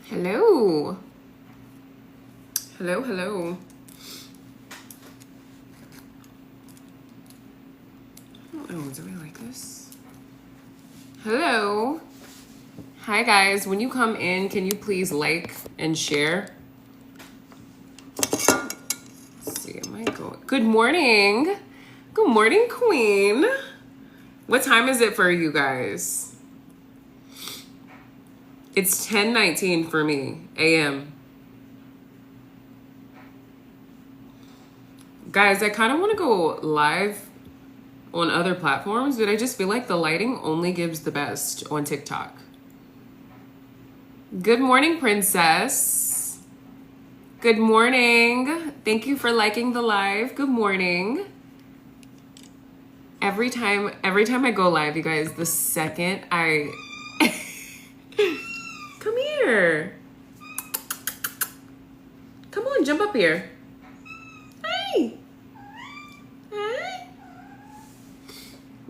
Hello. Hello, hello. Oh, do I like this? Hello. Hi, guys. When you come in, can you please like and share? Let's see, am I going? Good morning. Good morning, Queen. What time is it for you guys? It's 10:19 for me, a.m. Guys, I kind of want to go live on other platforms, but I just feel like the lighting only gives the best on TikTok. Good morning, Princess. Good morning. Thank you for liking the live. Good morning. Every time I go live, you guys, the second I come here. Come on, jump up here. Hi. Hi.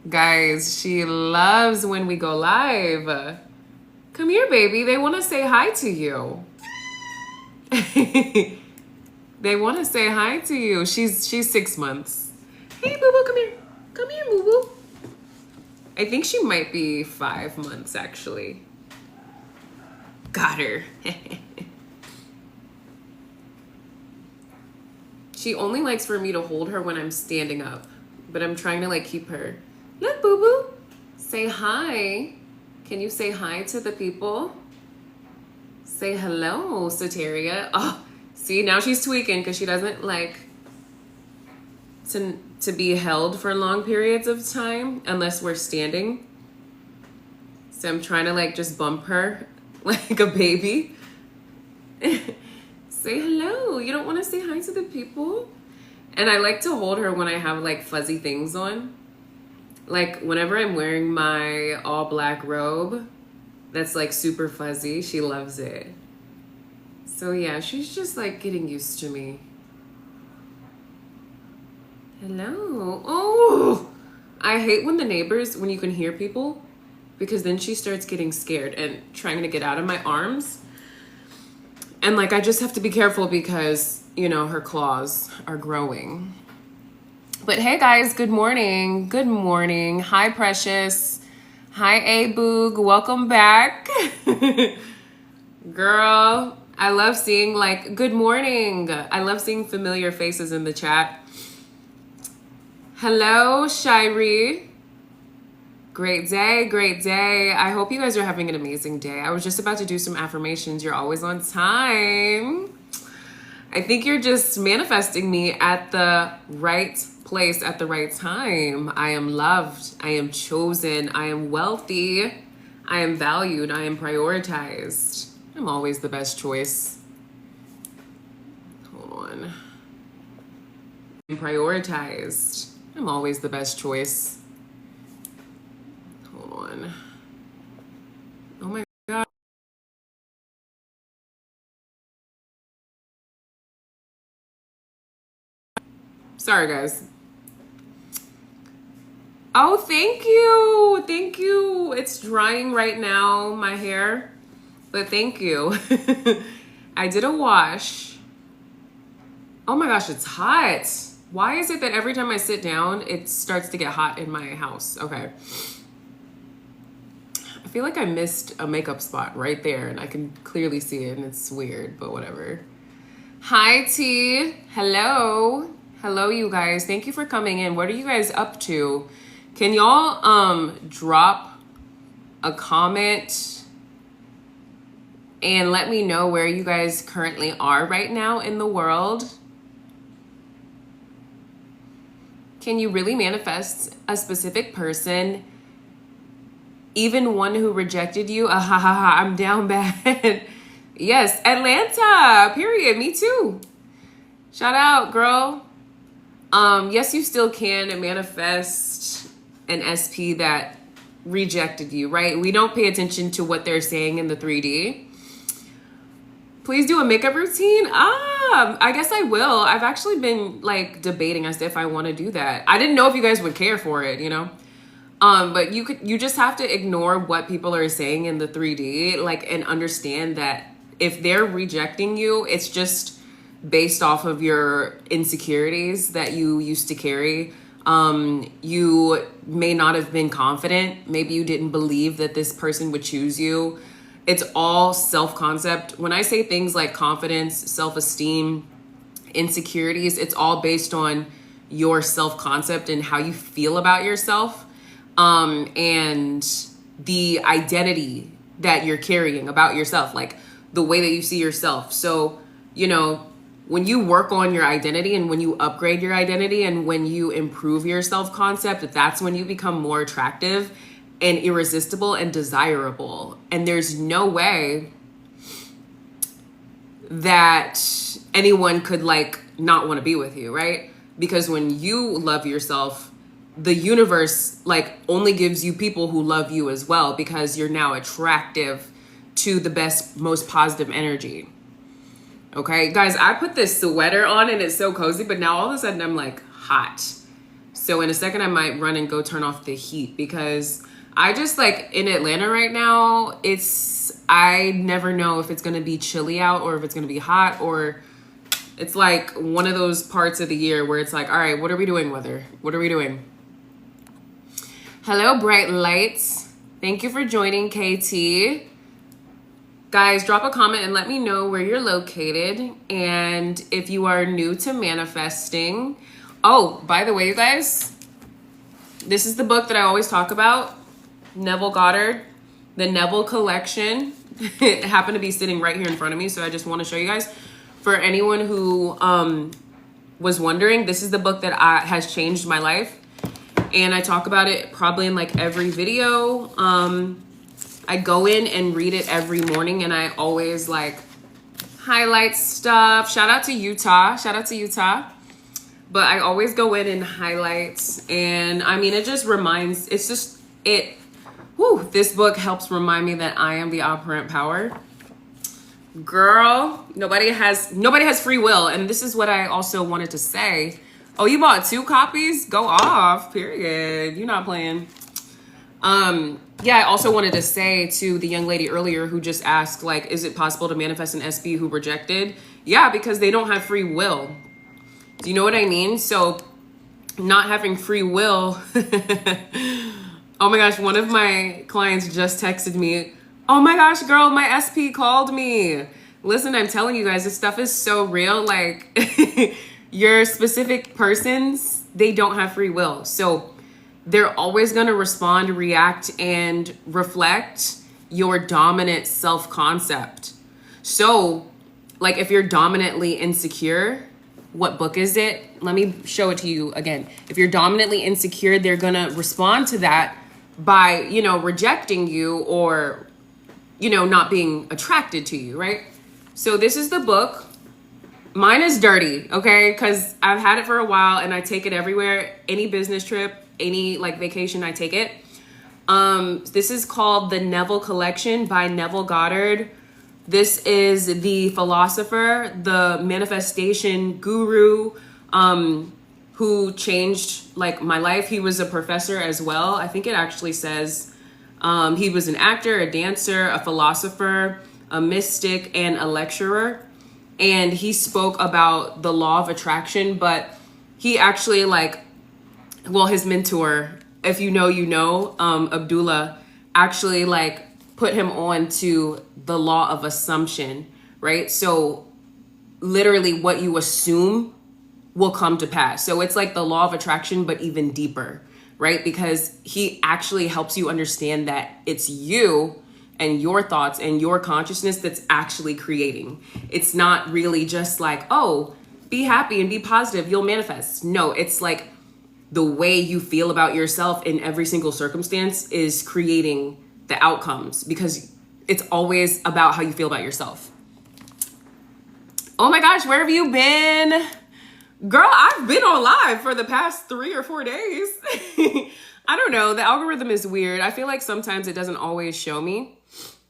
Guys, she loves when we go live. Come here, baby. They want to say hi to you. They want to say hi to you. She's 6 months. Hey, boo-boo, come here. Come here, boo-boo. I think she might be 5 months, actually. Got her. She only likes for me to hold her when I'm standing up, but I'm trying to like keep her. Look, boo-boo. Say hi. Can you say hi to the people? Say hello, Soteria. Oh, see, now she's tweaking because she doesn't like to be held for long periods of time unless we're standing. So I'm trying to like just bump her like a baby. Say hello. You don't want to say hi to the people? And I like to hold her when I have like fuzzy things on. Like whenever I'm wearing my all black robe that's like super fuzzy, she loves it. So yeah, she's just like getting used to me. Hello. Oh, I hate when when you can hear people, because then she starts getting scared and trying to get out of my arms. And like, I just have to be careful because, you know, her claws are growing. But hey guys, good morning. Good morning. Hi, Precious. Hi, Aboog. Welcome back. Girl, I love seeing like, good morning. I love seeing familiar faces in the chat. Hello, Shiree. Great day, great day. I hope you guys are having an amazing day. I was just about to do some affirmations. You're always on time. I think you're just manifesting me at the right place at the right time. I am loved. I am chosen. I am wealthy. I am valued. I am prioritized. I'm always the best choice. Hold on. I'm prioritized. I'm always the best choice. Hold on. Oh my God. Sorry, guys. Oh, thank you. Thank you. It's drying right now, my hair. But thank you. I did a wash. Oh my gosh, it's hot. Why is it that every time I sit down, it starts to get hot in my house? Okay. I feel like I missed a makeup spot right there and I can clearly see it and it's weird, but whatever. Hi, T. Hello. Hello, you guys. Thank you for coming in. What are you guys up to? Can y'all drop a comment and let me know where you guys currently are right now in the world? Can you really manifest a specific person, even one who rejected you? I'm down bad. Yes, Atlanta, period. Me too. Shout out, girl. Yes, you still can manifest an SP that rejected you, right? We don't pay attention to what they're saying in the 3D. Please do a makeup routine. I guess I will. I've actually been like debating as if I want to do that. I didn't know if you guys would care for it, you know? But you just have to ignore what people are saying in the 3D, like, and understand that if they're rejecting you, it's just based off of your insecurities that you used to carry. You may not have been confident. Maybe you didn't believe that this person would choose you. It's all self-concept. When I say things like confidence, self-esteem, insecurities, it's all based on your self-concept and how you feel about yourself, and the identity that you're carrying about yourself, like the way that you see yourself. So, when you work on your identity and when you upgrade your identity and when you improve your self-concept, that's when you become more attractive and irresistible and desirable. And there's no way that anyone could not want to be with you, right? Because when you love yourself, the universe only gives you people who love you as well, because you're now attractive to the best, most positive energy. Okay, guys, I put this sweater on and it's so cozy, but now all of a sudden I'm hot. So in a second I might run and go turn off the heat, because I just in Atlanta right now, I never know if it's going to be chilly out or if it's going to be hot, or it's one of those parts of the year where it's all right, what are we doing, weather? What are we doing? Hello, bright lights. Thank you for joining, KT. Guys, drop a comment and let me know where you're located and if you are new to manifesting. Oh, by the way, you guys, this is the book that I always talk about, Neville Goddard, the Neville Collection. It happened to be sitting right here in front of me, so I just want to show you guys. For anyone who was wondering, this is the book that has changed my life, and I talk about it probably in every video. I go in and read it every morning, and I always highlight stuff. Shout out to Utah. But I always go in and highlight, and I mean, it just reminds, this book helps remind me that I am the operant power. Girl, nobody has free will. And this is what I also wanted to say. Oh, you bought 2 copies? Go off, period. You're not playing. Yeah, I also wanted to say to the young lady earlier who just asked, is it possible to manifest an SB who rejected? Yeah, because they don't have free will. Do you know what I mean? So not having free will. Oh my gosh, one of my clients just texted me, oh my gosh, girl, my SP called me. Listen, I'm telling you guys, this stuff is so real. Your specific persons, they don't have free will. So they're always going to respond, react, and reflect your dominant self-concept. So, if you're dominantly insecure, what book is it? Let me show it to you again. If you're dominantly insecure, they're going to respond to that by, rejecting you or, not being attracted to you, right? So this is the book. Mine is dirty, okay? Because I've had it for a while and I take it everywhere. Any business trip, any vacation, I take it. This is called the Neville Collection by Neville Goddard. This is the philosopher, the manifestation guru, who changed my life. He was a professor as well. I think it actually says he was an actor, a dancer, a philosopher, a mystic, and a lecturer. And he spoke about the law of attraction, but he actually his mentor, if you know, Abdullah, actually put him on to the law of assumption, right? So literally what you assume will come to pass. So it's the law of attraction, but even deeper, right? Because he actually helps you understand that it's you and your thoughts and your consciousness that's actually creating. It's not really just oh, be happy and be positive, you'll manifest. No, it's the way you feel about yourself in every single circumstance is creating the outcomes, because it's always about how you feel about yourself. Oh my gosh, where have you been? Girl, I've been on live for the past 3 or 4 days. I don't know. The algorithm is weird. I feel like sometimes it doesn't always show me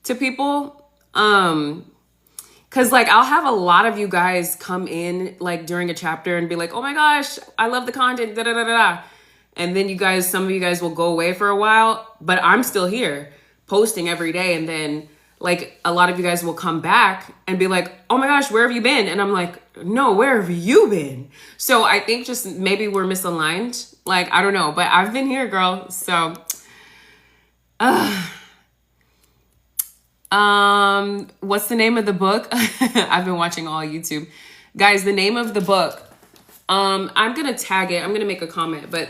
to people. Cause I'll have a lot of you guys come in during a chapter and be like, oh my gosh, I love the content, da da da da. And then some of you guys will go away for a while, but I'm still here posting every day. And then like a lot of you guys will come back and be like, oh my gosh, where have you been? And I'm like, no, where have you been? So I think just maybe we're misaligned. Like, I don't know, but I've been here, girl. So, what's the name of the book? I've been watching all YouTube. Guys, the name of the book, I'm going to tag it. I'm going to make a comment, but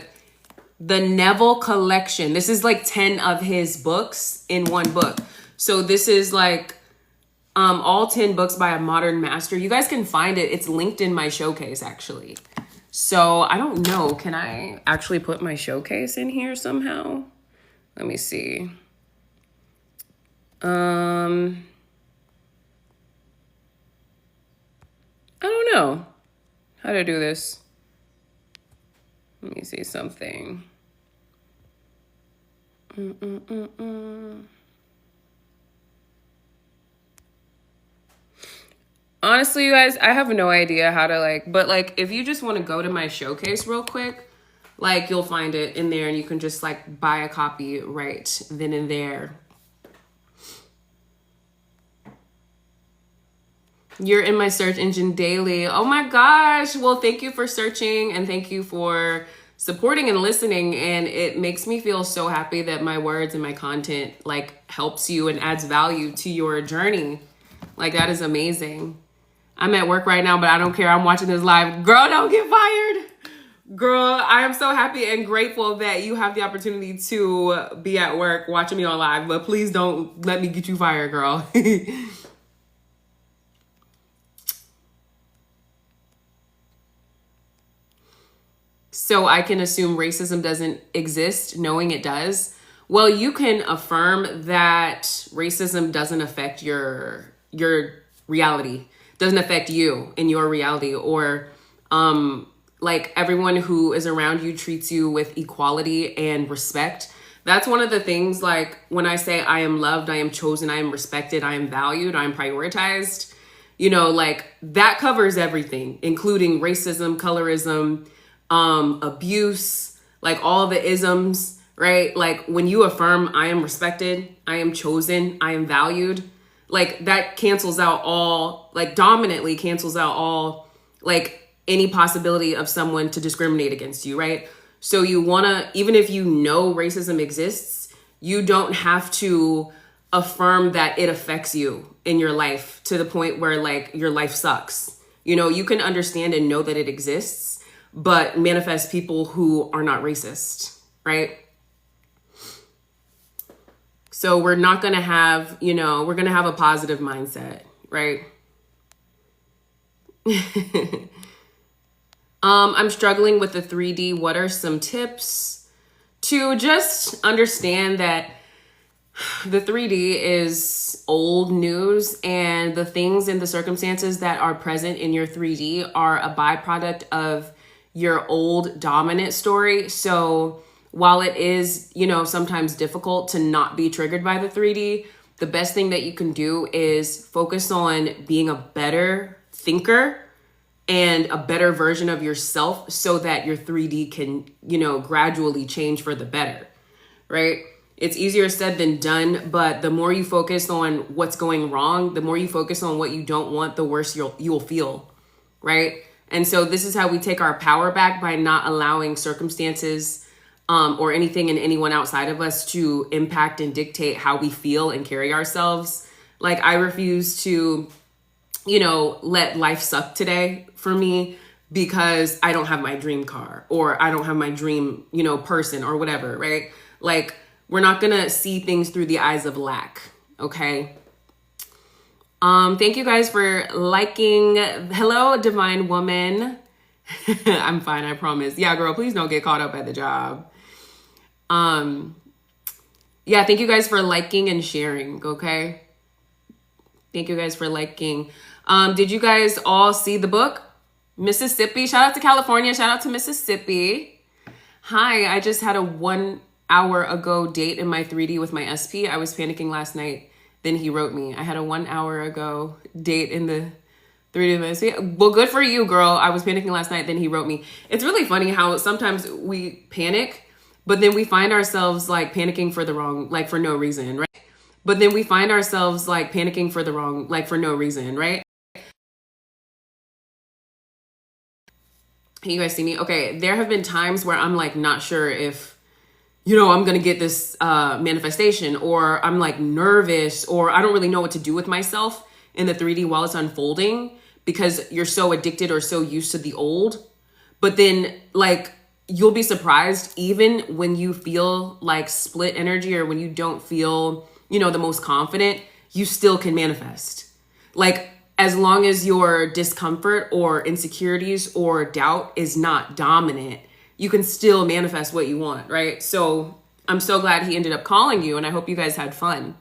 the Neville collection. This is like 10 of his books in one book. So this is like all 10 books by a modern master. You guys can find it. It's linked in my showcase, actually. So I don't know. Can I actually put my showcase in here somehow? Let me see. I don't know how to do this. Let me see something. Honestly, you guys, I have no idea how to like, but like, if you just want to go to my showcase real quick, like you'll find it in there and you can just like buy a copy right then and there. You're in my search engine daily. Oh my gosh. Well, thank you for searching and thank you for supporting and listening. And it makes me feel so happy that my words and my content like helps you and adds value to your journey. Like that is amazing. I'm at work right now, but I don't care. I'm watching this live. Girl, don't get fired. Girl, I am so happy and grateful that you have the opportunity to be at work watching me on live, but please don't let me get you fired, girl. So I can assume racism doesn't exist, knowing it does. Well, you can affirm that racism doesn't affect your reality, doesn't affect you in your reality, or like everyone who is around you treats you with equality and respect. That's one of the things, like when I say I am loved, I am chosen, I am respected, I am valued, I am prioritized, you know, like that covers everything, including racism, colorism, abuse, like all the isms, right? Like when you affirm I am respected, I am chosen, I am valued, like that cancels out all, like dominantly cancels out all, like any possibility of someone to discriminate against you, right? So you wanna, even if you know racism exists, you don't have to affirm that it affects you in your life to the point where like your life sucks. You know, you can understand and know that it exists, but manifest people who are not racist, right? So we're not going to have, you know, we're going to have a positive mindset, right? I'm struggling with the 3D. What are some tips to just understand that the 3D is old news and the things and the circumstances that are present in your 3D are a byproduct of your old dominant story. So while it is, you know, sometimes difficult to not be triggered by the 3D, the best thing that you can do is focus on being a better thinker and a better version of yourself so that your 3D can, you know, gradually change for the better, right? It's easier said than done, but the more you focus on what's going wrong, the more you focus on what you don't want, the worse you'll feel, right? And so this is how we take our power back, by not allowing circumstances or anything and anyone outside of us to impact and dictate how we feel and carry ourselves. Like I refuse to, you know, let life suck today for me because I don't have my dream car or I don't have my dream, you know, person or whatever, right? Like we're not going to see things through the eyes of lack, okay? Thank you guys for liking. Hello, divine woman. I'm fine, I promise. Yeah, girl, please don't get caught up at the job. Yeah, thank you guys for liking and sharing, okay? Thank you guys for liking. Did you guys all see the book? Mississippi, shout out to California, shout out to Mississippi. Hi, I just had a 1 hour ago date in my 3D with my SP. I was panicking last night. Then he wrote me. I had a 1 hour ago date in the 3D with my SP. Well, good for you, girl. I was panicking last night. Then he wrote me. It's really funny how sometimes we panic, but then we find ourselves like panicking for the wrong, like for no reason, right? but then we find ourselves like panicking for the wrong, like for no reason, right? Can you guys see me? Okay, there have been times where I'm like not sure if, I'm gonna get this manifestation, or I'm like nervous, or I don't really know what to do with myself in the 3D while it's unfolding, because you're so addicted or so used to the old. But then like you'll be surprised, even when you feel like split energy, or when you don't feel, the most confident, you still can manifest. Like, as long as your discomfort or insecurities or doubt is not dominant, you can still manifest what you want, right? So I'm so glad he ended up calling you, and I hope you guys had fun.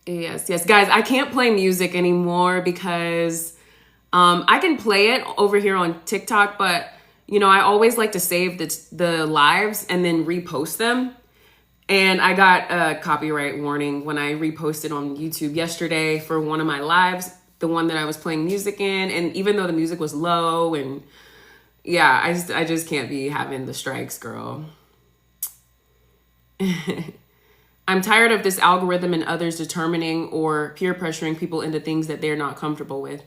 Yes, guys, I can't play music anymore because I can play it over here on TikTok, but I always like to save the lives and then repost them. And I got a copyright warning when I reposted on YouTube yesterday for one of my lives, the one that I was playing music in. And even though the music was low, and yeah, I just can't be having the strikes, girl. I'm tired of this algorithm and others determining or peer pressuring people into things that they're not comfortable with.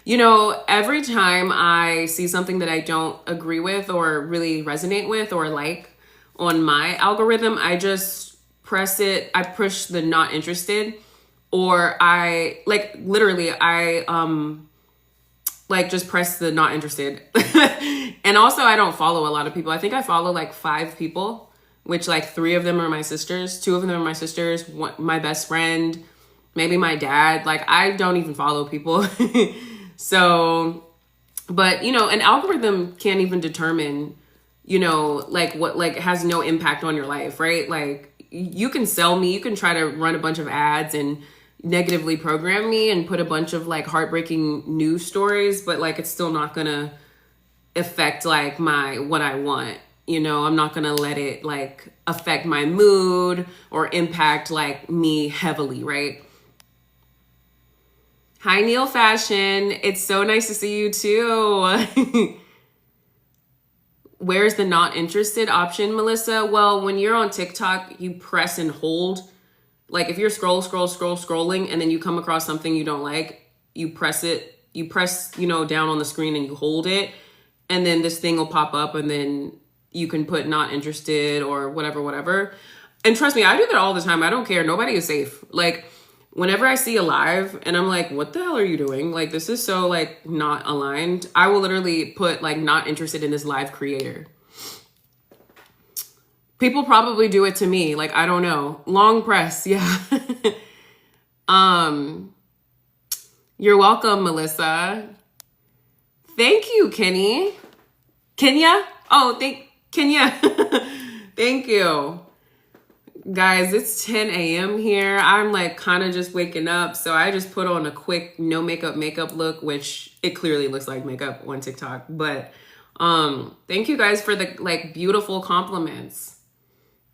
Every time I see something that I don't agree with or really resonate with or like on my algorithm, I just push the not interested, or I just press the not interested. And also I don't follow a lot of people. I think I follow like 5 people, which like 3 of them are my sisters. 2 of them are my sisters, one, my best friend, maybe my dad. Like, I don't even follow people. So, but an algorithm can't even determine, what has no impact on your life, right? Like, you can sell me, you can try to run a bunch of ads and negatively program me and put a bunch of like heartbreaking news stories, but like, it's still not gonna affect like what I want. I'm not gonna let it like affect my mood or impact like me heavily, right? Hi, Neil Fashion. It's so nice to see you too. Where's the not interested option, Melissa? Well, when you're on TikTok, you press and hold. Like, if you're scrolling, and then you come across something you don't like, you press, down on the screen and you hold it. And then this thing will pop up, and then you can put not interested or whatever. And trust me, I do that all the time. I don't care. Nobody is safe. Like, whenever I see a live and I'm like, what the hell are you doing? Like, this is so like not aligned. I will literally put like not interested in this live creator. People probably do it to me. Like, I don't know. Long press. Yeah. You're welcome, Melissa. Thank you, Kenny. Kenya? Oh, Kenya. Thank you. Guys, it's 10 a.m. here. I'm like kind of just waking up. So I just put on a quick no makeup look, which it clearly looks like makeup on TikTok. But thank you guys for the like beautiful compliments.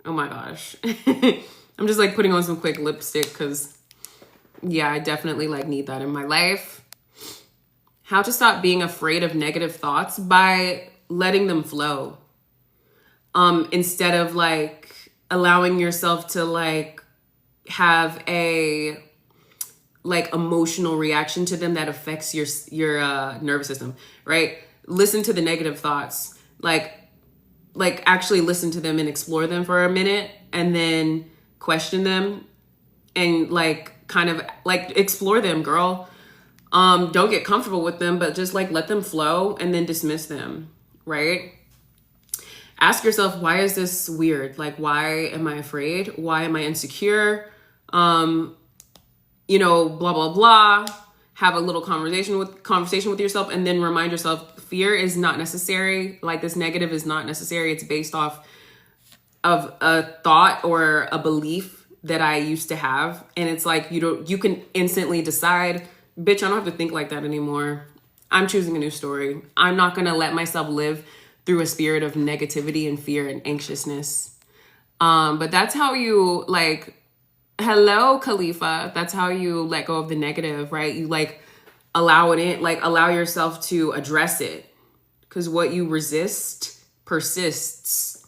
Oh my gosh. I'm just like putting on some quick lipstick because yeah, I definitely like need that in my life. How to stop being afraid of negative thoughts? By letting them flow. Instead of like allowing yourself to like have a like emotional reaction to them that affects your nervous system, right? Listen to the negative thoughts, like actually listen to them and explore them for a minute, and then question them and like kind of like explore them, girl. Don't get comfortable with them, but just like let them flow and then dismiss them, right? Ask yourself, why is this weird? Like, why am I afraid? Why am I insecure? Blah, blah, blah. Have a little conversation with yourself, and then remind yourself, fear is not necessary. Like, this negative is not necessary. It's based off of a thought or a belief that I used to have. And it's like, you can instantly decide, bitch, I don't have to think like that anymore. I'm choosing a new story. I'm not going to let myself live through a spirit of negativity and fear and anxiousness. But that's how you like, hello, Khalifa. That's how you let go of the negative, right? You like allow it in, like allow yourself to address it. Because what you resist persists.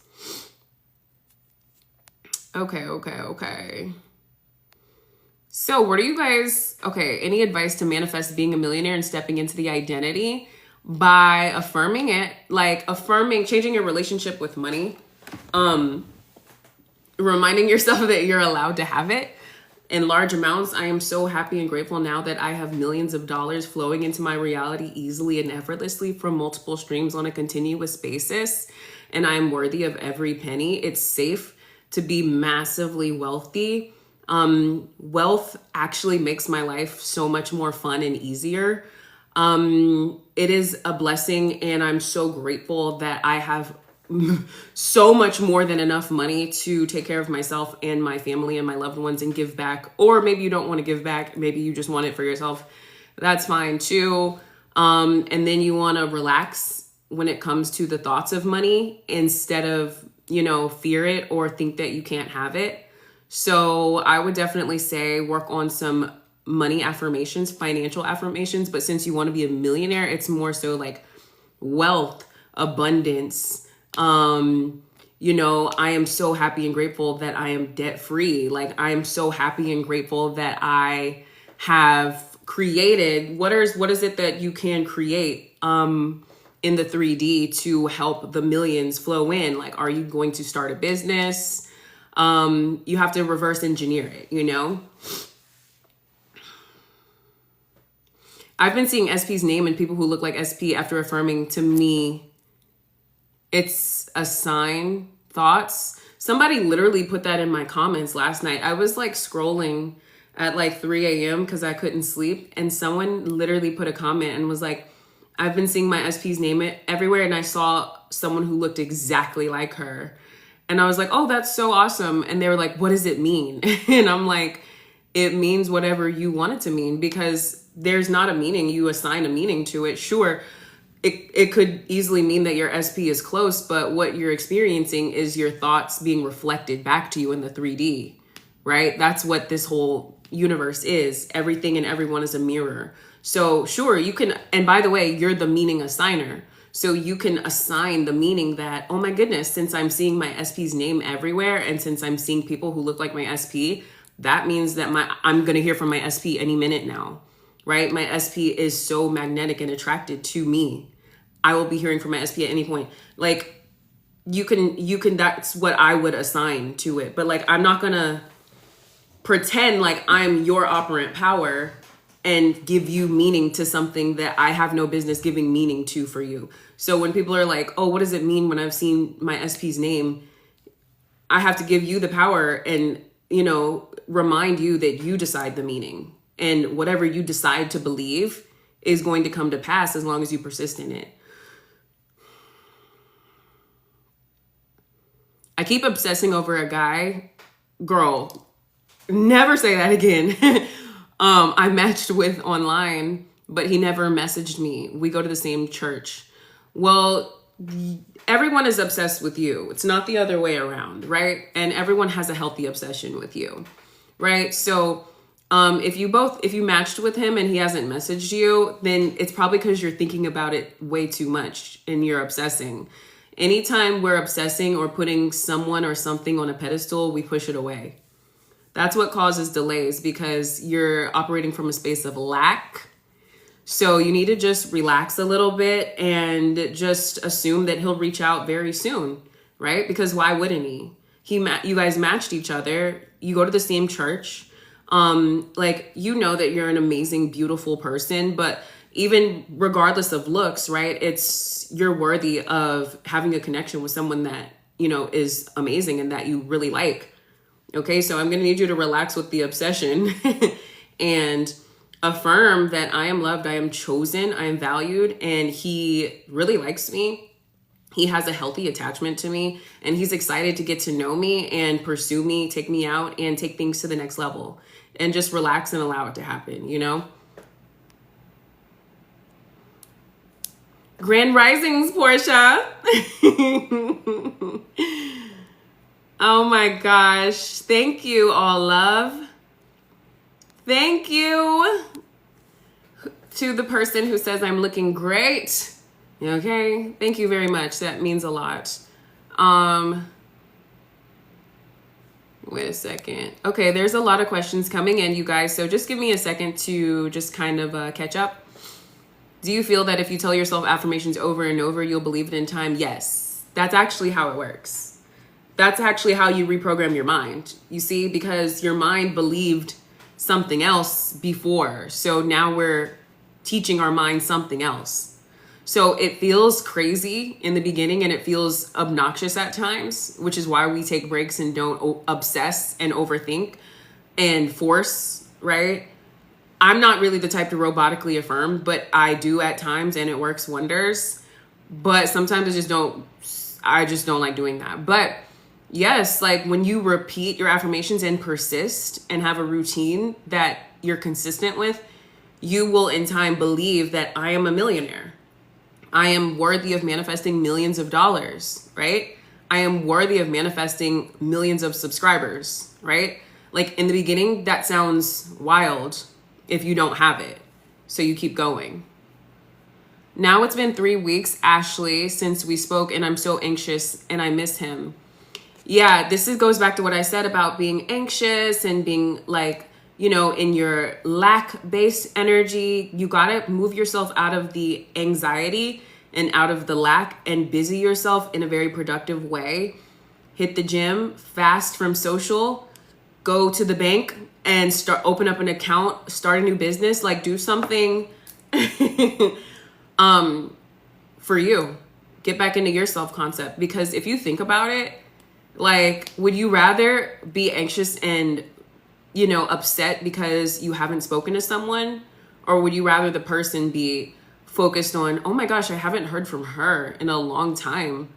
Okay. So what are you guys, any advice to manifest being a millionaire and stepping into the identity by affirming it, like changing your relationship with money, reminding yourself that you're allowed to have it in large amounts. I am so happy and grateful now that I have millions of dollars flowing into my reality easily and effortlessly from multiple streams on a continuous basis. And I am worthy of every penny. It's safe to be massively wealthy. Wealth actually makes my life so much more fun and easier. It is a blessing, and I'm so grateful that I have so much more than enough money to take care of myself and my family and my loved ones and give back. Or maybe you don't want to give back. Maybe you just want it for yourself. That's fine too. And then you want to relax when it comes to the thoughts of money instead of, fear it or think that you can't have it. So I would definitely say work on some money affirmations, financial affirmations. But since you want to be a millionaire, it's more so like wealth, abundance. I am so happy and grateful that I am debt free. Like, I am so happy and grateful that I have created, what is it that you can create in the 3D to help the millions flow in? Like, are you going to start a business? You have to reverse engineer it, I've been seeing SP's name and people who look like SP after affirming. To me, it's a sign. Thoughts. Somebody literally put that in my comments last night. I was like scrolling at like 3 a.m. because I couldn't sleep. And someone literally put a comment and was like, I've been seeing my SP's name everywhere. And I saw someone who looked exactly like her. And I was like, oh, that's so awesome. And they were like, what does it mean? And I'm like, it means whatever you want it to mean, because there's not a meaning. You assign a meaning to it. Sure, it could easily mean that your SP is close, but what you're experiencing is your thoughts being reflected back to you in the 3D, right? That's what this whole universe is. Everything and everyone is a mirror. So sure, you can, and by the way, you're the meaning assigner. So you can assign the meaning that, oh my goodness, since I'm seeing my SP's name everywhere, and since I'm seeing people who look like my SP, that means that I'm going to hear from my SP any minute now, right? My SP is so magnetic and attracted to me. I will be hearing from my SP at any point. Like, you can, that's what I would assign to it. But like, I'm not going to pretend like I'm your operant power and give you meaning to something that I have no business giving meaning to for you. So when people are like, oh, what does it mean when I've seen my SP's name? I have to give you the power and, remind you that you decide the meaning. And whatever you decide to believe is going to come to pass as long as you persist in it. I keep obsessing over a guy. Girl, never say that again. I matched with online, but he never messaged me. We go to the same church. Well, everyone is obsessed with you. It's not the other way around, right? And everyone has a healthy obsession with you, right? So if you matched with him and he hasn't messaged you, then it's probably because you're thinking about it way too much and you're obsessing. Anytime we're obsessing or putting someone or something on a pedestal, we push it away. That's what causes delays, because you're operating from a space of lack. So you need to just relax a little bit and just assume that he'll reach out very soon, right? Because why wouldn't he? You guys matched each other. You go to the same church. That you're an amazing, beautiful person, but even regardless of looks, right? You're worthy of having a connection with someone that, is amazing and that you really like. Okay, so I'm going to need you to relax with the obsession and affirm that I am loved, I am chosen, I am valued, and he really likes me. He has a healthy attachment to me, and he's excited to get to know me and pursue me, take me out, and take things to the next level. And just relax and allow it to happen, Grand Risings, Portia. Oh my gosh. Thank you, all love. Thank you to the person who says I'm looking great. Okay. Thank you very much. That means a lot. Wait a second. Okay, there's a lot of questions coming in, you guys. So just give me a second to just kind of catch up. Do you feel that if you tell yourself affirmations over and over, you'll believe it in time? Yes. That's actually how it works. That's actually how you reprogram your mind. You see, because your mind believed something else before. So now we're teaching our mind something else. So it feels crazy in the beginning and it feels obnoxious at times, which is why we take breaks and don't obsess and overthink and force, right? I'm not really the type to robotically affirm, but I do at times and it works wonders. But sometimes I just don't like doing that. But yes, like when you repeat your affirmations and persist and have a routine that you're consistent with, you will in time believe that I am a millionaire. I am worthy of manifesting millions of dollars, right? I am worthy of manifesting millions of subscribers, right? Like in the beginning, that sounds wild if you don't have it. So you keep going. Now it's been 3 weeks, Ashley, since we spoke, and I'm so anxious and I miss him. Yeah, goes back to what I said about being anxious and being like, you know, in your lack-based energy. You gotta move yourself out of the anxiety and out of the lack and busy yourself in a very productive way. Hit the gym, fast from social, go to the bank and open up an account, start a new business, like do something for you. Get back into your self-concept, because if you think about it, like, would you rather be anxious and, you know, upset because you haven't spoken to someone? Or would you rather the person be focused on, oh my gosh, I haven't heard from her in a long time.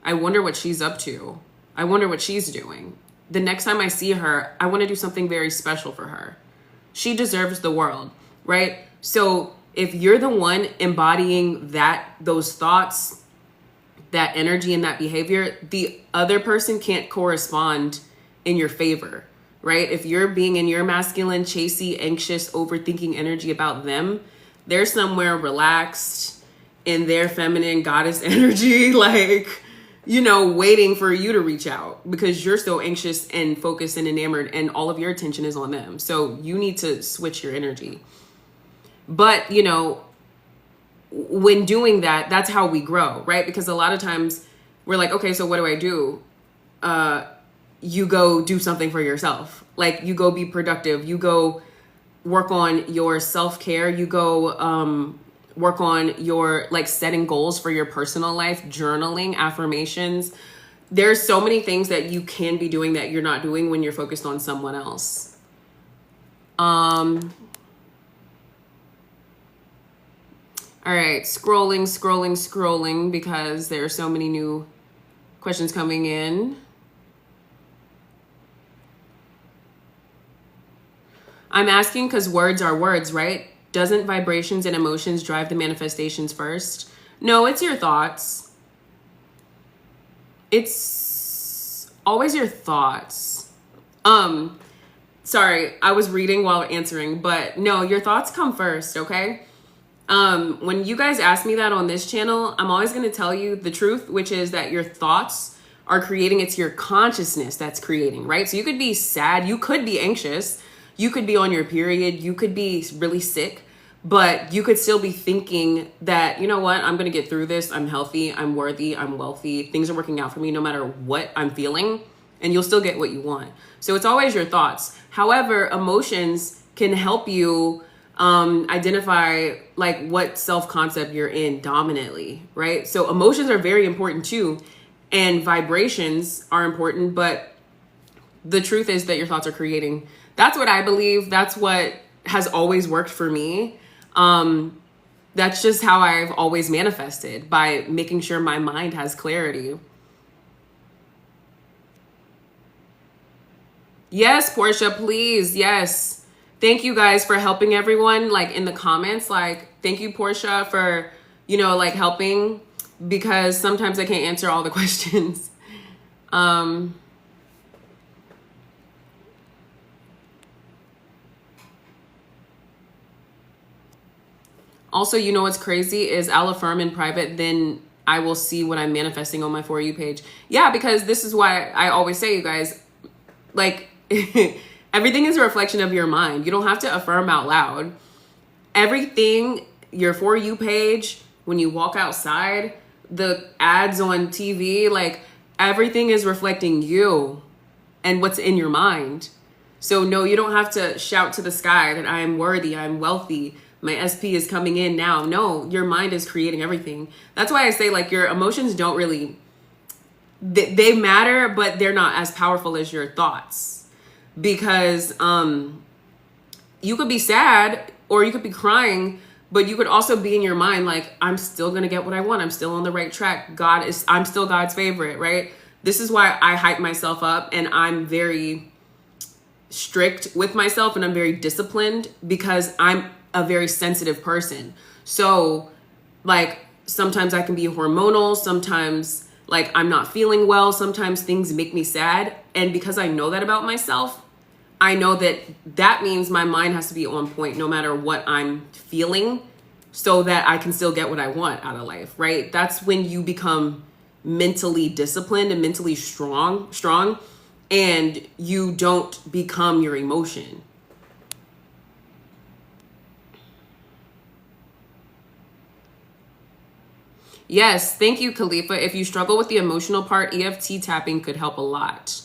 I wonder what she's up to. I wonder what she's doing. The next time I see her, I want to do something very special for her. She deserves the world, right? So if you're the one embodying those thoughts, that energy and that behavior, the other person can't correspond in your favor, right? If you're being in your masculine, chasey, anxious, overthinking energy about them, they're somewhere relaxed in their feminine goddess energy, like, you know, waiting for you to reach out because you're so anxious and focused and enamored and all of your attention is on them. So you need to switch your energy. But, you know, when doing that, that's how we grow, right? Because a lot of times we're like, okay, so what do I do? You go do something for yourself. Like you go be productive. You go work on your self-care. You go work on your like setting goals for your personal life, journaling, affirmations. There's so many things that you can be doing that you're not doing when you're focused on someone else. All right, scrolling because there are so many new questions coming in. I'm asking because words are words, right? Doesn't vibrations and emotions drive the manifestations first? No, it's your thoughts. It's always your thoughts. Sorry, I was reading while answering, but no, your thoughts come first, okay? When you guys ask me that on this channel, I'm always going to tell you the truth, which is that your thoughts are creating. It's your consciousness that's creating, right? So you could be sad. You could be anxious. You could be on your period. You could be really sick, but you could still be thinking that, you know what, I'm going to get through this. I'm healthy. I'm worthy. I'm wealthy. Things are working out for me no matter what I'm feeling, and you'll still get what you want. So it's always your thoughts. However, emotions can help you identify like what self-concept you're in dominantly, right? So emotions are very important too, and vibrations are important, but the truth is that your thoughts are creating. That's what I believe. That's what has always worked for me. That's just how I've always manifested, by making sure my mind has clarity. Yes, Portia, please. Yes. Thank you guys for helping everyone, like in the comments. Like, thank you, Portia, for, you know, like helping, because sometimes I can't answer all the questions. Also, you know what's crazy is I'll affirm in private, then I will see what I'm manifesting on my For You page. Yeah, because this is why I always say, you guys, like, everything is a reflection of your mind. You don't have to affirm out loud. Everything, your For You page, when you walk outside, the ads on TV, like, everything is reflecting you and what's in your mind. So no, you don't have to shout to the sky that I am worthy, I'm wealthy, my SP is coming in now. No, your mind is creating everything. That's why I say, like, your emotions don't really, they matter, but they're not as powerful as your thoughts. Because you could be sad or you could be crying, but you could also be in your mind like, I'm still going to get what I want. I'm still on the right track. I'm still God's favorite, right? This is why I hype myself up, and I'm very strict with myself, and I'm very disciplined, because I'm a very sensitive person. So like, sometimes I can be hormonal. Sometimes like I'm not feeling well. Sometimes things make me sad. And because I know that about myself, I know that that means my mind has to be on point no matter what I'm feeling, so that I can still get what I want out of life, right? That's when you become mentally disciplined and mentally strong, and you don't become your emotion. Yes, thank you, Khalifa. If you struggle with the emotional part, EFT tapping could help a lot.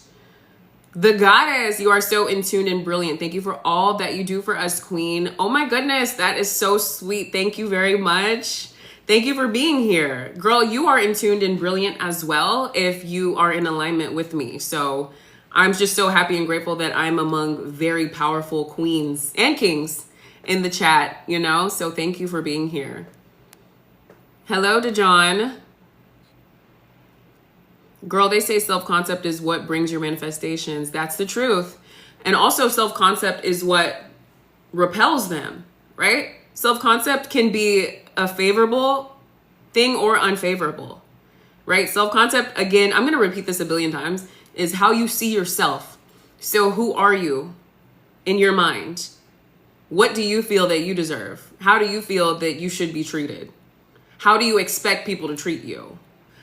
The Goddess, you are so in tune and brilliant. Thank you for all that you do for us, Queen. Oh my goodness, that is so sweet. Thank you very much. Thank you for being here. Girl, you are in tuned and brilliant as well if you are in alignment with me. So I'm just so happy and grateful that I'm among very powerful queens and kings in the chat, you know? So thank you for being here. Hello to John. Girl, they say self-concept is what brings your manifestations. That's the truth. And also self-concept is what repels them, right? Self-concept can be a favorable thing or unfavorable, right? Self-concept, again, I'm going to repeat this a billion times, is how you see yourself. So who are you in your mind? What do you feel that you deserve? How do you feel that you should be treated? How do you expect people to treat you?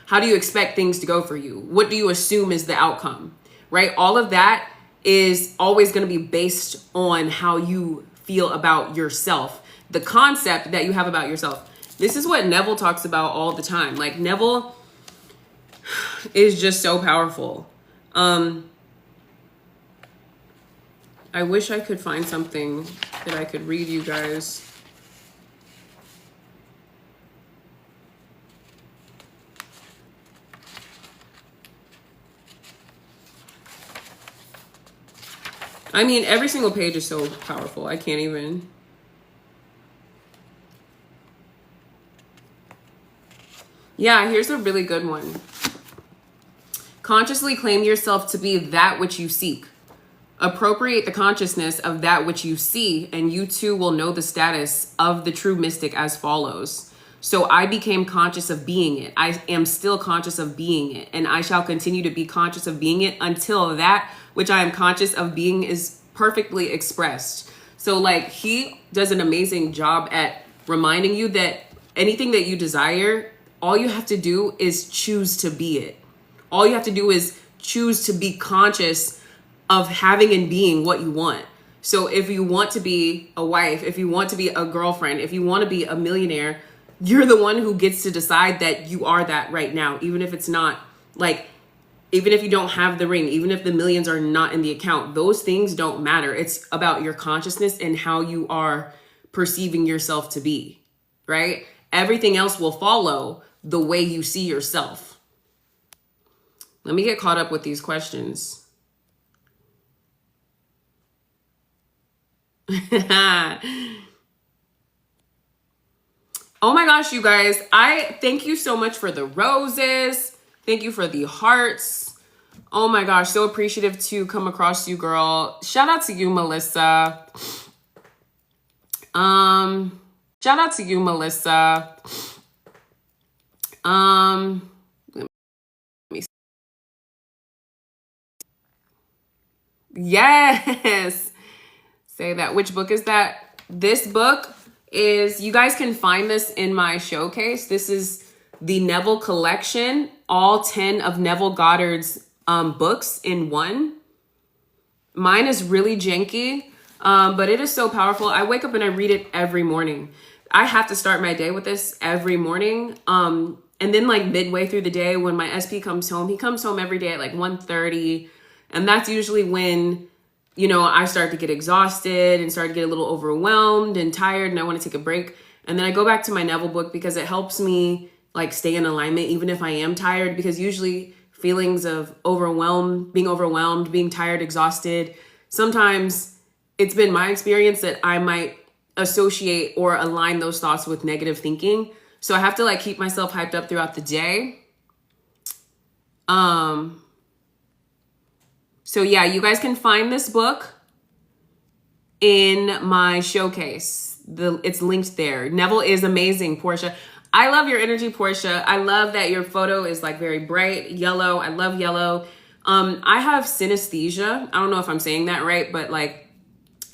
How do you expect things to go for you? What do you assume is the outcome, right? All of that is always going to be based on how you feel about yourself, the concept that you have about yourself. This is what Neville talks about all the time. Like, Neville is just so powerful. I wish I could find something that I could read you guys. I mean, every single page is so powerful. I can't even. Yeah, here's a really good one. Consciously claim yourself to be that which you seek. Appropriate the consciousness of that which you see, and you too will know the status of the true mystic as follows. So I became conscious of being it. I am still conscious of being it, and I shall continue to be conscious of being it until that which I am conscious of being is perfectly expressed. So like, he does an amazing job at reminding you that anything that you desire, all you have to do is choose to be it. All you have to do is choose to be conscious of having and being what you want. So if you want to be a wife, if you want to be a girlfriend, if you want to be a millionaire, you're the one who gets to decide that you are that right now, even if it's not like, even if you don't have the ring, even if the millions are not in the account, those things don't matter. It's about your consciousness and how you are perceiving yourself to be, right? Everything else will follow the way you see yourself. Let me get caught up with these questions. Oh my gosh, you guys, I thank you so much for the roses. Thank you for the hearts. Oh my gosh, so appreciative to come across you, girl. Shout out to you, Melissa. Shout out to you, Melissa. Let me see. Yes. Say that. Which book is that? This book is, you guys can find this in my showcase. This is the Neville collection, all 10 of Neville Goddard's books in one. Mine is really janky, but it is so powerful. I wake up and I read it every morning. I have to start my day with this every morning. And then like midway through the day when my SP comes home, he comes home every day at like 1:30. And that's usually when, you know, I start to get exhausted and start to get a little overwhelmed and tired and I want to take a break. And then I go back to my Neville book because it helps me like stay in alignment even if I am tired, because usually feelings of overwhelmed, being tired, exhausted, sometimes it's been my experience that I might associate or align those thoughts with negative thinking. So I have to like keep myself hyped up throughout the day. So yeah, you guys can find this book in my showcase. It's linked there. Neville is amazing, Portia. I love your energy, Portia. I love that your photo is like very bright yellow. I love yellow. I have synesthesia. I don't know if I'm saying that right, but like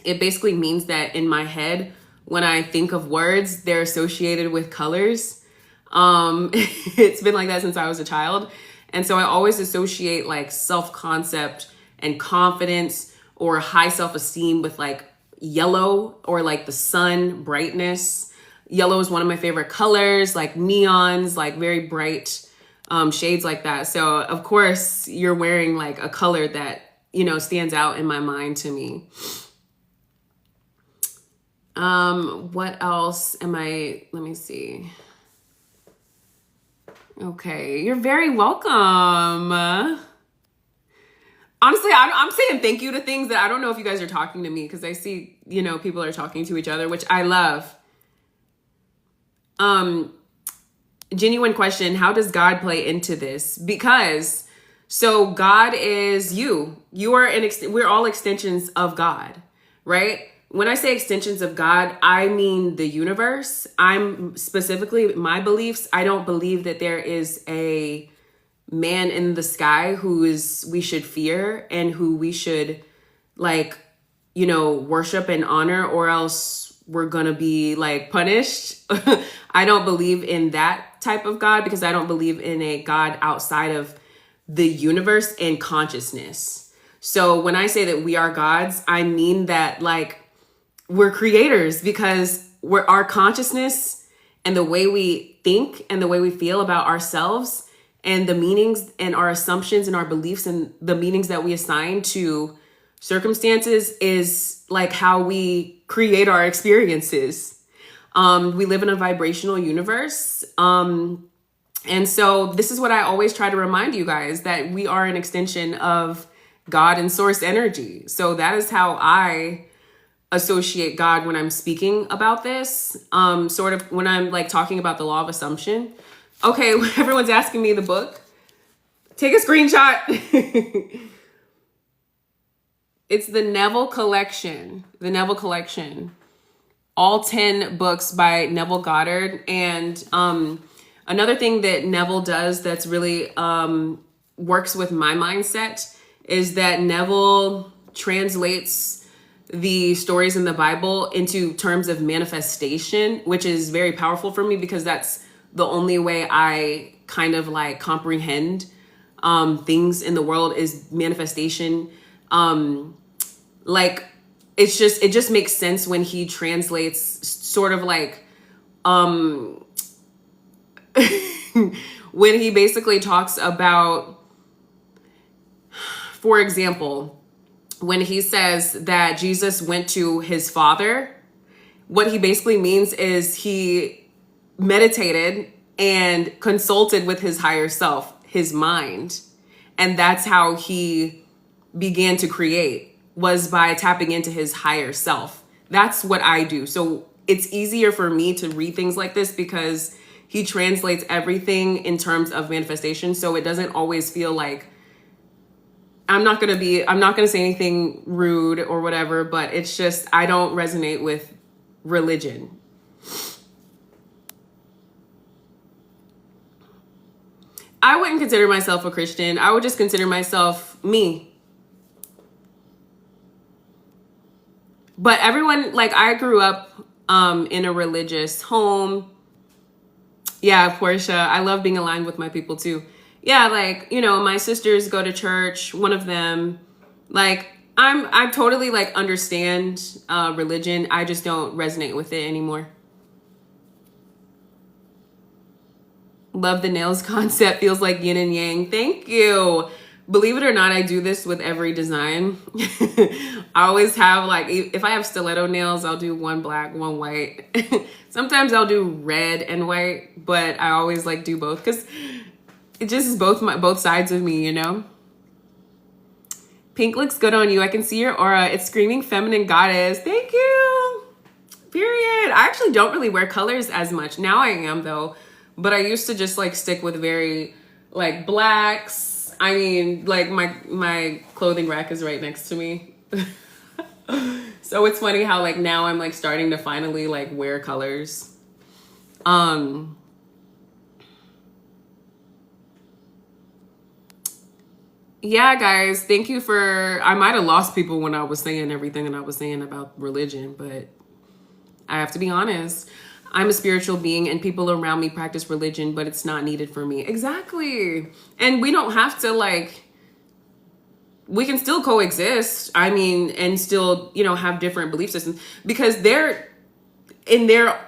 it basically means that in my head, when I think of words, they're associated with colors. It's been like that since I was a child. And so I always associate like self-concept and confidence or high self-esteem with like yellow or like the sun, brightness. Yellow is one of my favorite colors, like neons, like very bright shades like that. So of course you're wearing like a color that, you know, stands out in my mind to me. What else am I, let me see. Okay, you're very welcome. Honestly, I'm saying thank you to things that I don't know if you guys are talking to me because I see, you know, people are talking to each other, which I love. Genuine question, how does God play into this? Because, so God is you. You are we're all extensions of God, right? When I say extensions of God, I mean the universe. I'm specifically my beliefs. I don't believe that there is a man in the sky we should fear and who we should like, you know, worship and honor, or else we're gonna be like punished. I don't believe in that type of God because I don't believe in a God outside of the universe and consciousness. So when I say that we are gods, I mean that like we're creators because our consciousness and the way we think and the way we feel about ourselves and the meanings and our assumptions and our beliefs and the meanings that we assign to circumstances is like how we create our experiences. We live in a vibrational universe. And so this is what I always try to remind you guys, that we are an extension of God and source energy. So that is how I associate God when I'm speaking about this, sort of when I'm like talking about the law of assumption. Okay, everyone's asking me the book. Take a screenshot. It's the Neville Collection. The Neville Collection. All 10 books by Neville Goddard. And another thing that Neville does that's really works with my mindset is that Neville translates the stories in the Bible into terms of manifestation, which is very powerful for me because that's the only way I kind of like comprehend things in the world is manifestation. Like it just makes sense when he translates sort of like when he basically talks about, for example, when he says that Jesus went to his Father, what he basically means is he meditated and consulted with his higher self, his mind. And that's how he began to create, was by tapping into his higher self. That's what I do. So it's easier for me to read things like this because he translates everything in terms of manifestation. So it doesn't always feel like, I'm not going to say anything rude or whatever, but it's just, I don't resonate with religion. I wouldn't consider myself a Christian. I would just consider myself me. But everyone, like I grew up in a religious home. Yeah, Portia, I love being aligned with my people too. Yeah, like, you know, my sisters go to church, one of them. Like, I totally like understand religion. I just don't resonate with it anymore. Love the nails concept. Feels like yin and yang. Thank you. Believe it or not, I do this with every design. I always have like, if I have stiletto nails, I'll do one black, one white. Sometimes I'll do red and white, but I always like do both because it just is both sides of me, you know? Pink looks good on you. I can see your aura. It's screaming feminine goddess. Thank you. Period. I actually don't really wear colors as much. Now I am though. But I used to just like stick with very like blacks. I mean, like my clothing rack is right next to me. So it's funny how like now I'm like starting to finally like wear colors. Yeah, guys, thank you for, I might have lost people when I was saying everything that I was saying about religion, but I have to be honest. I'm a spiritual being and people around me practice religion, but it's not needed for me. Exactly. And we don't have to like, we can still coexist. I mean, and still, you know, have different belief systems because they are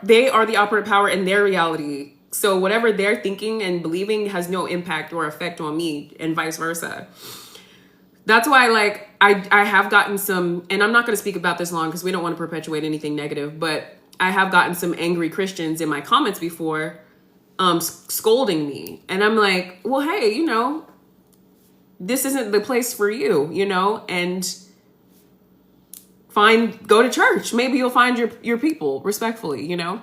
the operant power in their reality. So whatever they're thinking and believing has no impact or effect on me and vice versa. That's why like I have gotten some, and I'm not going to speak about this long because we don't want to perpetuate anything negative, but I have gotten some angry Christians in my comments before scolding me. And I'm like, well, hey, you know, this isn't the place for you, you know, and go to church. Maybe you'll find your people respectfully, you know.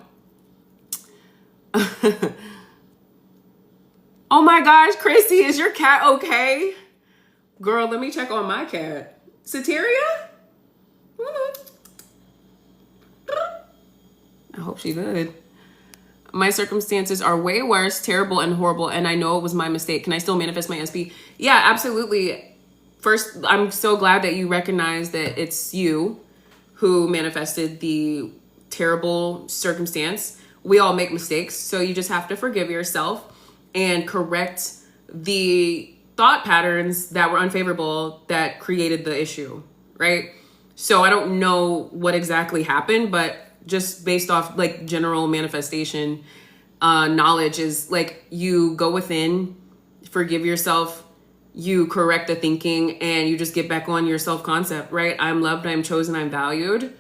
Oh my gosh, Chrissy, is your cat okay? Girl, let me check on my cat. Sateria? I hope she's good. My circumstances are way worse, terrible, and horrible, and I know it was my mistake. Can I still manifest my SP? Yeah, absolutely. First, I'm so glad that you recognize that it's you who manifested the terrible circumstance. We all make mistakes, so you just have to forgive yourself and correct the thought patterns that were unfavorable that created the issue, right? So I don't know what exactly happened, but just based off like general manifestation knowledge is like you go within, forgive yourself, you correct the thinking, and you just get back on your self-concept, right? I'm loved, I'm chosen, I'm valued.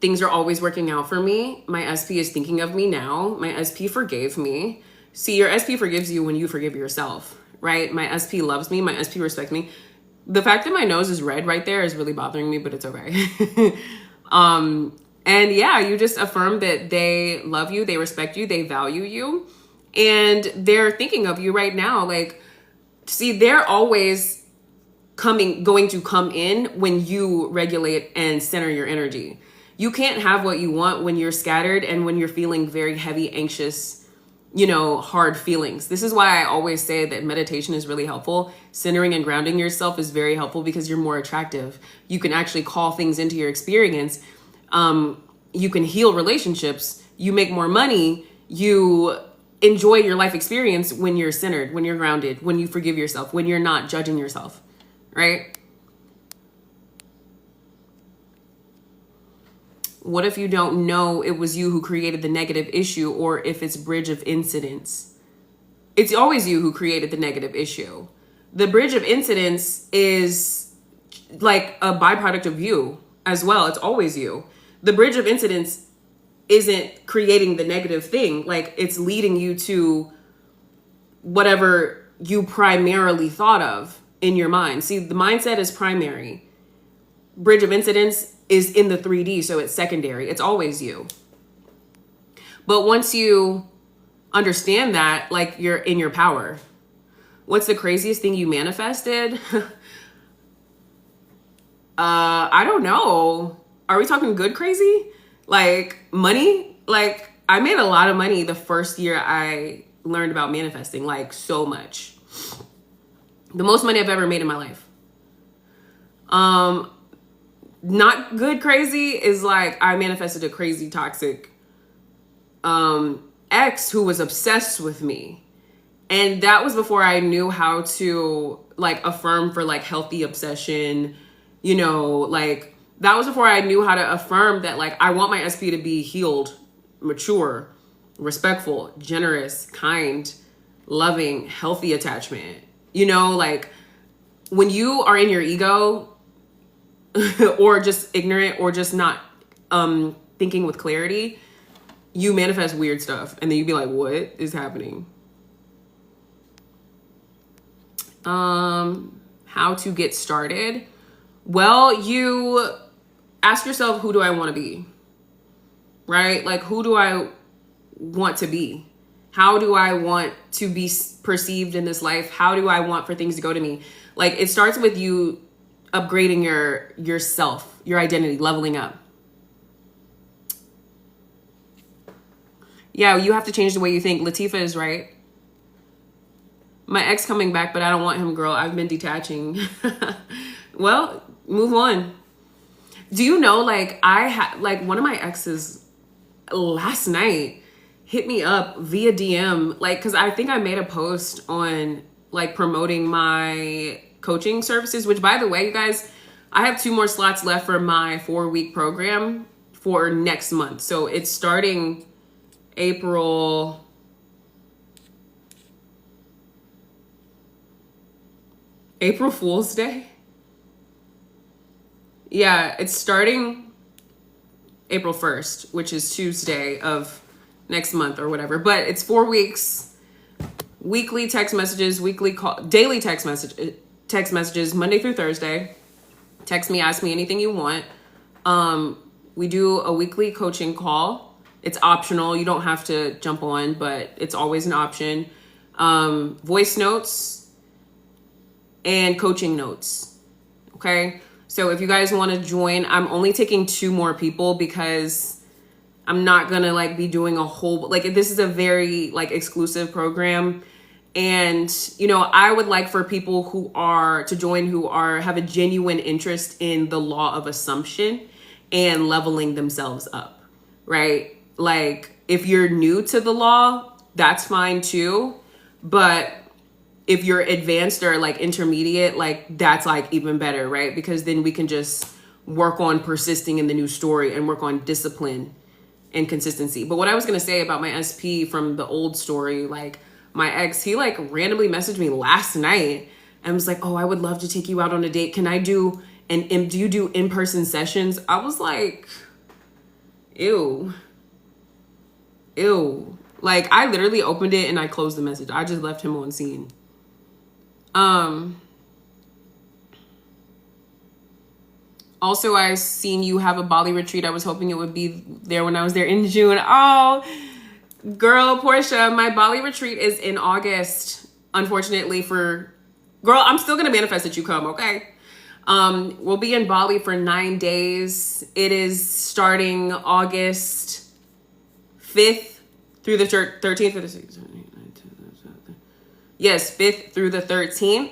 Things are always working out for me. My SP is thinking of me now. My SP forgave me. See, your SP forgives you when you forgive yourself, right? My SP loves me. My SP respects me. The fact that my nose is red right there is really bothering me, but it's okay. And yeah, you just affirm that they love you, they respect you, they value you, and they're thinking of you right now. Like, see, they're always going to come in when you regulate and center your energy. You can't have what you want when you're scattered and when you're feeling very heavy, anxious, you know, hard feelings. This is why I always say that meditation is really helpful. Centering and grounding yourself is very helpful because you're more attractive. You can actually call things into your experience. You can heal relationships. You make more money. You enjoy your life experience when you're centered, when you're grounded, when you forgive yourself, when you're not judging yourself, right? What if you don't know it was you who created the negative issue, or if it's bridge of incidents? It's always you who created the negative issue. The bridge of incidents is like a byproduct of you as well. It's always you. The bridge of incidents isn't creating the negative thing. Like, it's leading you to whatever you primarily thought of in your mind. See, the mindset is primary. Bridge of incidents is in the 3D, so it's secondary. It's always you. But once you understand that, like, you're in your power. What's the craziest thing you manifested? I don't know. Are we talking good crazy? Like money? Like, I made a lot of money the first year I learned about manifesting, like so much. The most money I've ever made in my life. Not good crazy is like I manifested a crazy toxic ex who was obsessed with me. And that was before I knew how to like affirm for like healthy obsession, you know, like that was before I knew how to affirm that like I want my SP to be healed, mature, respectful, generous, kind, loving, healthy attachment. You know, like when you are in your ego or just ignorant or just not thinking with clarity, you manifest weird stuff and then you'd be like, what is happening? How to get started? Well, you ask yourself, who do I want to be? Right? Like, who do I want to be? How do I want to be perceived in this life? How do I want for things to go to me? Like, it starts with you upgrading yourself, your identity, leveling up. Yeah, you have to change the way you think. Latifa is right. My ex coming back, but I don't want him, girl. I've been detaching. Well, move on. Do you know, like, one of my exes last night hit me up via DM, like, because I think I made a post on, like, promoting my coaching services, which, by the way, you guys, I have 2 more slots left for my 4-week program for next month. So it's starting April Fool's Day. Yeah, it's starting April 1st, which is Tuesday of next month or whatever. But it's 4 weeks, weekly text messages, weekly call, daily text messages, Monday through Thursday. Text me, ask me anything you want. We do a weekly coaching call. It's optional. You don't have to jump on, but it's always an option. Voice notes and coaching notes. Okay. So if you guys want to join, I'm only taking 2 more people because I'm not going to like be doing a whole, like this is a very like exclusive program. And, you know, I would like for people who are to join, who have a genuine interest in the law of assumption and leveling themselves up, right? Like if you're new to the law, that's fine too. But if you're advanced or like intermediate, like that's like even better, right? Because then we can just work on persisting in the new story and work on discipline and consistency. But what I was going to say about my SP from the old story, like my ex, he like randomly messaged me last night and was like, oh, I would love to take you out on a date. Can I do, and do you do in-person sessions? I was like, ew. Like I literally opened it and I closed the message. I just left him on scene. Also, I seen you have a Bali retreat. I was hoping it would be there when I was there in June. Oh, girl, Portia, my Bali retreat is in August. Unfortunately girl, I'm still going to manifest that you come. Okay. We'll be in Bali for 9 days. It is starting August 5th through the 13th. Yes, 5th through the 13th.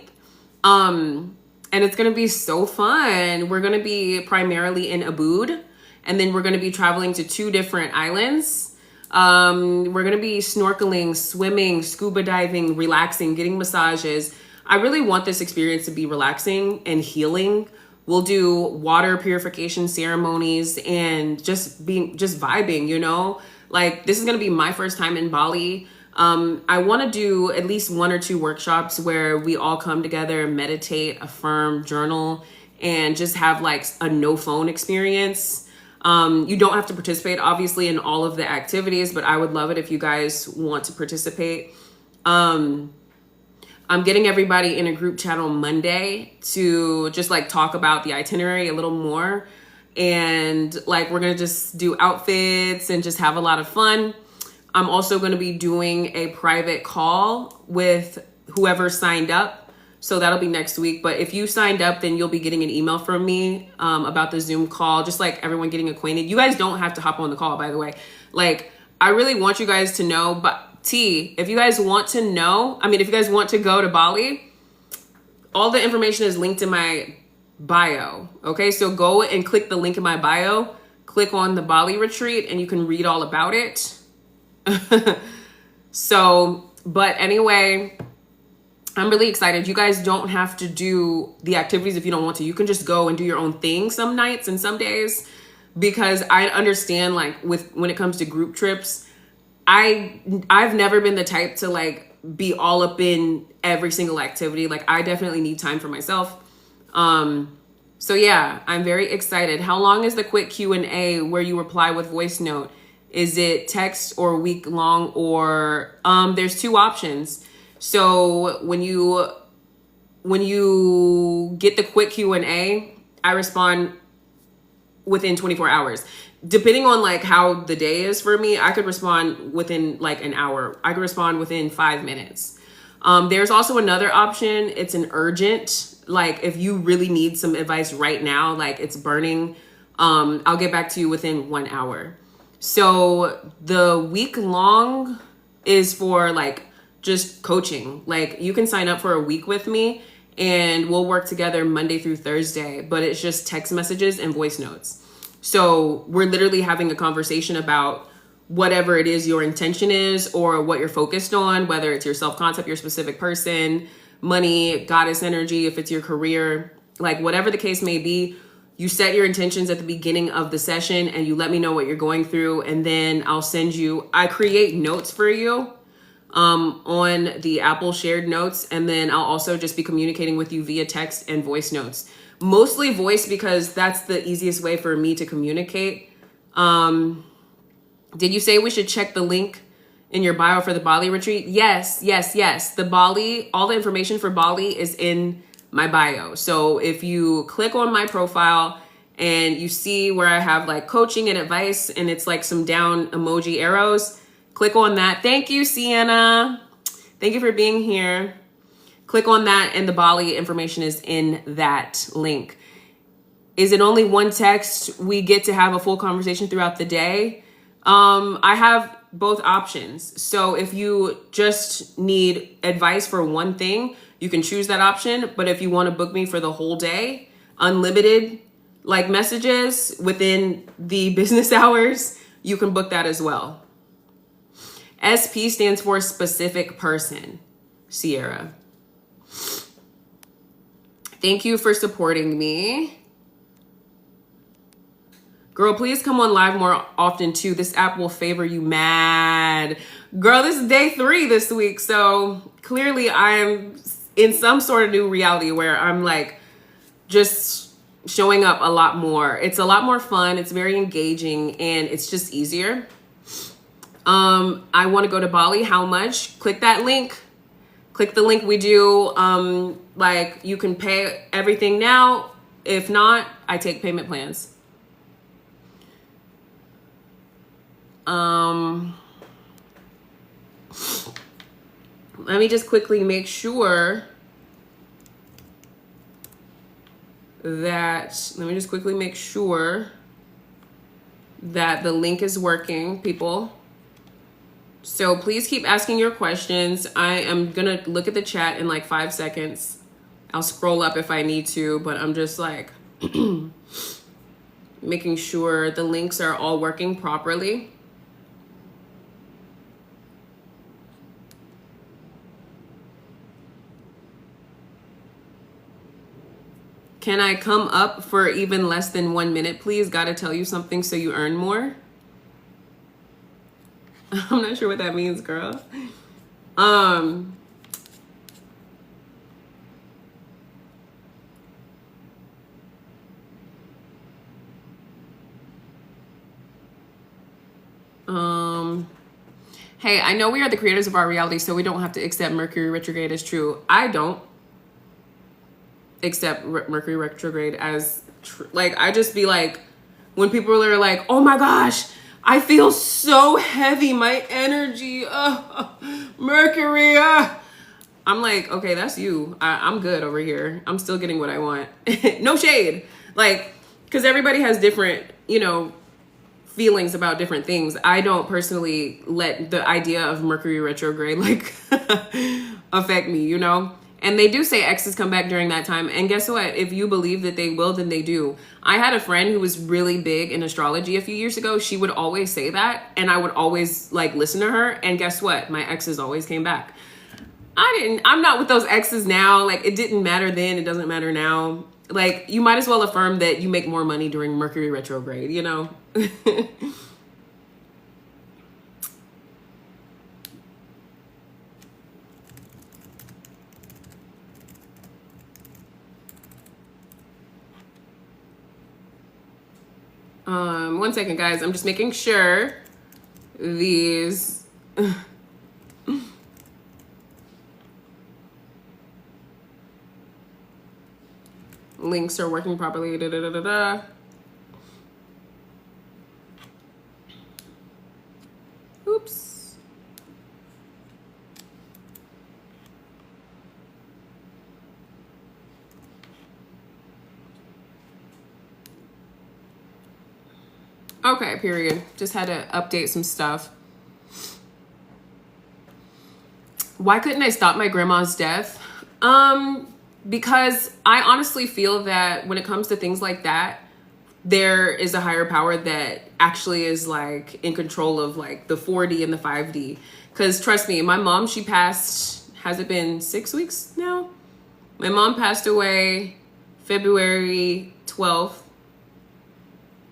And it's going to be so fun. We're going to be primarily in Ubud, and then we're going to be traveling to 2 different islands. We're going to be snorkeling, swimming, scuba diving, relaxing, getting massages. I really want this experience to be relaxing and healing. We'll do water purification ceremonies and just vibing, you know? Like this is going to be my first time in Bali. I want to do at least 1 or 2 workshops where we all come together, meditate, affirm, journal, and just have like a no phone experience. You don't have to participate obviously in all of the activities, but I would love it if you guys want to participate. I'm getting everybody in a group chat on Monday to just like talk about the itinerary a little more. And like, we're going to just do outfits and just have a lot of fun. I'm also going to be doing a private call with whoever signed up. So that'll be next week. But if you signed up, then you'll be getting an email from me about the Zoom call, just like everyone getting acquainted. You guys don't have to hop on the call, by the way. Like, I really want you guys to know. But if you guys want to know, if you guys want to go to Bali, all the information is linked in my bio. Okay, so go and click the link in my bio. Click on the Bali retreat and you can read all about it. So But anyway, I'm really excited. You guys don't have to do the activities if you don't want to. You can just go and do your own thing some nights and some days, because I understand, like, when it comes to group trips, I've never been the type to like be all up in every single activity. Like, I definitely need time for myself. So yeah, I'm very excited. How long is the quick Q&A where you reply with voice note? Is it text or week long, or there's two options. So when you get the quick Q&A, I respond within 24 hours. Depending on like how the day is for me, I could respond within like an hour. I could respond within 5 minutes. There's also another option. It's an urgent, like if you really need some advice right now, like it's burning, I'll get back to you within 1 hour. So the week long is for like just coaching. Like you can sign up for a week with me and we'll work together Monday through Thursday, but it's just text messages and voice notes. So we're literally having a conversation about whatever it is your intention is or what you're focused on, whether it's your self-concept, your specific person, money, goddess energy, if it's your career, like whatever the case may be. You set your intentions at the beginning of the session and you let me know what you're going through. And then I create notes for you on the Apple shared notes. And then I'll also just be communicating with you via text and voice notes. Mostly voice, because that's the easiest way for me to communicate. Did you say we should check the link in your bio for the Bali retreat? Yes. The Bali, all the information for Bali is in my bio. So if you click on my profile and you see where I have like coaching and advice and it's like some down emoji arrows, click on that. Thank you, Sienna. Thank you for being here. Click on that and the Bali information is in that link. Is it only one text? We get to have a full conversation throughout the day. I have both options. So if you just need advice for one thing, you can choose that option. But if you want to book me for the whole day, unlimited like messages within the business hours, you can book that as well. SP stands for specific person, Sierra. Thank you for supporting me. Girl, please come on live more often too. This app will favor you mad. Girl, this is day 3 this week. So clearly I'm in some sort of new reality where I'm like just showing up a lot more. It's a lot more fun. It's very engaging and it's just easier. I want to go to Bali. How much? Click that link. Click the link. We do, like you can pay everything now. If not, I take payment plans. Let me just quickly make sure that the link is working, people. So please keep asking your questions. I am gonna look at the chat in like 5 seconds. I'll scroll up if I need to, but I'm just like making sure the links are all working properly. Can I come up for even less than 1 minute, please? Gotta tell you something so you earn more. I'm not sure what that means, girl. Hey, I know we are the creators of our reality, so we don't have to accept Mercury retrograde as true. I don't accept Mercury retrograde as like, I just be like, when people are like, oh my gosh, I feel so heavy, my energy, Mercury, I'm like, okay, that's you. I'm good over here. I'm still getting what I want. No shade. Like, because everybody has different, feelings about different things. I don't personally let the idea of Mercury retrograde like affect me, And they do say exes come back during that time. And guess what? If you believe that they will, then they do. I had a friend who was really big in astrology a few years ago. She would always say that. And I would always like listen to her. And guess what? My exes always came back. I'm not with those exes now. Like, it didn't matter then. It doesn't matter now. Like, you might as well affirm that you make more money during Mercury retrograde, you know? One second, guys. I'm just making sure these links are working properly. Da, da, da, da, da. Oops. Okay, period. Just had to update some stuff. Why couldn't I stop my grandma's death? Because I honestly feel that when it comes to things like that, there is a higher power that actually is like in control of like the 4D and the 5D. Because trust me, my mom, she passed, has it been 6 weeks now? My mom passed away February 12th.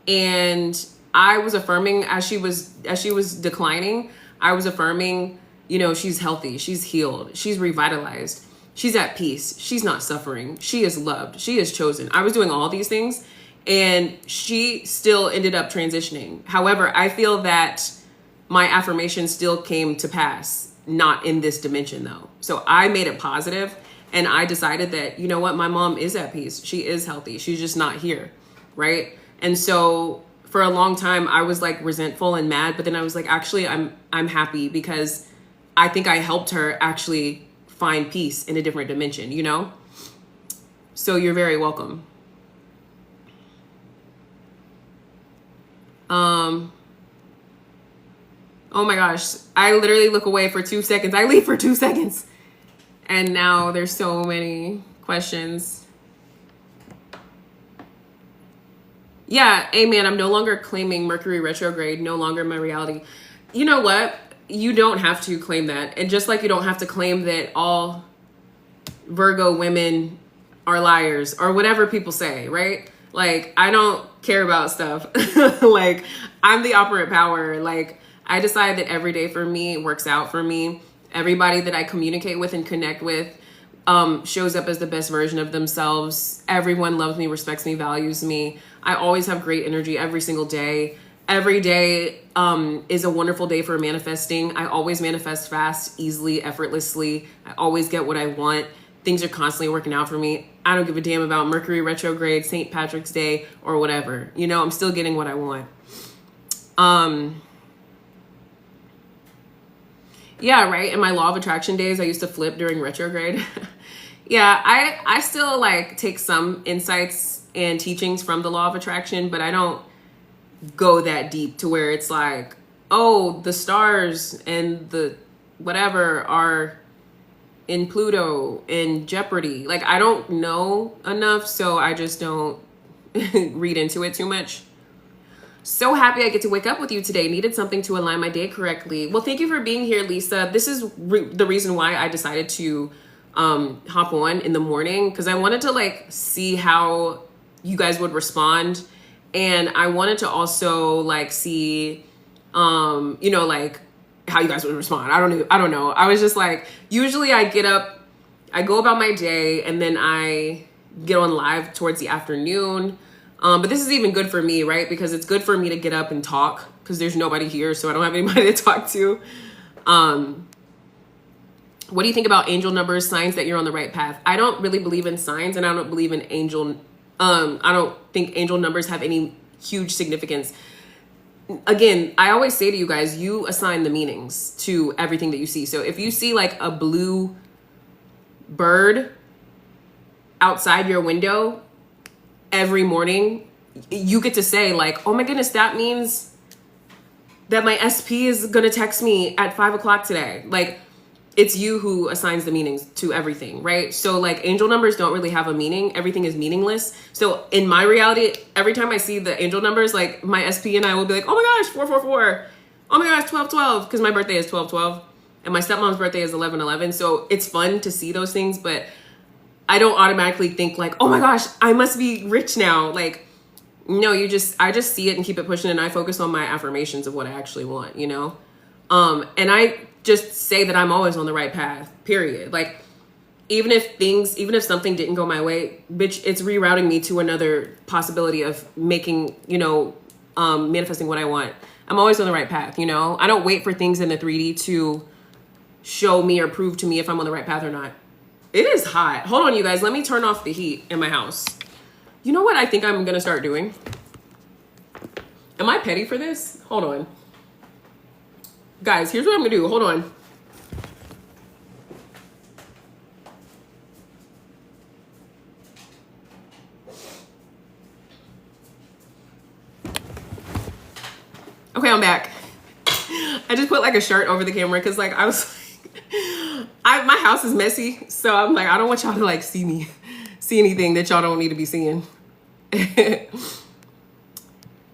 And I was affirming as she was declining, I was affirming, you know, she's healthy, she's healed, she's revitalized, she's at peace, she's not suffering, she is loved, she is chosen. I was doing all these things and she still ended up transitioning. However, I feel that my affirmation still came to pass, not in this dimension though. So I made it positive and I decided that, you know what, my mom is at peace, she is healthy, she's just not here, right? And so for a long time, I was like resentful and mad, but then I was like, actually, I'm happy because I think I helped her actually find peace in a different dimension, you know? So you're very welcome. Oh my gosh, I literally look away for 2 seconds. I leave for 2 seconds. And now there's so many questions. Yeah, amen. I'm no longer claiming Mercury retrograde, no longer my reality. You know what? You don't have to claim that. And just like you don't have to claim that all Virgo women are liars or whatever people say, right? Like, I don't care about stuff. Like, I'm the operant power. Like, I decide that every day for me works out for me. Everybody that I communicate with and connect with shows up as the best version of themselves. Everyone loves me, respects me, values me. I always have great energy every single day. Every day is a wonderful day for manifesting. I always manifest fast, easily, effortlessly. I always get what I want. Things are constantly working out for me. I don't give a damn about Mercury retrograde, St. Patrick's Day, or whatever. You know, I'm still getting what I want. Yeah, right. In my law of attraction days, I used to flip during retrograde. Yeah, I still like take some insights and teachings from the law of attraction, but I don't go that deep to where it's like, oh, the stars and the whatever are in Pluto, in Jeopardy. Like, I don't know enough, so I just don't read into it too much. So happy I get to wake up with you today. Needed something to align my day correctly. Well, thank you for being here, Lisa. This is the reason why I decided to hop on in the morning, because I wanted to like see how you guys would respond. And I wanted to also like see, you know, like how you guys would respond. I don't know. I was just like, usually I get up, I go about my day, and then I get on live towards the afternoon. But this is even good for me, right? Because it's good for me to get up and talk because there's nobody here, so I don't have anybody to talk to. What do you think about angel numbers, signs that you're on the right path? I don't really believe in signs, and I don't believe in angel. I don't think angel numbers have any huge significance. Again, I always say to you guys, you assign the meanings to everything that you see. So if you see like a blue bird outside your window every morning, you get to say like, oh my goodness, that means that my SP is going to text me at 5 o'clock today. Like, it's you who assigns the meanings to everything, right? So like angel numbers don't really have a meaning. Everything is meaningless. So in my reality, every time I see the angel numbers, like my SP and I will be like, oh my gosh, 444. Oh my gosh, 1212. Because my birthday is 1212. And my stepmom's birthday is 1111. So it's fun to see those things, but I don't automatically think like, oh my gosh, I must be rich now. Like, no, I just see it and keep it pushing, and I focus on my affirmations of what I actually want, you know? And I just say that I'm always on the right path, period. Like, even if something didn't go my way, bitch, it's rerouting me to another possibility of making, you know, manifesting what I want. I'm always on the right path, you know? I don't wait for things in the 3D to show me or prove to me if I'm on the right path or not. It is hot. Hold on, you guys. Let me turn off the heat in my house. You know what I think I'm going to start doing? Am I petty for this? Hold on. Guys, here's what I'm going to do. Hold on. Okay, I'm back. I just put like a shirt over the camera because like I was like, my house is messy. So I'm like, I don't want y'all to like see anything that y'all don't need to be seeing.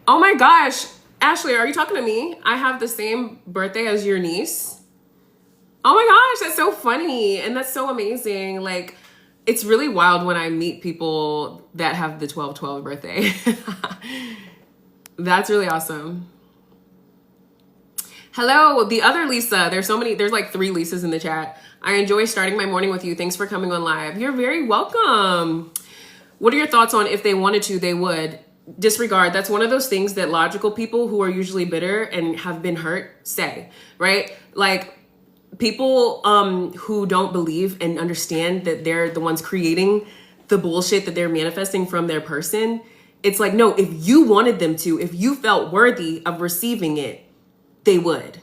Oh my gosh. Ashley, are you talking to me? I have the same birthday as your niece. Oh my gosh, that's so funny. And that's so amazing. Like, it's really wild when I meet people that have the 12/12 birthday. That's really awesome. Hello, the other Lisa. There's like 3 Lisas in the chat. I enjoy starting my morning with you. Thanks for coming on live. You're very welcome. What are your thoughts on if they wanted to, they would? Disregard. That's one of those things that logical people who are usually bitter and have been hurt say, right? Like people who don't believe and understand that they're the ones creating the bullshit that they're manifesting from their person. It's like, no, if you wanted them to, if you felt worthy of receiving it, they would.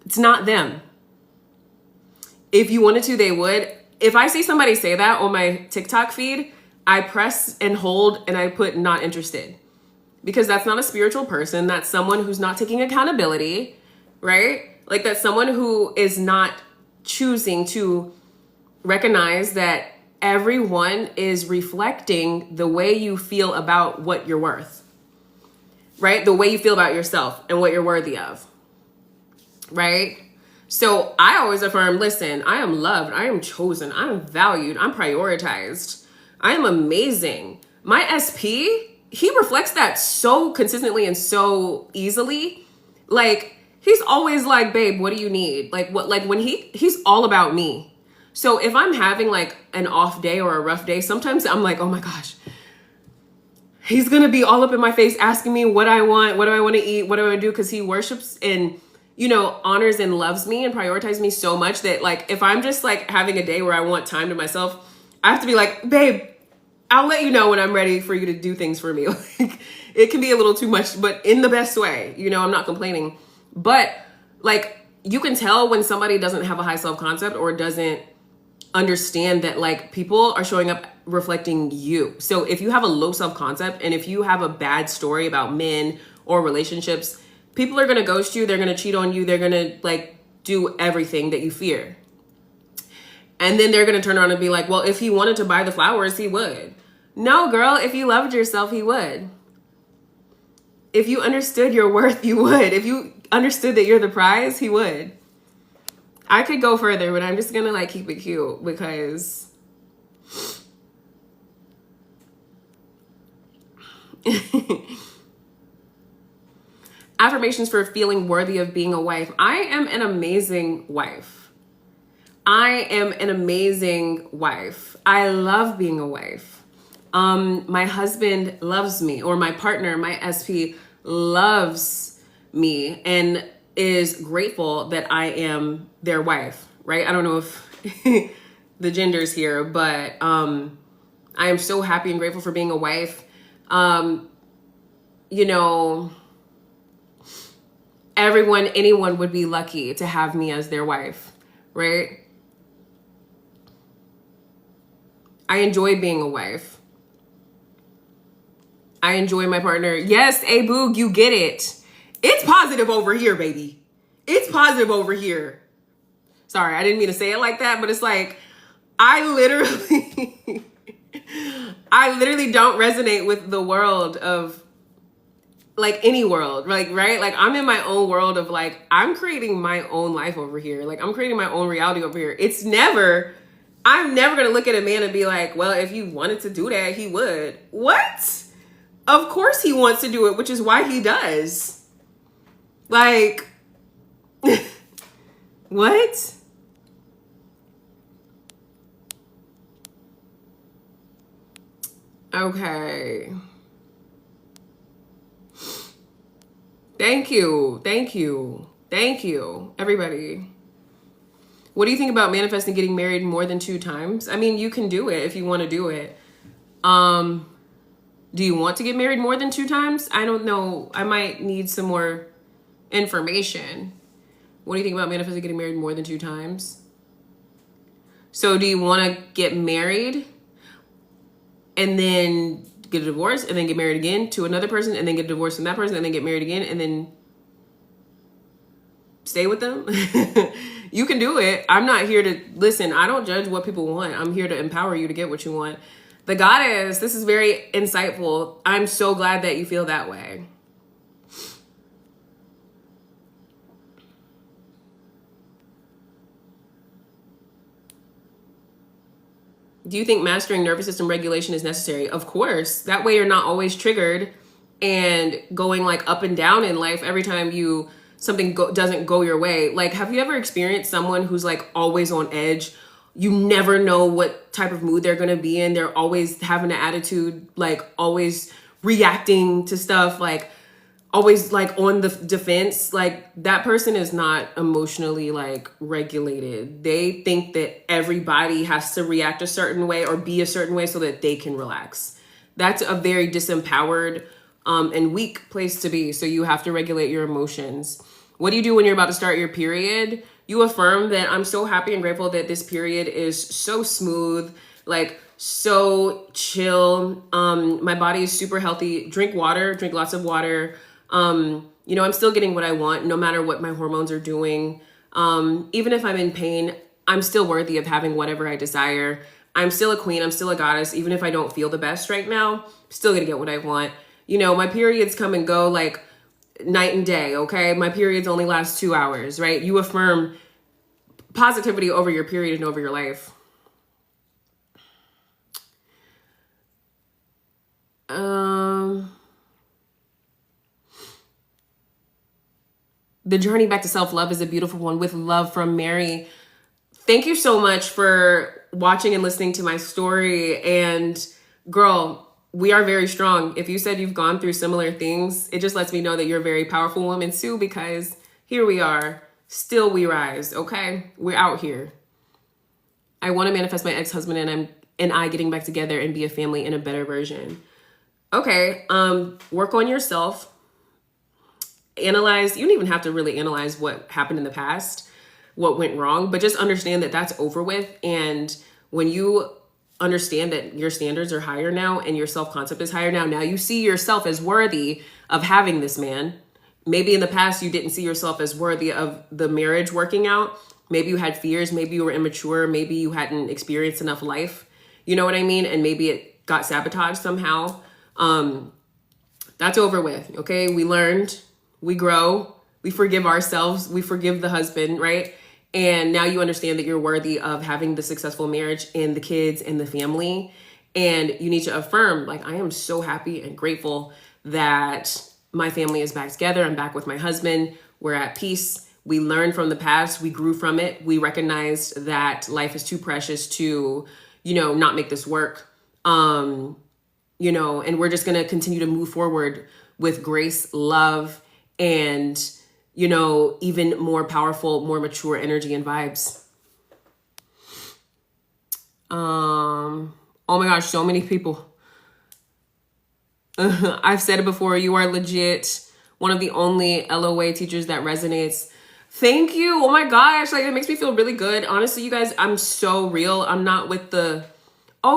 It's not them. If you wanted to, they would. If I see somebody say that on my TikTok feed, I press and hold and I put not interested. Because that's not a spiritual person. That's someone who's not taking accountability, right? Like that's someone who is not choosing to recognize that everyone is reflecting the way you feel about what you're worth, right? The way you feel about yourself and what you're worthy of, right? So I always affirm, listen, I am loved. I am chosen. I am valued. I'm prioritized. I am amazing. My SP, he reflects that so consistently and so easily. Like he's always like, babe, what do you need? Like what, like when he's all about me. So if I'm having like an off day or a rough day, sometimes I'm like, oh my gosh, he's going to be all up in my face asking me what I want. What do I want to eat? What do I want to do? Cause he worships and, you know, honors and loves me and prioritizes me so much that like, if I'm just like having a day where I want time to myself, I have to be like, babe, I'll let you know when I'm ready for you to do things for me. Like, it can be a little too much, but in the best way, you know, I'm not complaining. But like, you can tell when somebody doesn't have a high self-concept or doesn't understand that like people are showing up reflecting you. So if you have a low self-concept and if you have a bad story about men or relationships, people are going to ghost you. They're going to cheat on you. They're going to like do everything that you fear. And then they're going to turn around and be like, well, if he wanted to buy the flowers, he would. No, girl, if you loved yourself, he would. If you understood your worth, you would. If you understood that you're the prize, he would. I could go further, but I'm just going to like keep it cute because affirmations for feeling worthy of being a wife. I am an amazing wife. I am an amazing wife. I love being a wife. My husband loves me, or my partner, my SP loves me and is grateful that I am their wife, right? I don't know if the gender's here, but I am so happy and grateful for being a wife. You know, anyone would be lucky to have me as their wife, right? I enjoy being a wife. I enjoy my partner. Yes, Ebook, you get it. It's positive over here, baby. It's positive over here. Sorry, I didn't mean to say it like that, but it's like, I literally, I literally don't resonate with the world of like any world, like, right? Like I'm in my own world of like, I'm creating my own life over here. Like I'm creating my own reality over here. I'm never going to look at a man and be like, well, if he wanted to do that, he would. What? Of course he wants to do it, which is why he does. Like, what? Okay. Thank you. Thank you. Thank you, everybody. What do you think about manifesting getting married more than 2 times? I mean, you can do it if you want to do it. Do you want to get married more than 2 times? I don't know. I might need some more information. What do you think about manifesting getting married more than 2 times? So do you want to get married and then get a divorce and then get married again to another person and then get divorced from that person and then get married again and then stay with them? You can do it. I'm not here to listen. I don't judge what people want. I'm here to empower you to get what you want. The goddess, this is very insightful. I'm so glad that you feel that way. Do you think mastering nervous system regulation is necessary? Of course. That way you're not always triggered and going like up and down in life every time something doesn't go your way. Like, have you ever experienced someone who's like always on edge? You never know what type of mood they're going to be in. They're always having an attitude, like always reacting to stuff, like always like on the defense. Like that person is not emotionally like regulated. They think that everybody has to react a certain way or be a certain way so that they can relax. That's a very disempowered and weak place to be. So you have to regulate your emotions. What do you do when you're about to start your period? You affirm that I'm so happy and grateful that this period is so smooth, like so chill. My body is super healthy. Drink water, drink lots of water. I'm still getting what I want no matter what my hormones are doing. Even if I'm in pain, I'm still worthy of having whatever I desire. I'm still a queen. I'm still a goddess. Even if I don't feel the best right now, I'm still gonna get what I want. My periods come and go like night and day, okay? My periods only last 2 hours, right? You affirm positivity over your period and over your life. The journey back to self-love is a beautiful one, with love from Mary. Thank you so much for watching and listening to my story. And girl, we are very strong. If you said you've gone through similar things, it just lets me know that you're a very powerful woman too, because here we are, still we rise, okay? We're out here. I want to manifest my ex-husband and I getting back together and be a family in a better version. Okay, work on yourself. Analyze. You don't even have to really analyze what happened in the past, what went wrong, but just understand that that's over with. And when you understand that your standards are higher now and your self-concept is higher now you see yourself as worthy of having this man. Maybe in the past you didn't see yourself as worthy of the marriage working out. Maybe you had fears, maybe you were immature, maybe you hadn't experienced enough life. You know what I mean? And maybe it got sabotaged somehow. That's over with, okay? We learned, we grow, we forgive ourselves, we forgive the husband, right? And now you understand that you're worthy of having the successful marriage and the kids and the family. And you need to affirm, like, I am so happy and grateful that my family is back together. I'm back with my husband. We're at peace. We learned from the past. We grew from it. We recognized that life is too precious to, not make this work. And we're just going to continue to move forward with grace, love, and, even more powerful, more mature energy and vibes. Oh my gosh, so many people. I've said it before, you are legit one of the only LOA teachers that resonates. Thank you. Oh my gosh, like it makes me feel really good. Honestly, you guys, I'm so real. I'm not with the,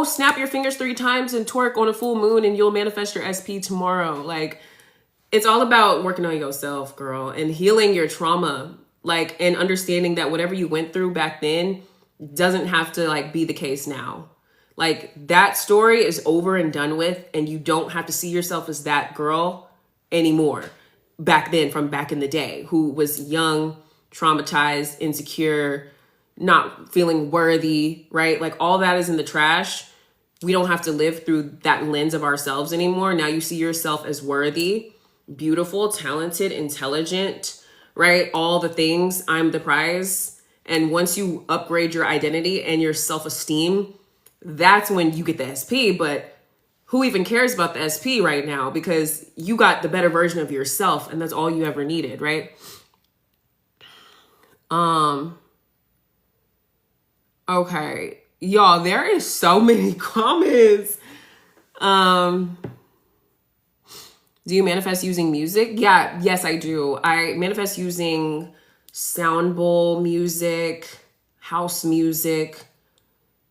snap your fingers 3 times and twerk on a full moon and you'll manifest your SP tomorrow. Like, it's all about working on yourself, girl, and healing your trauma. Like, and understanding that whatever you went through back then doesn't have to like be the case now. Like, that story is over and done with, and you don't have to see yourself as that girl anymore back then, from back in the day, who was young, traumatized, insecure, not feeling worthy, right? Like, all that is in the trash. We don't have to live through that lens of ourselves anymore. Now you see yourself as worthy, beautiful, talented, intelligent, right? All the things. I'm the prize. And once you upgrade your identity and your self-esteem, that's when you get the SP. But who even cares about the SP right now? Because you got the better version of yourself, and that's all you ever needed, right? Okay. Y'all, there is so many comments. Do you manifest using music? Yeah, yes, I do. I manifest using sound bowl music, house music,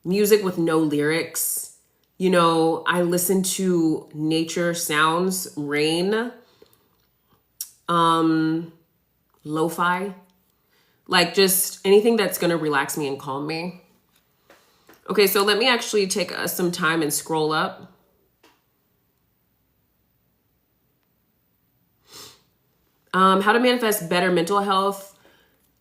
music with no lyrics. You know, I listen to nature sounds, rain, lo-fi, like just anything that's going to relax me and calm me. Okay, so let me actually take some time and scroll up. How to manifest better mental health: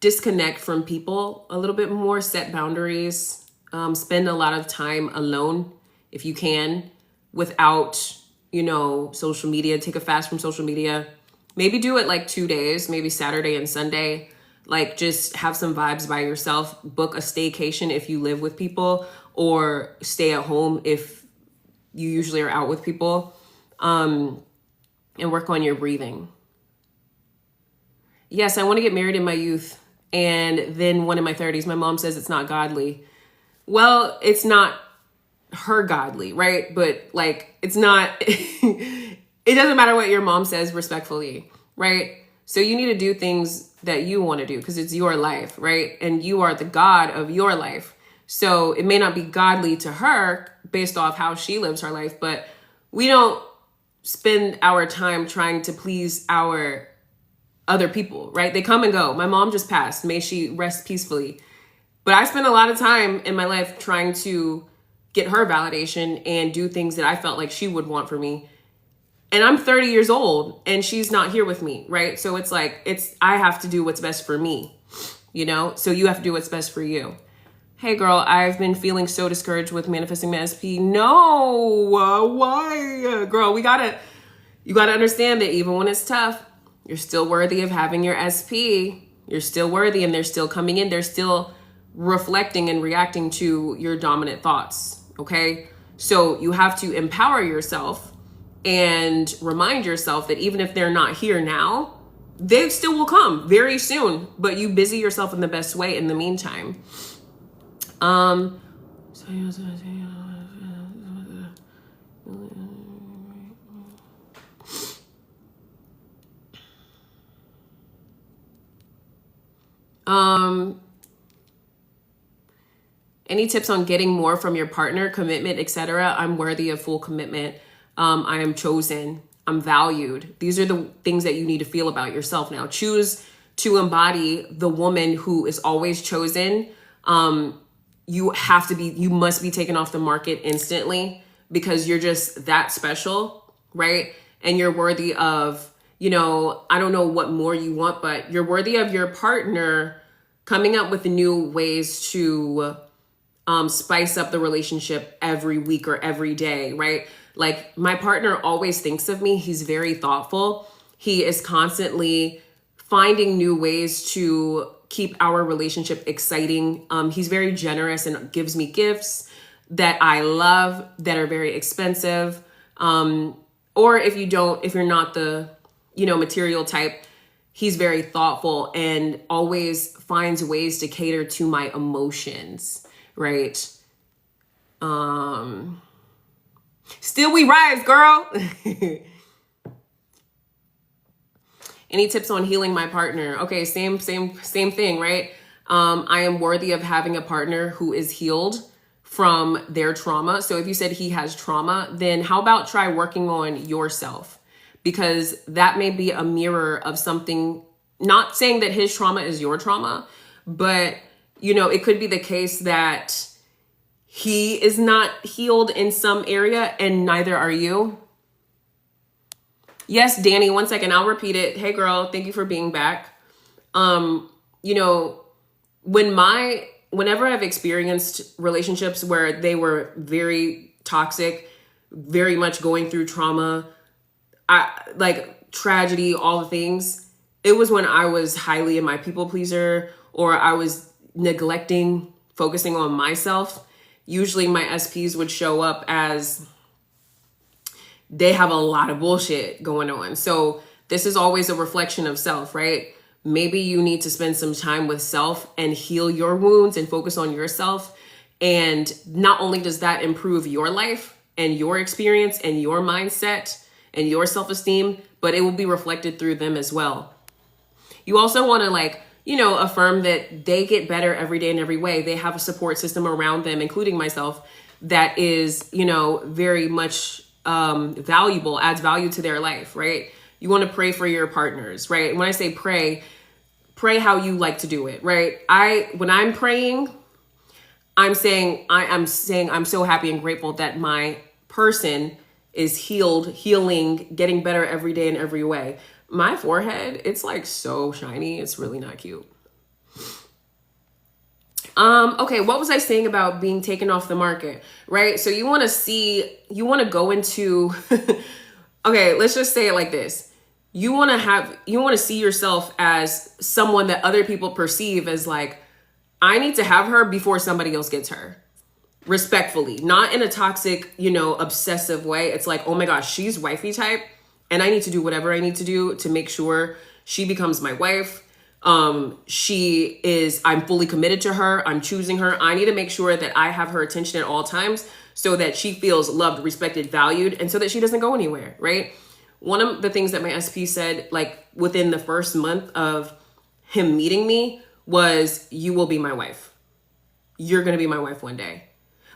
disconnect from people a little bit more, set boundaries, spend a lot of time alone if you can, without, you know, social media. Take a fast from social media. Maybe do it like 2 days, maybe Saturday and Sunday. Like, just have some vibes by yourself. Book a staycation if you live with people, or stay at home if you usually are out with people, and work on your breathing. Yes, I want to get married in my youth and then one in my 30s. My mom says it's not godly. Well, it's not her godly, right? But like, it's not, it doesn't matter what your mom says, respectfully, right? So you need to do things that you want to do because it's your life, right? And you are the God of your life. So it may not be godly to her based off how she lives her life, but we don't spend our time trying to please our other people, right? They come and go. My mom just passed. May she rest peacefully. But I spent a lot of time in my life trying to get her validation and do things that I felt like she would want for me. And I'm 30 years old and she's not here with me, right? So it's like, I have to do what's best for me, you know? So you have to do what's best for you. Hey girl, I've been feeling so discouraged with manifesting my SP. No, why? Girl, you gotta understand that even when it's tough, you're still worthy of having your SP. You're still worthy, and they're still coming in. They're still reflecting and reacting to your dominant thoughts, okay? So you have to empower yourself and remind yourself that even if they're not here now, they still will come very soon, but you busy yourself in the best way in the meantime. Any tips on getting more from your partner, commitment, etc.? I'm worthy of full commitment. I am chosen. I'm valued. These are the things that you need to feel about yourself now. Choose to embody the woman who is always chosen. You must be taken off the market instantly because you're just that special, right? And you're worthy of, you know, I don't know what more you want, but you're worthy of your partner coming up with new ways to spice up the relationship every week or every day, right? Like, my partner always thinks of me. He's very thoughtful. He is constantly finding new ways to keep our relationship exciting. He's very generous and gives me gifts that I love that are very expensive. Or if you're not the, you know, material type, he's very thoughtful and always finds ways to cater to my emotions, right? Still we rise, girl. Any tips on healing my partner? Okay, same thing, right? I am worthy of having a partner who is healed from their trauma. So if you said he has trauma, then how about try working on yourself? Because that may be a mirror of something not saying that his trauma is your trauma, but, you know, it could be the case that he is not healed in some area and neither are you. Yes, Danny, 1 second. I'll repeat it. Hey, girl, thank you for being back. You know, whenever I've experienced relationships where they were very toxic, very much going through trauma, like tragedy, all the things, it was when I was highly in my people pleaser, or I was neglecting, focusing on myself. Usually my SPs would show up as they have a lot of bullshit going on. So this is always a reflection of self, right? Maybe you need to spend some time with self and heal your wounds and focus on yourself. And not only does that improve your life and your experience and your mindset and your self-esteem, but it will be reflected through them as well. You also want to, like, you know, affirm that they get better every day in every way. They have a support system around them, including myself, that is, you know, very much valuable, adds value to their life, right? You want to pray for your partners, right? When I say pray how you like to do it, right? When I'm praying, I'm saying I'm so happy and grateful that my person is healing, getting better every day in every way. My forehead, it's like so shiny. It's really not cute. Okay, what was I saying about being taken off the market, right? So you want to go into, okay, let's just say it like this. You want to see yourself as someone that other people perceive as like, I need to have her before somebody else gets her. Respectfully, not in a toxic, you know, obsessive way. It's like, oh my gosh, she's wifey type, and I need to do whatever I need to do to make sure she becomes my wife. I'm fully committed to her. I'm choosing her. I need to make sure that I have her attention at all times so that she feels loved, respected, valued, and so that she doesn't go anywhere, right? One of the things that my SP said, like within the first month of him meeting me, was, you will be my wife. You're going to be my wife one day.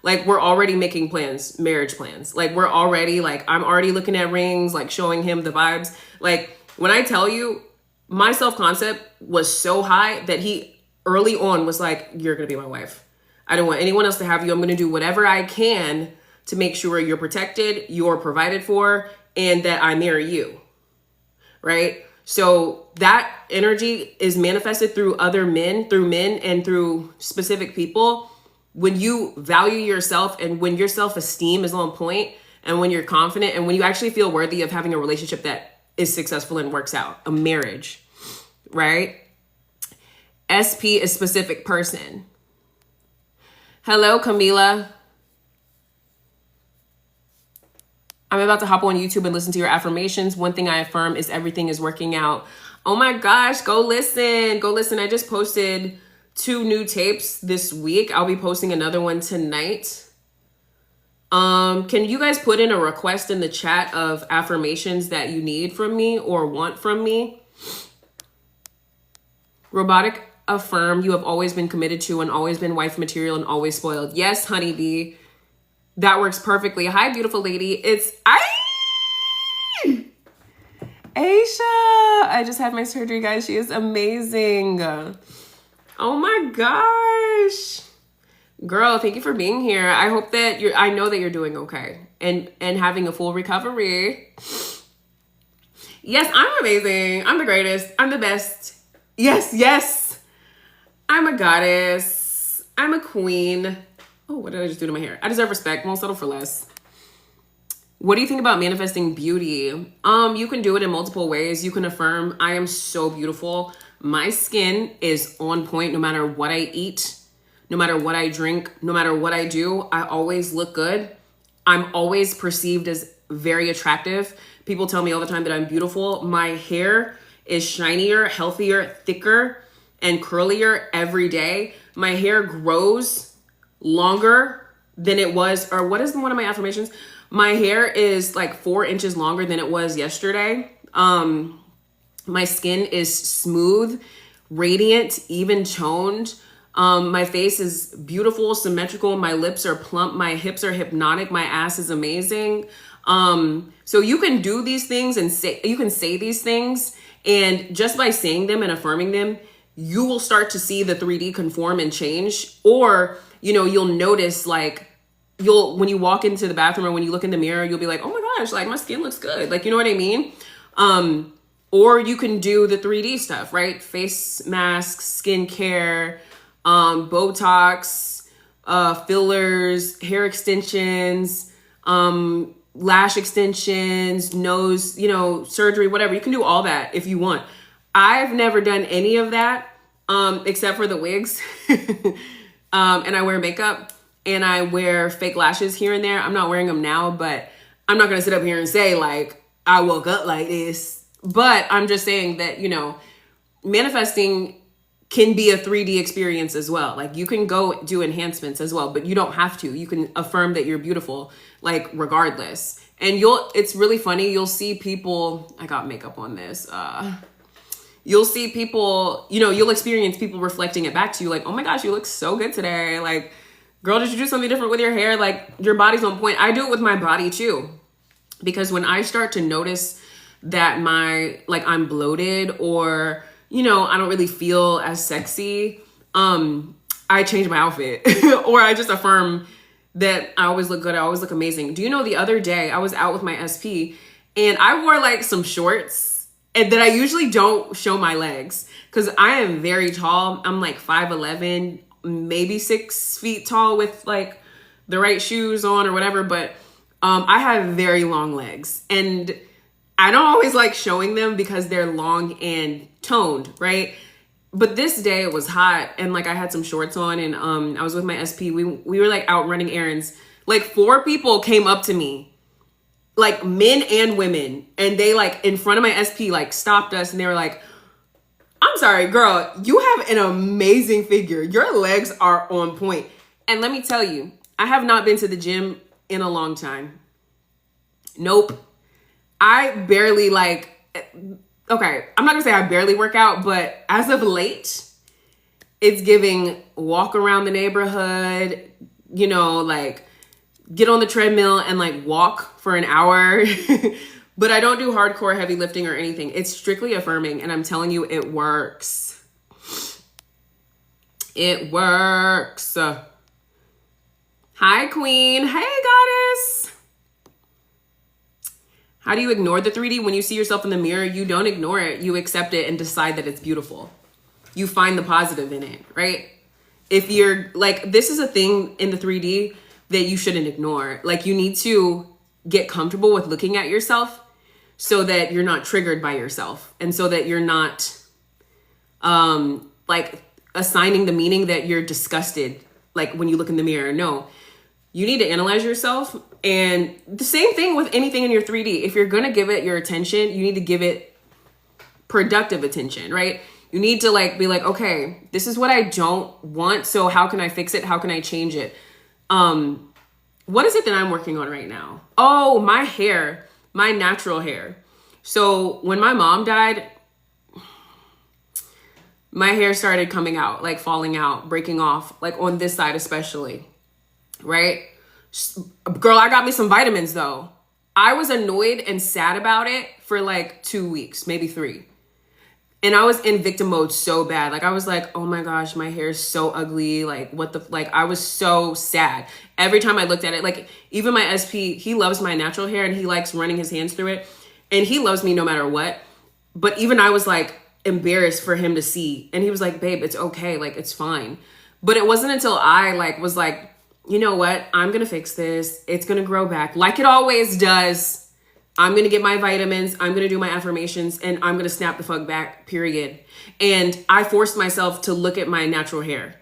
Like, we're already making plans, marriage plans. Like, we're already, like, I'm already looking at rings, like showing him the vibes. Like, when I tell you, my self-concept was so high that he early on was like, you're going to be my wife. I don't want anyone else to have you. I'm going to do whatever I can to make sure you're protected, you're provided for, and that I marry you. Right? So that energy is manifested through other men, and through specific people. When you value yourself and when your self-esteem is on point and when you're confident and when you actually feel worthy of having a relationship that is successful and works out, a marriage, right? SP is specific person. Hello, Camila. I'm about to hop on YouTube and listen to your affirmations. One thing I affirm is everything is working out. Oh my gosh, go listen. Go listen. I just posted 2 new tapes this week. I'll be posting another one tonight. Can you guys put in a request in the chat of affirmations that you need from me or want from me? Robotic affirm, you have always been committed to and always been wife material and always spoiled. Yes, honeybee. That works perfectly. Hi, beautiful lady. It's Aisha. I just had my surgery, guys. She is amazing. Oh my gosh. Girl, thank you for being here. I hope that I know that you're doing okay and having a full recovery. Yes, I'm amazing. I'm the greatest. I'm the best. Yes. I'm a goddess. I'm a queen. Oh, what did I just do to my hair? I deserve respect. Won't settle for less. What do you think about manifesting beauty? You can do it in multiple ways. You can affirm, I am so beautiful. My skin is on point no matter what I eat, no matter what I drink, no matter what I do. I always look good. I'm always perceived as very attractive. People tell me all the time that I'm beautiful. My hair is shinier, healthier, thicker, and curlier every day. My hair grows longer than it was, or what is one of my affirmations? My hair is like 4 inches longer than it was yesterday. My skin is smooth, radiant, even toned. My face is beautiful, symmetrical. My lips are plump. My hips are hypnotic. My ass is amazing. So you can do these things and you can say these things And just by saying them and affirming them, you will start to see the 3D conform and change. Or, you know, you'll notice like, when you walk into the bathroom or when you look in the mirror, you'll be like, oh my gosh, like my skin looks good. Like, you know what I mean? Or you can do the 3D stuff, right? Face masks, skincare, Botox, fillers, hair extensions, lash extensions, nose, you know, surgery, whatever. You can do all that if you want. I've never done any of that, except for the wigs. And I wear makeup and I wear fake lashes here and there. I'm not wearing them now, but I'm not going to sit up here and say like, I woke up like this. But I'm just saying that, you know, manifesting can be a 3D experience as well. Like you can go do enhancements as well, but you don't have to. You can affirm that you're beautiful, like regardless. And it's really funny. You'll see people, I got makeup on this. You'll see people, you know, you'll experience people reflecting it back to you like, oh my gosh, you look so good today. Like, girl, did you do something different with your hair? Like your body's on point. I do it with my body too. Because when I start to notice that I'm bloated or, you know, I don't really feel as sexy, I change my outfit or I just affirm that I always look good. I always look amazing. Do you know the other day I was out with my SP and I wore like some shorts and that I usually don't show my legs because I am very tall. I'm like 5'11", maybe 6 feet tall with like the right shoes on or whatever. But I have very long legs and I don't always like showing them because they're long and toned, right? But this day it was hot and like I had some shorts on and I was with my SP. We were like out running errands. Like 4 people came up to me, like men and women, and they like in front of my SP like stopped us and they were like, I'm sorry, girl, you have an amazing figure. Your legs are on point. And let me tell you, I have not been to the gym in a long time. Nope. I barely okay, I'm not gonna say I barely work out, but as of late, it's giving walk around the neighborhood, you know, like get on the treadmill and like walk for an hour. But I don't do hardcore heavy lifting or anything. It's strictly affirming. And I'm telling you, it works. It works. Hi, queen. Hey, goddess. How do you ignore the 3D? When you see yourself in the mirror, you don't ignore it. You accept it and decide that it's beautiful. You find the positive in it, right? If you're like, this is a thing in the 3D that you shouldn't ignore. Like you need to get comfortable with looking at yourself so that you're not triggered by yourself. And so that you're not like assigning the meaning that you're disgusted. Like when you look in the mirror, no, you need to analyze yourself. And the same thing with anything in your 3D. If you're going to give it your attention, you need to give it productive attention, right? You need to like be like, okay, this is what I don't want. So how can I fix it? How can I change it? What is it that I'm working on right now? Oh, my hair, my natural hair. So when my mom died, my hair started coming out, like falling out, breaking off, like on this side especially, right? Girl, I got me some vitamins though. I was annoyed and sad about it for like 2 weeks, maybe 3. And I was in victim mode so bad. Like I was like, oh my gosh, my hair is so ugly. Like what the, like I was so sad. Every time I looked at it, like even my SP, he loves my natural hair and he likes running his hands through it. And he loves me no matter what. But even I was like embarrassed for him to see. And he was like, babe, it's okay. Like it's fine. But it wasn't until I like was like, you know what? I'm going to fix this. It's going to grow back like it always does. I'm going to get my vitamins. I'm going to do my affirmations and I'm going to snap the fuck back, period. And I forced myself to look at my natural hair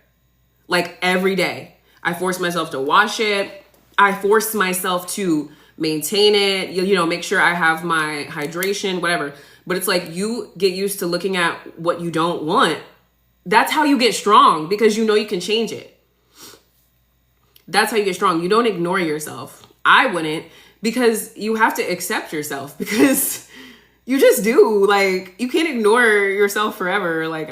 like every day. I forced myself to wash it. I forced myself to maintain it, you know, make sure I have my hydration, whatever. But it's like you get used to looking at what you don't want. That's how you get strong because you know you can change it. That's how you get strong. You don't ignore yourself. I wouldn't, because you have to accept yourself because you just do. Like, you can't ignore yourself forever. Like,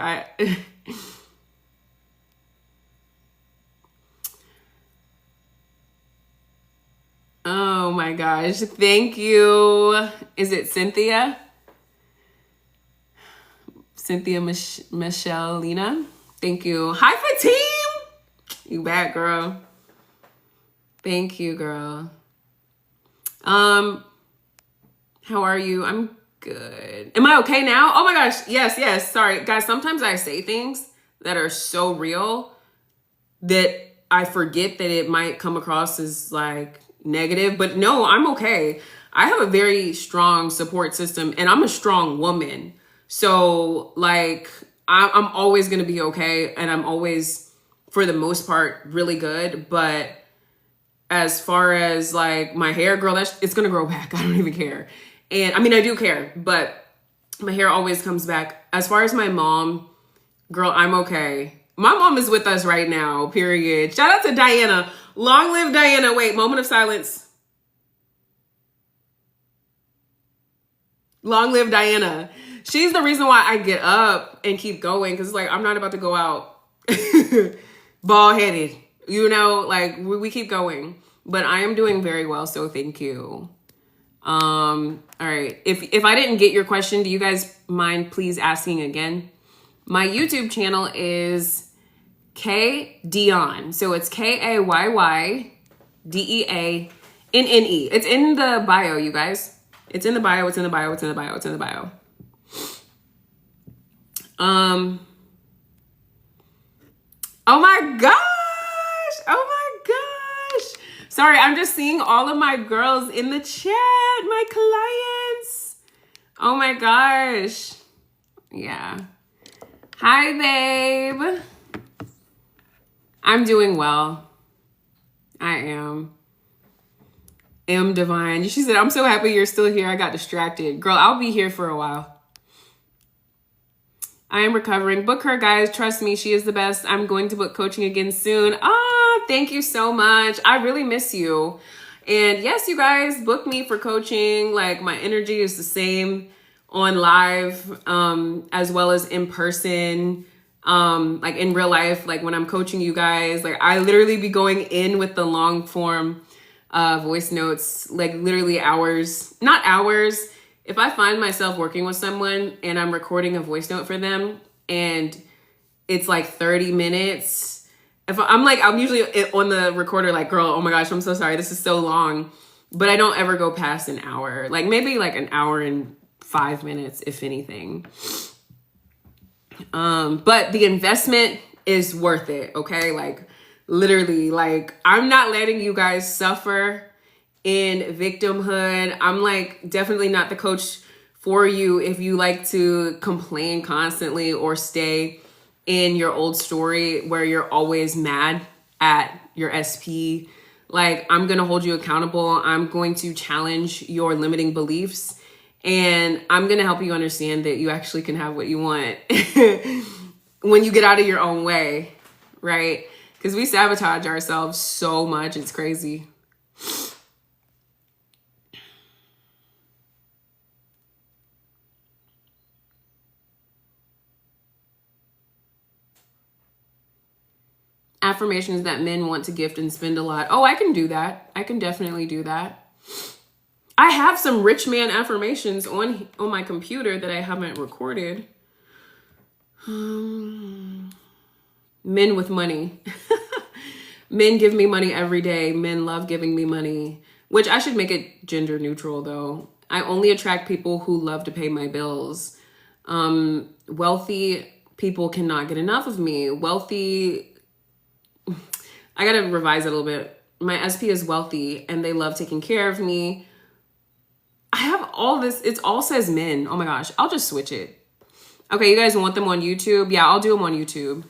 oh my gosh. Thank you. Is it Cynthia? Cynthia Michelina. Thank you. Hi, Fatim. You back, girl. Thank you, girl. How are you? I'm good. Am I okay now? Oh my gosh. Yes. Sorry, guys. Sometimes I say things that are so real that I forget that it might come across as like negative, but no, I'm okay. I have a very strong support system and I'm a strong woman. So like, I'm always going to be okay. And I'm always, for the most part, really good. But as far as like my hair, girl, it's going to grow back. I don't even care. And I mean, I do care, but my hair always comes back. As far as my mom, girl, I'm okay. My mom is with us right now, period. Shout out to Diana. Long live Diana. Wait, moment of silence. Long live Diana. She's the reason why I get up and keep going. Cause like, I'm not about to go out bald headed, you know, like we keep going, but I am doing very well. So thank you. All right. If I didn't get your question, do you guys mind please asking again? My YouTube channel is KayyDeanne. So it's KayyDeanne. It's in the bio, you guys. It's in the bio. Oh my gosh. Sorry, I'm just seeing all of my girls in the chat, my clients. Oh my gosh. Yeah. Hi, babe. I'm doing well. I am. Divine. She said, I'm so happy you're still here. I got distracted. Girl, I'll be here for a while. I am recovering. Book her, guys. Trust me, she is the best. I'm going to book coaching again soon. Thank you so much. I really miss you. And yes, you guys, book me for coaching. Like, my energy is the same on live, as well as in person. Like in real life, like when I'm coaching you guys, like I literally be going in with the long form voice notes, like literally hours, not hours. If I find myself working with someone and I'm recording a voice note for them and it's like 30 minutes, I'm usually on the recorder like, girl, oh my gosh, I'm so sorry. This is so long, but I don't ever go past an hour, like maybe like an hour and 5 minutes, if anything. But the investment is worth it. Okay. Like literally, like I'm not letting you guys suffer in victimhood. I'm like definitely not the coach for you if you like to complain constantly or stay in your old story where you're always mad at your SP. Like I'm going to hold you accountable. I'm going to challenge your limiting beliefs. And I'm going to help you understand that you actually can have what you want when you get out of your own way, right? Because we sabotage ourselves so much. It's crazy. Affirmations that men want to gift and spend a lot. Oh, I can do that. I can definitely do that. I have some rich man affirmations on my computer that I haven't recorded. Men with money. Men give me money every day. Men love giving me money, which I should make it gender neutral though. I only attract people who love to pay my bills. Wealthy people cannot get enough of me. Wealthy, I gotta revise it a little bit. My SP is wealthy and they love taking care of me. I have all this. It all says men. Oh my gosh. I'll just switch it. Okay. You guys want them on YouTube? Yeah, I'll do them on YouTube.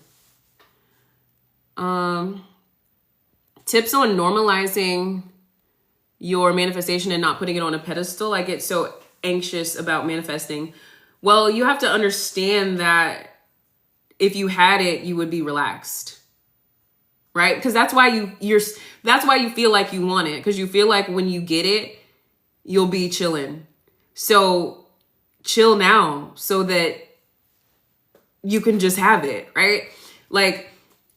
Tips on normalizing your manifestation and not putting it on a pedestal. I get so anxious about manifesting. Well, you have to understand that if you had it, you would be relaxed. Right? Because that's why that's why you feel like you want it. Because you feel like when you get it, you'll be chilling. So chill now so that you can just have it, right? Like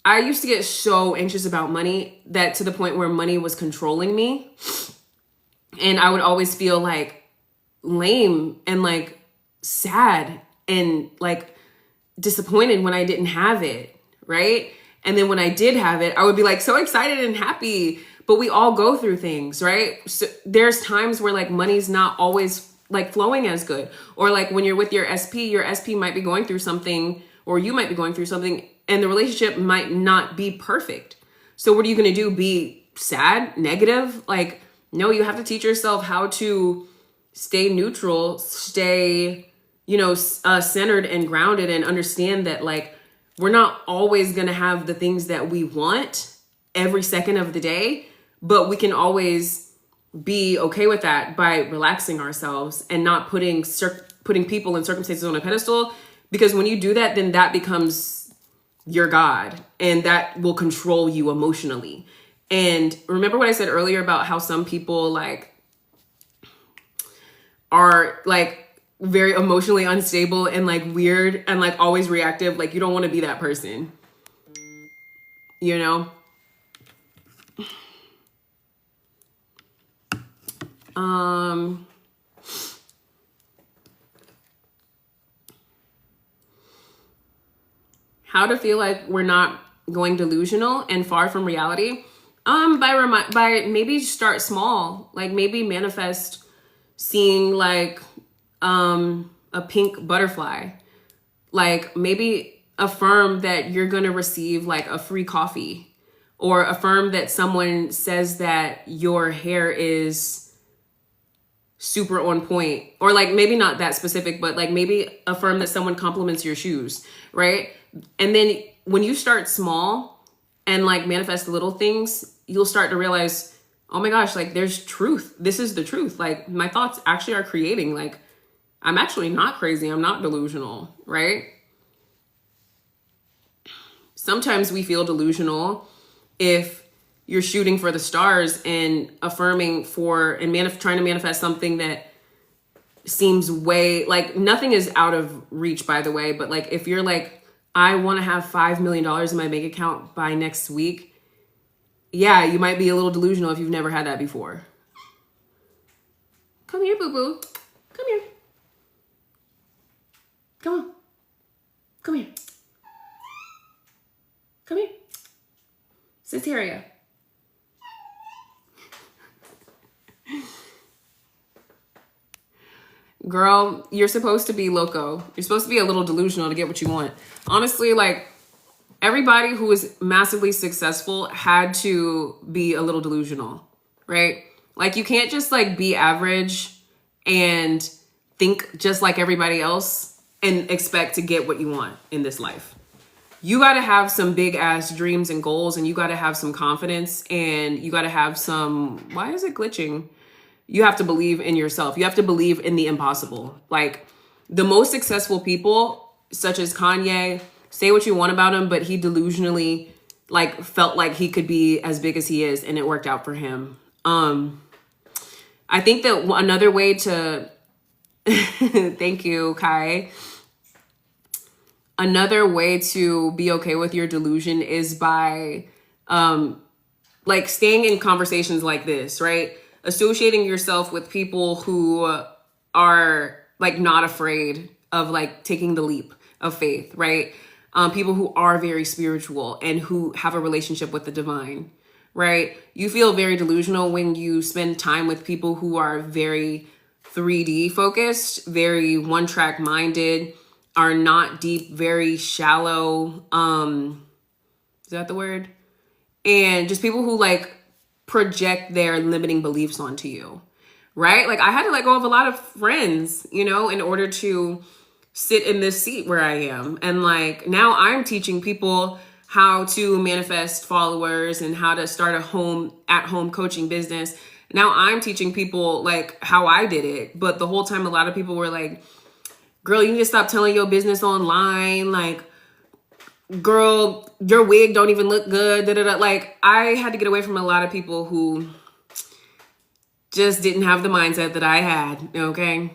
I used to get so anxious about money that to the point where money was controlling me. And I would always feel like lame and like sad and like disappointed when I didn't have it, right? And then when I did have it, I would be like so excited and happy. But we all go through things, right? So there's times where like money's not always like flowing as good. Or like when you're with your SP might be going through something, or you might be going through something, and the relationship might not be perfect. So what are you going to do? Be sad, negative? Like, no, you have to teach yourself how to stay neutral, stay, centered and grounded, and understand that like we're not always going to have the things that we want every second of the day, but we can always be okay with that by relaxing ourselves and not putting people and circumstances on a pedestal. Because when you do that, then that becomes your God, and that will control you emotionally. And remember what I said earlier about how some people like are like very emotionally unstable and like weird and like always reactive. Like you don't want to be that person, you know? How to feel like we're not going delusional and far from reality. By maybe start small, like maybe manifest seeing like a pink butterfly. Like maybe affirm that you're gonna receive like a free coffee, or affirm that someone says that your hair is super on point, or like maybe not that specific, but like maybe affirm that someone compliments your shoes, right? And then when you start small and like manifest little things, you'll start to realize, oh my gosh, like there's truth. This is the truth. Like my thoughts actually are creating, like I'm actually not crazy. I'm not delusional, right? Sometimes we feel delusional if you're shooting for the stars and affirming trying to manifest something that seems way, like nothing is out of reach, by the way. But like, if you're like, I want to have $5 million in my bank account by next week. Yeah, you might be a little delusional if you've never had that before. Come here, boo-boo. Come here. Come on. Come here. Come here. Cytheria. Girl, you're supposed to be loco. You're supposed to be a little delusional to get what you want. Honestly, like everybody who is massively successful had to be a little delusional, right? Like you can't just like be average and think just like everybody else and expect to get what you want in this life. You got to have some big ass dreams and goals, and you got to have some confidence, and you got to have some, why is it glitching? You have to believe in yourself. You have to believe in the impossible. Like the most successful people, such as Kanye, say what you want about him, but he delusionally like felt like he could be as big as he is, and it worked out for him. I think that another way to, thank you, Kai. Another way to be okay with your delusion is by like staying in conversations like this, right? Associating yourself with people who are like not afraid of like taking the leap of faith, right? People who are very spiritual and who have a relationship with the divine, right? You feel very delusional when you spend time with people who are very 3D focused, very one-track minded, are not deep, very shallow. Is that the word? And just people who like project their limiting beliefs onto you, right? Like I had to let go of a lot of friends, in order to sit in this seat where I am. And like now I'm teaching people how to manifest followers and how to start a at-home coaching business. Now I'm teaching people like how I did it. But the whole time a lot of people were like, girl, you need to stop telling your business online. Like, girl, your wig don't even look good. Da, da, da. Like, I had to get away from a lot of people who just didn't have the mindset that I had. Okay.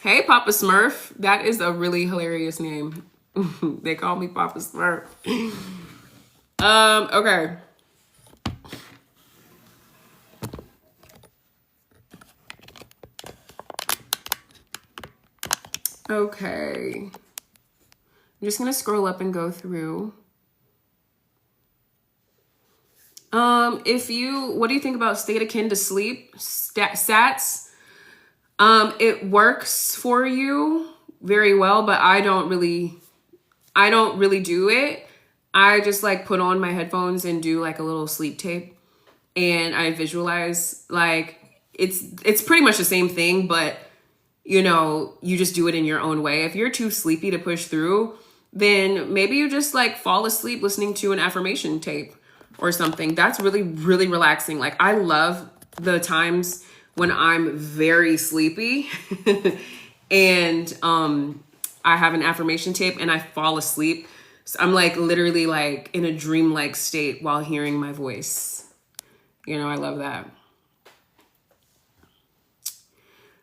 Hey, Papa Smurf. That is a really hilarious name. They call me Papa Smurf. Okay. Okay. I'm just going to scroll up and go through. What do you think about state akin to sleep? Sats. It works for you very well, but I don't really do it. I just like put on my headphones and do like a little sleep tape, and I visualize like it's pretty much the same thing, but you know, you just do it in your own way. If you're too sleepy to push through, then maybe you just like fall asleep listening to an affirmation tape or something. That's really, really relaxing. Like I love the times when I'm very sleepy and I have an affirmation tape and I fall asleep. So I'm like literally like in a dreamlike state while hearing my voice. You know, I love that.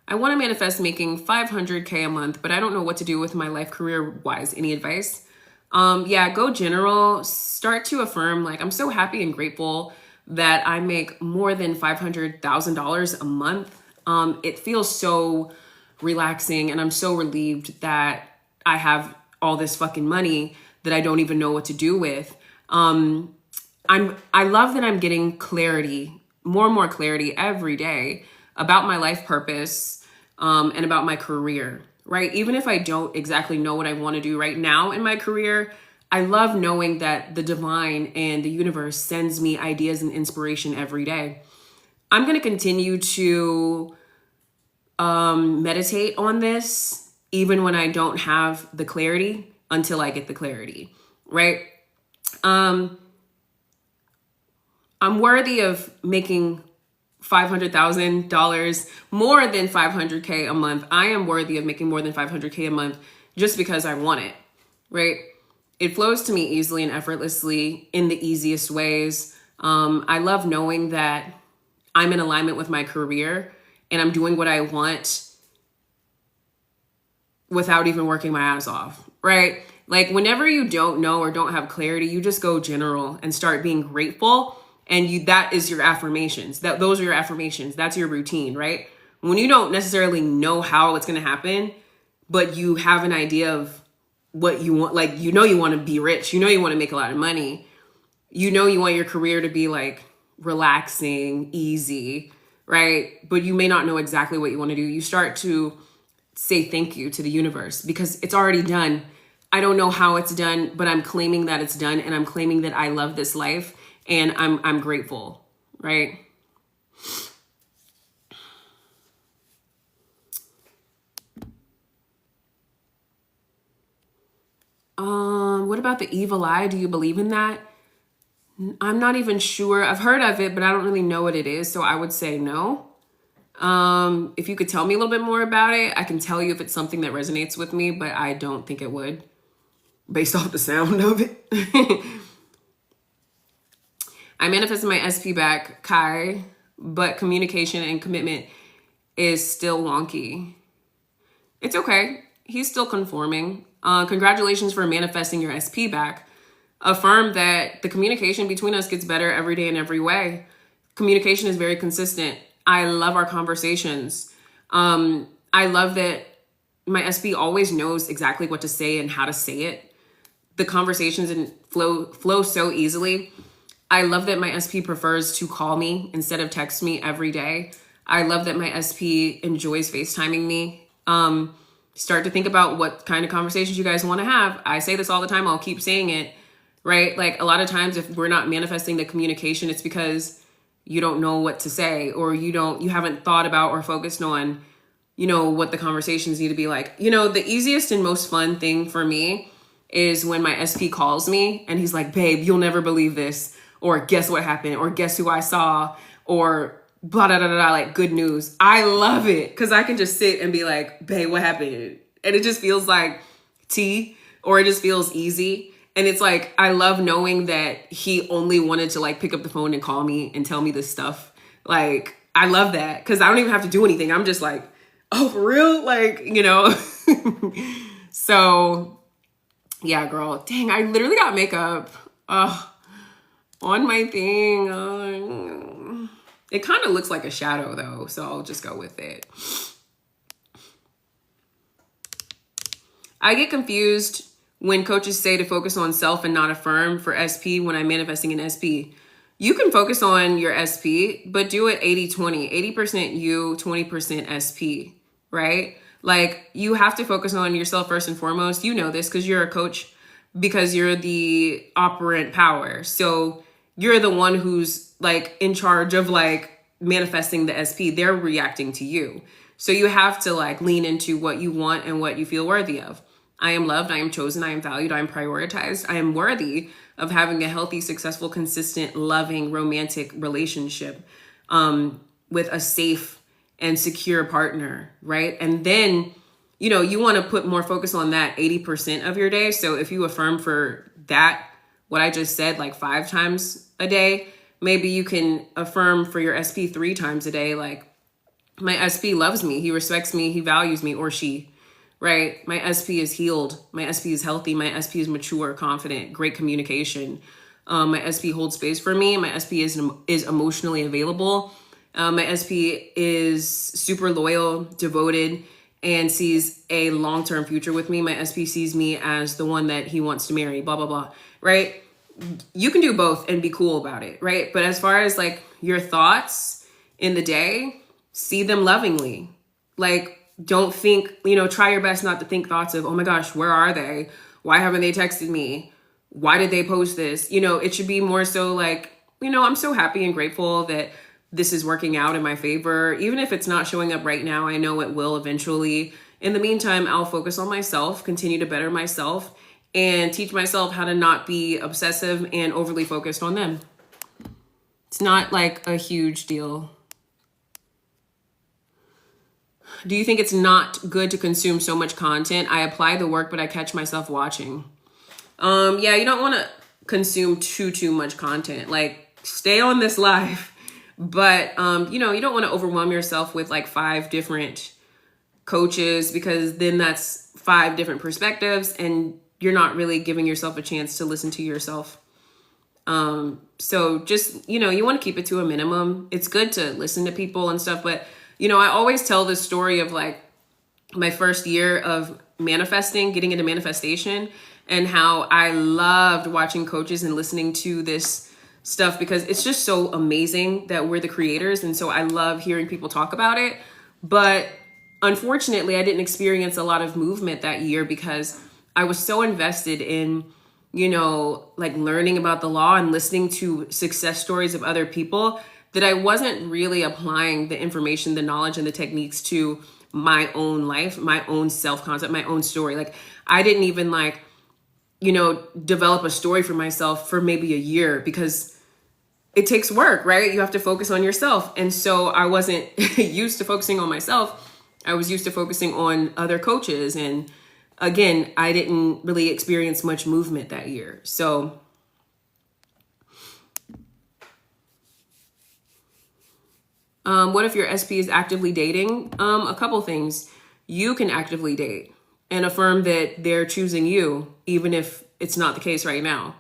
I want to manifest making $500K a month, but I don't know what to do with my life career wise. Any advice? Yeah, go general. Start to affirm, like, I'm so happy and grateful that I make more than $500,000 a month. It feels so relaxing, and I'm so relieved that I have all this fucking money that I don't even know what to do with. I love that I'm getting clarity, more and more clarity every day about my life purpose, and about my career, right? Even if I don't exactly know what I want to do right now in my career, I love knowing that the divine and the universe sends me ideas and inspiration every day. I'm going to continue to meditate on this, even when I don't have the clarity, until I get the clarity, right? I'm worthy of making $500,000, more than $500K a month. I am worthy of making more than $500K a month just because I want it, right? It flows to me easily and effortlessly in the easiest ways. I love knowing that I'm in alignment with my career and I'm doing what I want without even working my ass off, right? Like whenever you don't know or don't have clarity, you just go general and start being grateful. And that is your affirmations. Those are your affirmations. That's your routine, right? When you don't necessarily know how it's going to happen, but you have an idea of what you want, like, you know, you want to be rich, you know, you want to make a lot of money, you know, you want your career to be like relaxing, easy, right? But you may not know exactly what you want to do. You start to say thank you to the universe because it's already done. I don't know how it's done, but I'm claiming that it's done, and I'm claiming that I love this life. And I'm grateful, right? What about the evil eye? Do you believe in that? I'm not even sure. I've heard of it, but I don't really know what it is. So I would say no. If you could tell me a little bit more about it, I can tell you if it's something that resonates with me, but I don't think it would, based off the sound of it. I manifested my SP back, Kai, but communication and commitment is still wonky. It's okay. He's still conforming. Congratulations for manifesting your SP back. Affirm that the communication between us gets better every day in every way. Communication is very consistent. I love our conversations. I love that my SP always knows exactly what to say and how to say it. The conversations flow so easily. I love that my SP prefers to call me instead of text me every day. I love that my SP enjoys FaceTiming me. Start to think about what kind of conversations you guys want to have. I say this all the time. I'll keep saying it, right? Like a lot of times if we're not manifesting the communication, it's because you don't know what to say, or you haven't thought about or focused on, you know, what the conversations need to be like. You know, the easiest and most fun thing for me is when my SP calls me and he's like, babe, you'll never believe this. Or guess what happened, or guess who I saw, or blah, blah, blah, blah, like good news. I love it because I can just sit and be like, babe, what happened? And it just feels like tea, or it just feels easy. And it's like, I love knowing that he only wanted to like pick up the phone and call me and tell me this stuff. Like, I love that because I don't even have to do anything. I'm just like, oh, for real? Like, you know? So yeah, girl, dang, I literally got makeup. On my thing. It kind of looks like a shadow though, so I'll just go with it. I get confused when coaches say to focus on self and not affirm for SP when I'm manifesting an SP. You can focus on your SP, but do it 80-20, 80% you, 20% SP, right? Like, you have to focus on yourself first and foremost. You know this because you're a coach, because you're the operant power. So you're the one who's like in charge of like manifesting the SP. They're reacting to you. So you have to like lean into what you want and what you feel worthy of. I am loved, I am chosen, I am valued, I am prioritized, I am worthy of having a healthy, successful, consistent, loving, romantic relationship with a safe and secure partner, right? And then, you know, you want to put more focus on that 80% of your day. So if you affirm for that, what I just said, like 5 times a day, maybe you can affirm for your SP 3 times a day. Like, my SP loves me, he respects me, he values me, or she, right? My SP is healed. My SP is healthy. My SP is mature, confident, great communication. My SP holds space for me. My SP is emotionally available. My SP is super loyal, devoted, and sees a long-term future with me. My SP sees me as the one that he wants to marry, blah, blah, blah, right? You can do both and be cool about it, right? But as far as like your thoughts in the day, see them lovingly. Like, don't think, you know, try your best not to think thoughts of, oh my gosh, where are they? Why haven't they texted me? Why did they post this? You know, it should be more so like, you know, I'm so happy and grateful that this is working out in my favor. Even if it's not showing up right now, I know it will eventually. In the meantime, I'll focus on myself, continue to better myself, and teach myself how to not be obsessive and overly focused on them. It's not like a huge deal. Do you think it's not good to consume so much content? I apply the work, but I catch myself watching. Yeah, you don't want to consume too much content. Like, stay on this live, but you know, you don't want to overwhelm yourself with like 5 different coaches, because then that's 5 different perspectives and you're not really giving yourself a chance to listen to yourself. So just, you know, you want to keep it to a minimum. It's good to listen to people and stuff, but you know, I always tell this story of like my first year of manifesting, getting into manifestation, and how I loved watching coaches and listening to this stuff because it's just so amazing that we're the creators. And so I love hearing people talk about it. But unfortunately, I didn't experience a lot of movement that year because I was so invested in, you know, like learning about the law and listening to success stories of other people that I wasn't really applying the information, the knowledge, and the techniques to my own life, my own self-concept, my own story. Like, I didn't even like, you know, develop a story for myself for maybe a year because it takes work, right? You have to focus on yourself. And so I wasn't used to focusing on myself. I was used to focusing on other coaches. And again, I didn't really experience much movement that year. So what if your SP is actively dating? A couple things. You can actively date and affirm that they're choosing you, even if it's not the case right now,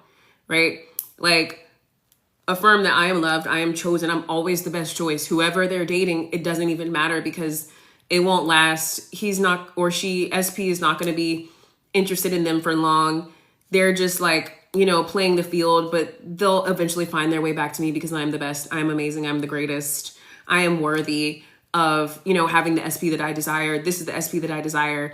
right? Like, affirm that I am loved, I am chosen, I'm always the best choice. Whoever they're dating, it doesn't even matter because it won't last. He's not, or she, SP is not going to be interested in them for long. They're just like, you know, playing the field, but they'll eventually find their way back to me because I'm the best, I'm amazing, I'm the greatest. I am worthy of, you know, having the SP that I desire. This is the SP that I desire.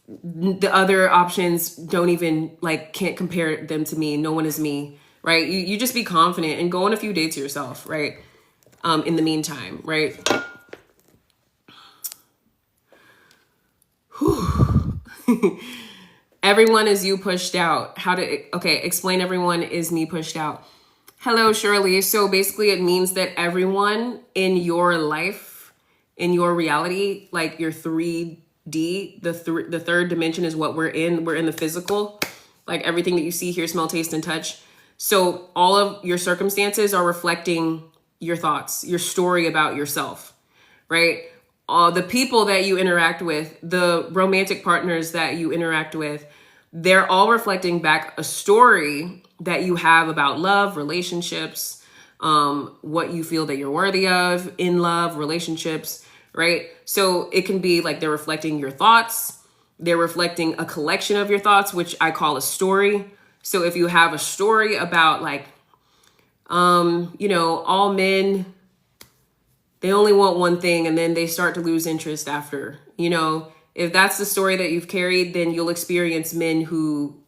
The other options don't even like, can't compare them to me. No one is me, right? You just be confident and go on a few dates yourself, right? In the meantime, right? Everyone is you pushed out. Explain everyone is me pushed out. Hello, Shirley. So basically it means that everyone in your life, in your reality, like your 3D, the third dimension is what we're in. We're in the physical, like everything that you see, hear, smell, taste, and touch. So all of your circumstances are reflecting your thoughts, your story about yourself, right? The people that you interact with, the romantic partners that you interact with, they're all reflecting back a story that you have about love, relationships, what you feel that you're worthy of in love, relationships, right? So it can be like they're reflecting your thoughts, They're reflecting a collection of your thoughts, which I call a story. So if you have a story about like, all men, they only want one thing and then they start to lose interest after, if that's the story that you've carried, then you'll experience men who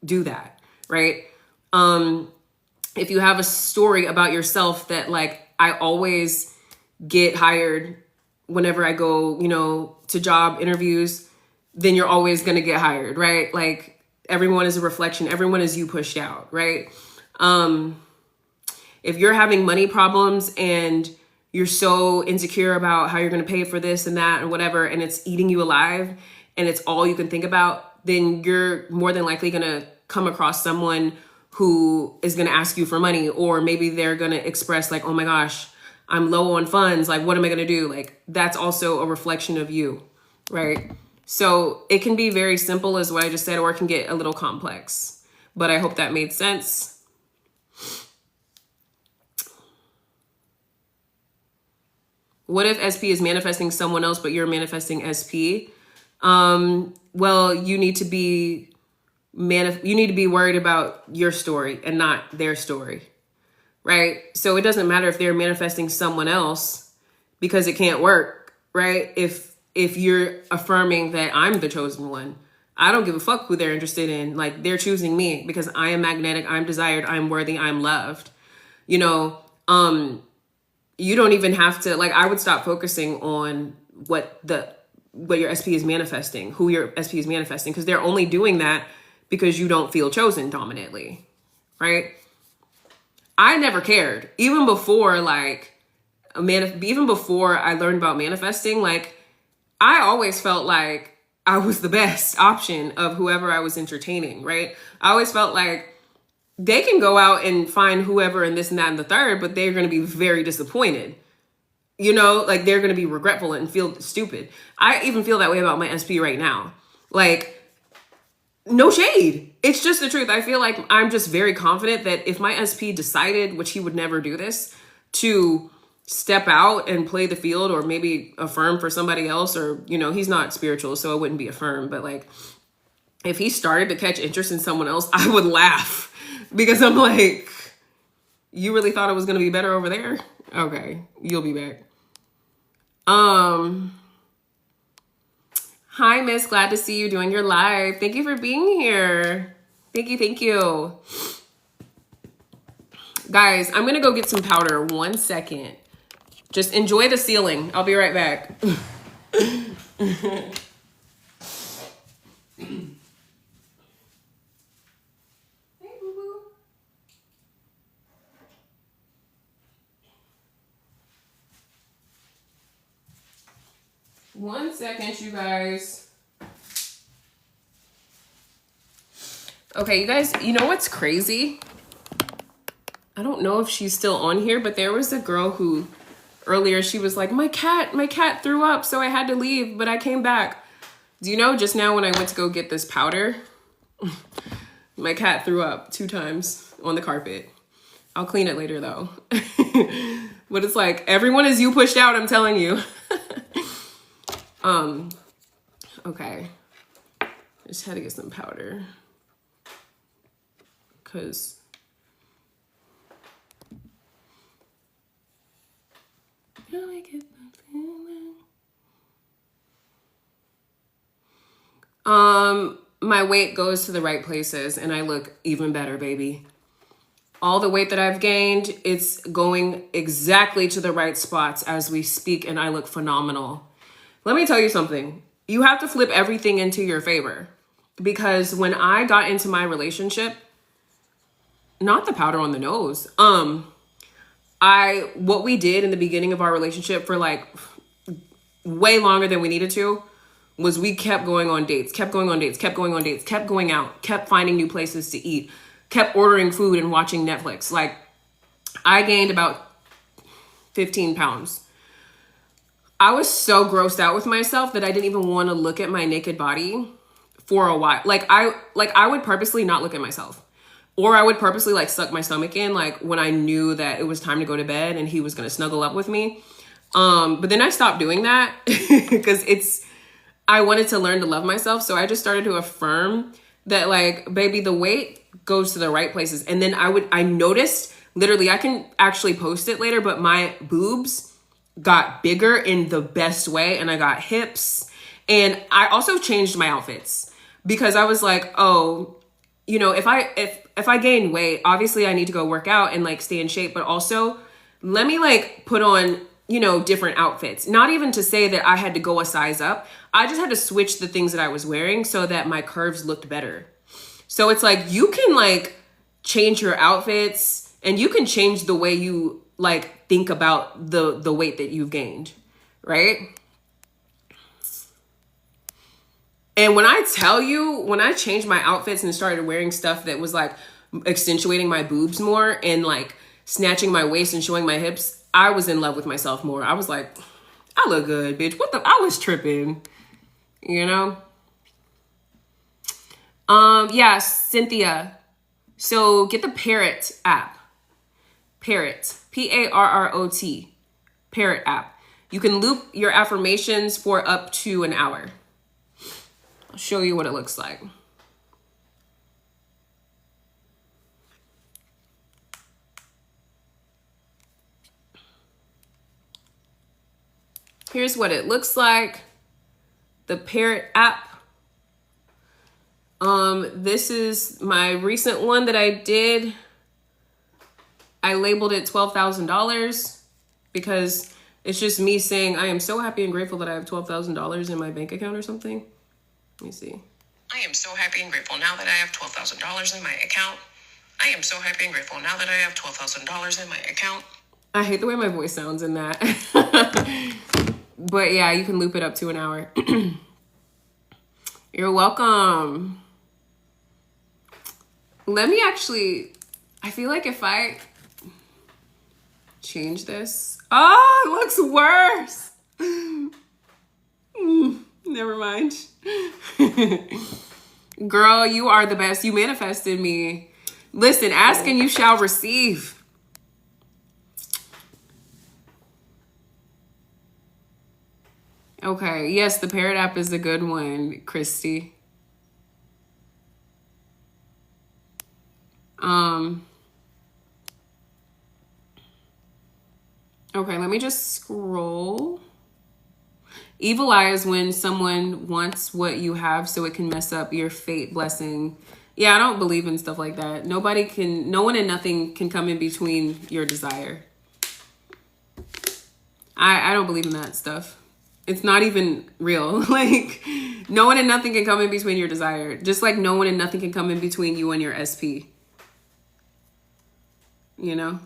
do that, right? If you have a story about yourself that like, I always get hired whenever I go, to job interviews, then you're always going to get hired, right? Like everyone is a reflection. Everyone is you pushed out, right? If you're having money problems and you're so insecure about how you're going to pay for this and that and whatever, and it's eating you alive and it's all you can think about, then you're more than likely going to come across someone who is going to ask you for money, or maybe they're going to express like, oh my gosh, I'm low on funds. Like, what am I going to do? Like, that's also a reflection of you, right? So it can be very simple as what I just said, or it can get a little complex, but I hope that made sense. What if SP is manifesting someone else, but you're manifesting SP? Well, you need to be worried about your story and not their story, right? So it doesn't matter if they're manifesting someone else because it can't work, right? If you're affirming that I'm the chosen one, I don't give a fuck who they're interested in. Like, they're choosing me because I am magnetic, I'm desired, I'm worthy, I'm loved. You don't even have to, like, I would stop focusing on what your SP is manifesting, who your SP is manifesting, because they're only doing that because you don't feel chosen dominantly, right? I never cared. Even before I learned about manifesting, like, I always felt like I was the best option of whoever I was entertaining, right? I always felt like they can go out and find whoever and this and that and the third, but they're going to be very disappointed. Like, they're going to be regretful and feel stupid. I even feel that way about my SP right now. Like, no shade. It's just the truth. I feel like I'm just very confident that if my SP decided, which he would never do this, to step out and play the field or maybe affirm for somebody else, or, he's not spiritual, so it wouldn't be affirm. But like, if he started to catch interest in someone else, I would laugh. Because I'm like, you really thought it was going to be better over there? Okay, you'll be back. Hi, Miss. Glad to see you doing your live. Thank you for being here. Thank you. Guys, I'm going to go get some powder. 1 second. Just enjoy the ceiling. I'll be right back. One second, you guys. Okay, you guys, you know what's crazy? I don't know if she's still on here, but there was a girl who earlier, she was like, my cat threw up, so I had to leave, but I came back. Do you know, just now when I went to go get this powder, my cat threw up 2 times on the carpet. I'll clean it later though. But it's like, everyone is you pushed out, I'm telling you. Okay. I just had to get some powder. Cause my weight goes to the right places and I look even better, baby. All the weight that I've gained, it's going exactly to the right spots as we speak, and I look phenomenal. Let me tell you something. You have to flip everything into your favor, because when I got into my relationship, not the powder on the nose, what we did in the beginning of our relationship for like way longer than we needed to was we kept going on dates, kept going out, kept finding new places to eat, kept ordering food and watching Netflix. Like, I gained about 15 pounds. I was so grossed out with myself that I didn't even want to look at my naked body for a while. I would purposely not look at myself, or I would purposely like suck my stomach in, like when I knew that it was time to go to bed and he was going to snuggle up with me. But then I stopped doing that because I wanted to learn to love myself. So I just started to affirm that, like, baby, the weight goes to the right places. And then I noticed, literally, I can actually post it later, but my boobs got bigger in the best way, and I got hips. And I also changed my outfits because I was like, oh, you know, if I gain weight, obviously I need to go work out and like stay in shape, but also let me like put on, you know, different outfits. Not even to say that I had to go a size up. I just had to switch the things that I was wearing so that my curves looked better. So it's like, you can like change your outfits, and you can change the way you like think about the weight that you've gained, right? And when I tell you, when I changed my outfits and started wearing stuff that was like accentuating my boobs more and like snatching my waist and showing my hips, I was in love with myself more. I was like, I look good, bitch. I was tripping, you know? Yeah, Cynthia. So get the Parrot app. Parrot, Parrot, Parrot app. You can loop your affirmations for up to an hour. I'll show you what it looks like. Here's what it looks like. The Parrot app. This is my recent one that I did. I labeled it $12,000 because it's just me saying, I am so happy and grateful that I have $12,000 in my bank account or something. Let me see. I am so happy and grateful now that I have $12,000 in my account. I am so happy and grateful now that I have $12,000 in my account. I hate the way my voice sounds in that. But yeah, you can loop it up to an hour. You're welcome. Let me actually, I feel like if I change this, oh, it looks worse. Never mind. Girl, you are the best. You manifested me. Listen, ask and you shall receive. Okay, yes, the Parrot app is a good one, Christy. Okay, let me just scroll. Evil eye is when someone wants what you have so it can mess up your fate blessing. Yeah, I don't believe in stuff like that. No one and nothing can come in between your desire. I don't believe in that stuff. It's not even real. Like, no one and nothing can come in between your desire. Just like no one and nothing can come in between you and your SP. You know?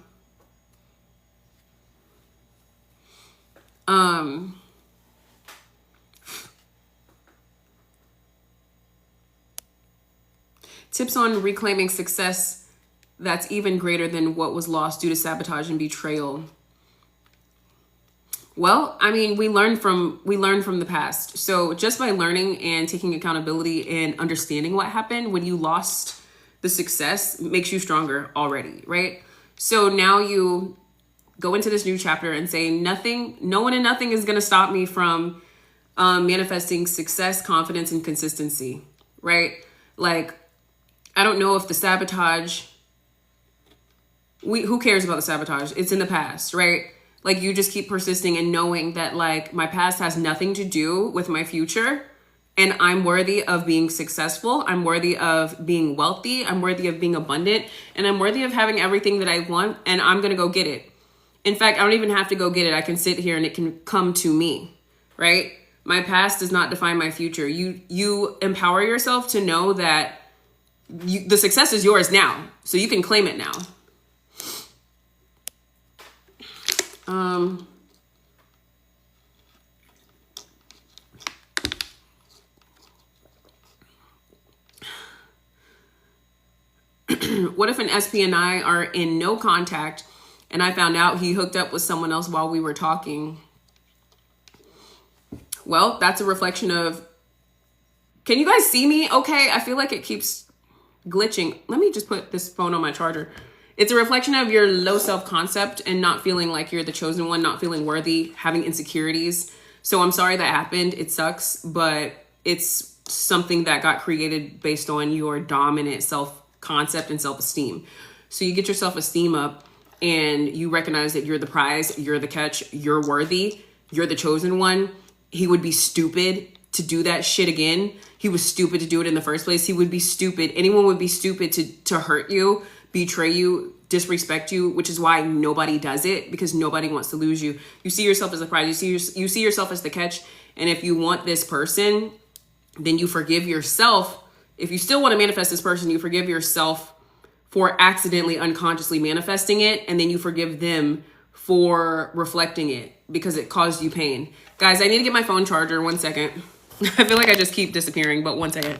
Tips on reclaiming success that's even greater than what was lost due to sabotage and betrayal. Well, I mean, we learn from the past. So just by learning and taking accountability and understanding what happened when you lost the success makes you stronger already, right? So now you go into this new chapter and say no one and nothing is going to stop me from manifesting success, confidence, and consistency, right? Like, I don't know if the sabotage, who cares about the sabotage? It's in the past, right? Like, you just keep persisting and knowing that, like, my past has nothing to do with my future, and I'm worthy of being successful. I'm worthy of being wealthy. I'm worthy of being abundant, and I'm worthy of having everything that I want, and I'm going to go get it. In fact, I don't even have to go get it. I can sit here and it can come to me, right? My past does not define my future. You empower yourself to know that the success is yours now, so you can claim it now. What if an SP and I are in no contact and I found out he hooked up with someone else while we were talking? Well, that's a reflection of, can you guys see me? Okay, I feel like it keeps glitching. Let me just put this phone on my charger. It's a reflection of your low self-concept and not feeling like you're the chosen one, not feeling worthy, having insecurities. So I'm sorry that happened. It sucks, but it's something that got created based on your dominant self-concept and self-esteem. So you get your self-esteem up and you recognize that you're the prize, you're the catch, you're worthy, you're the chosen one. He would be stupid to do that shit again. He was stupid to do it in the first place. He would be stupid. Anyone would be stupid to hurt you, betray you, disrespect you, which is why nobody does it, because nobody wants to lose you. You see yourself as the prize. You see yourself as the catch. And if you want this person, then you forgive yourself. If you still want to manifest this person, you forgive yourself for accidentally, unconsciously manifesting it. And then you forgive them for reflecting it because it caused you pain. Guys, I need to get my phone charger. 1 second. I feel like I just keep disappearing, but 1 second.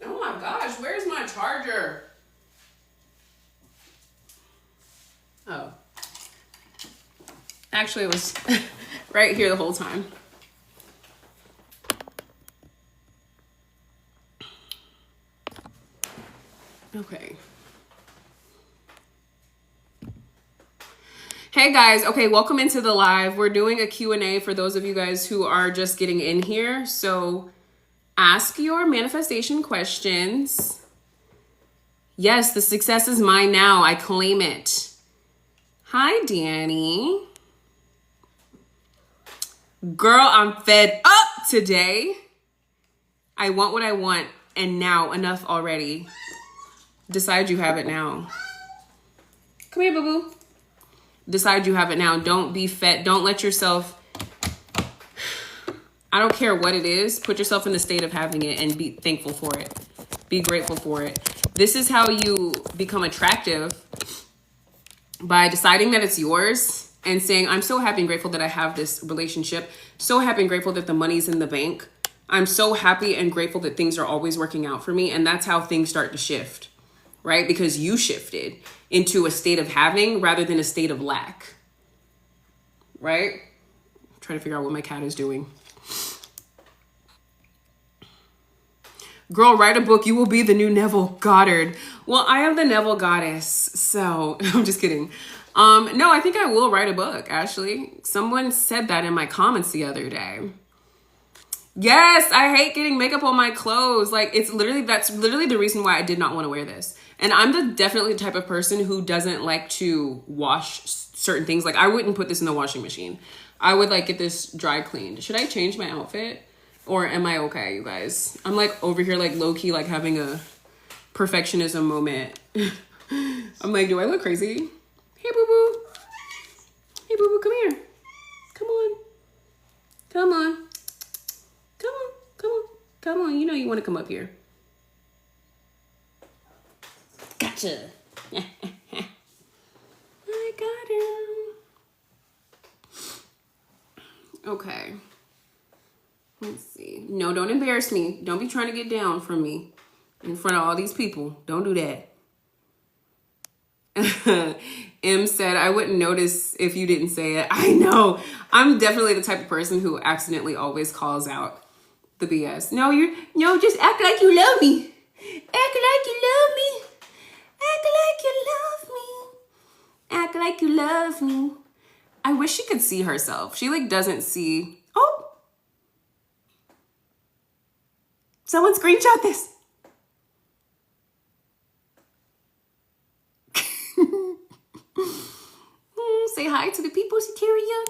Oh my gosh, where's my charger? Oh. Actually, it was right here the whole time. Okay. Hey guys, okay, welcome into the live. We're doing a Q&A for those of you guys who are just getting in here. So ask your manifestation questions. Yes, the success is mine now. I claim it. Hi, Danny. Girl, I'm fed up today. I want what I want, and now enough already. Decide you have it now. Come here, boo-boo. Decide you have it now. Don't be fed. Don't let yourself, I don't care what it is. Put yourself in the state of having it and be thankful for it. Be grateful for it. This is how you become attractive, by deciding that it's yours and saying, I'm so happy and grateful that I have this relationship. So happy and grateful that the money's in the bank. I'm so happy and grateful that things are always working out for me. And that's how things start to shift, right? Because you shifted into a state of having rather than a state of lack, right? I'm trying to figure out what my cat is doing. Girl, write a book. You will be the new Neville Goddard. Well, I am the Neville goddess, so I'm just kidding. No, I think I will write a book, actually. Someone said that in my comments the other day. Yes, I hate getting makeup on my clothes. Like, that's literally the reason why I did not want to wear this. And I'm definitely the type of person who doesn't like to wash certain things. Like, I wouldn't put this in the washing machine. I would like get this dry cleaned. Should I change my outfit? Or am I okay, you guys? I'm like over here, like low key, like having a perfectionism moment. I'm like, do I look crazy? Hey, boo boo. Hey, boo boo, come here. Come on. Come on. Come on. Come on. Come on. You know you want to come up here. Gotcha. I got him. Okay. Let's see. No, don't embarrass me. Don't be trying to get down from me in front of all these people. Don't do that. M said, I wouldn't notice if you didn't say it. I know. I'm definitely the type of person who accidentally always calls out the BS. No, just act like you love me. Act like you love me. Act like you love me. Act like you love me. I wish she could see herself. She like doesn't see. Oh. Someone screenshot this. Say hi to the people, Sateria.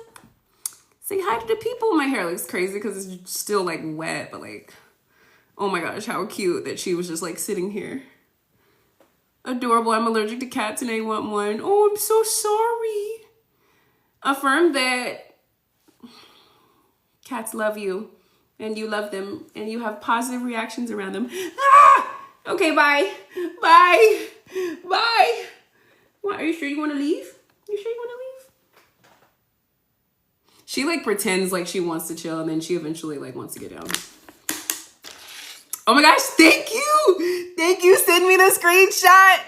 Say hi to the people. My hair looks crazy because it's still like wet, but like, oh my gosh, how cute that she was just like sitting here. Adorable. I'm allergic to cats and I want one. Oh, I'm so sorry. Affirm that cats love you. And you love them, and you have positive reactions around them. Ah! Okay, bye. Bye. Bye. What, are you sure you want to leave? You sure you want to leave? She, like, pretends like she wants to chill, and then she eventually, like, wants to get down. Oh my gosh, thank you. Thank you. Send me the screenshot.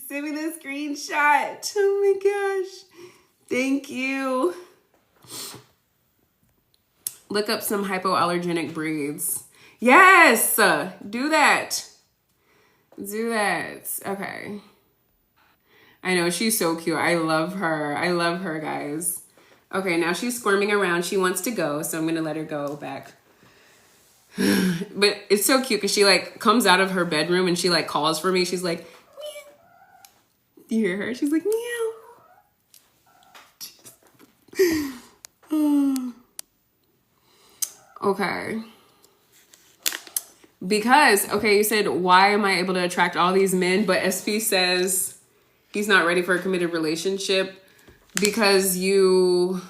Send me the screenshot. Oh my gosh. Thank you. Look up some hypoallergenic breeds. Yes. Do that. Do that. Okay. I know, she's so cute. I love her. I love her, guys. Okay, now she's squirming around. She wants to go, so I'm going to let her go back. But it's so cute because she like comes out of her bedroom and she like calls for me. She's like, meow. Do you hear her? She's like, meow. Okay. Because, okay, you said, why am I able to attract all these men? But SP says he's not ready for a committed relationship because you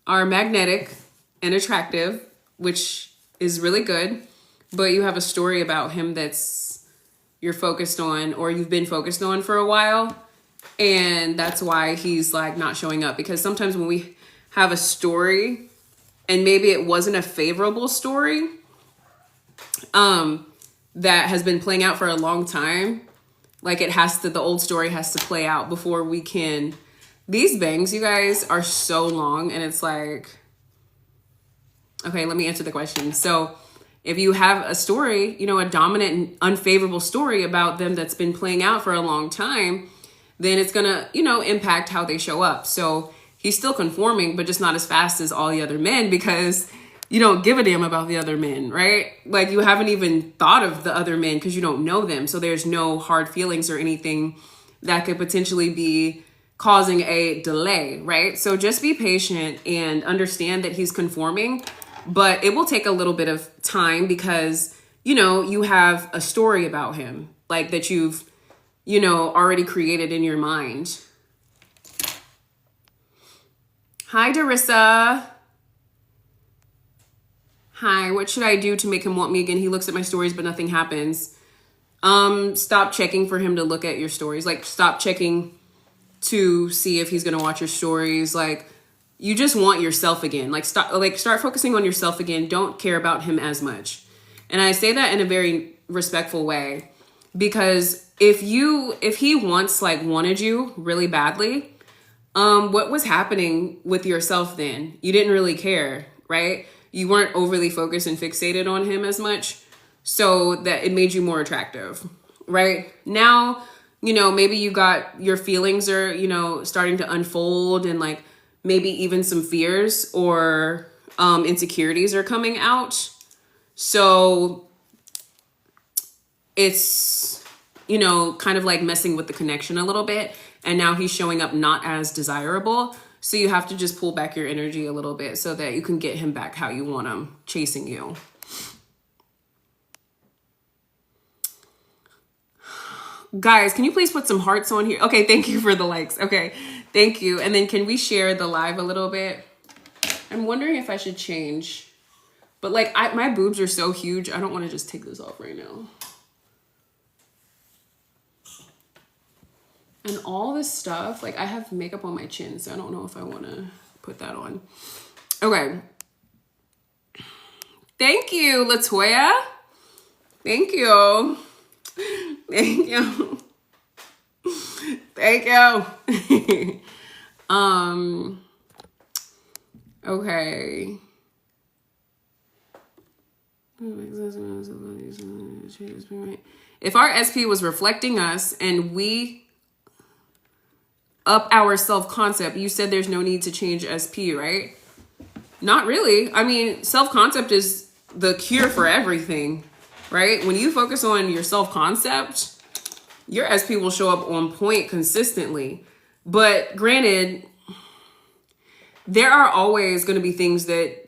are magnetic and attractive, which is really good. But you have a story about him that's you're focused on, or you've been focused on for a while. And that's why he's like not showing up. Because sometimes when we have a story and maybe it wasn't a favorable story, that has been playing out for a long time, like the old story has to play out before we can. These bangs, you guys, are so long, and it's like, okay, let me answer the question. So if you have a story, you know, a dominant and unfavorable story about them that's been playing out for a long time, then it's gonna, you know, impact how they show up. So he's still conforming, but just not as fast as all the other men, because you don't give a damn about the other men, right? Like you haven't even thought of the other men because you don't know them. So there's no hard feelings or anything that could potentially be causing a delay, right? So just be patient and understand that he's conforming, but it will take a little bit of time because, you know, you have a story about him, like that you've, you know, already created in your mind. Hi, Darissa. Hi, what should I do to make him want me again? He looks at my stories, but nothing happens. Stop checking for him to look at your stories. Like, stop checking to see if he's going to watch your stories. Like, you just want yourself again. Like, start focusing on yourself again. Don't care about him as much. And I say that in a very respectful way, because if he once like wanted you really badly, what was happening with yourself then? You didn't really care, right? You weren't overly focused and fixated on him as much, so that it made you more attractive, right? Now, you know, maybe you got your feelings are, you know, starting to unfold, and like maybe even some fears or insecurities are coming out. So it's, you know, kind of like messing with the connection a little bit. And now he's showing up not as desirable. So you have to just pull back your energy a little bit so that you can get him back how you want him, chasing you. Guys, can you please put some hearts on here? Okay, thank you for the likes. Okay, thank you. And then can we share the live a little bit? I'm wondering if I should change. But like, my boobs are so huge. I don't want to just take this off right now. And all this stuff, like I have makeup on my chin, so I don't know if I want to put that on. Okay. Thank you, Latoya. Thank you. Thank you. Thank you. Okay. If our SP was reflecting us and we up our self-concept, you said there's no need to change SP, right? Not really. I mean, self-concept is the cure for everything, right? When you focus on your self-concept, your SP will show up on point consistently. But granted, there are always going to be things that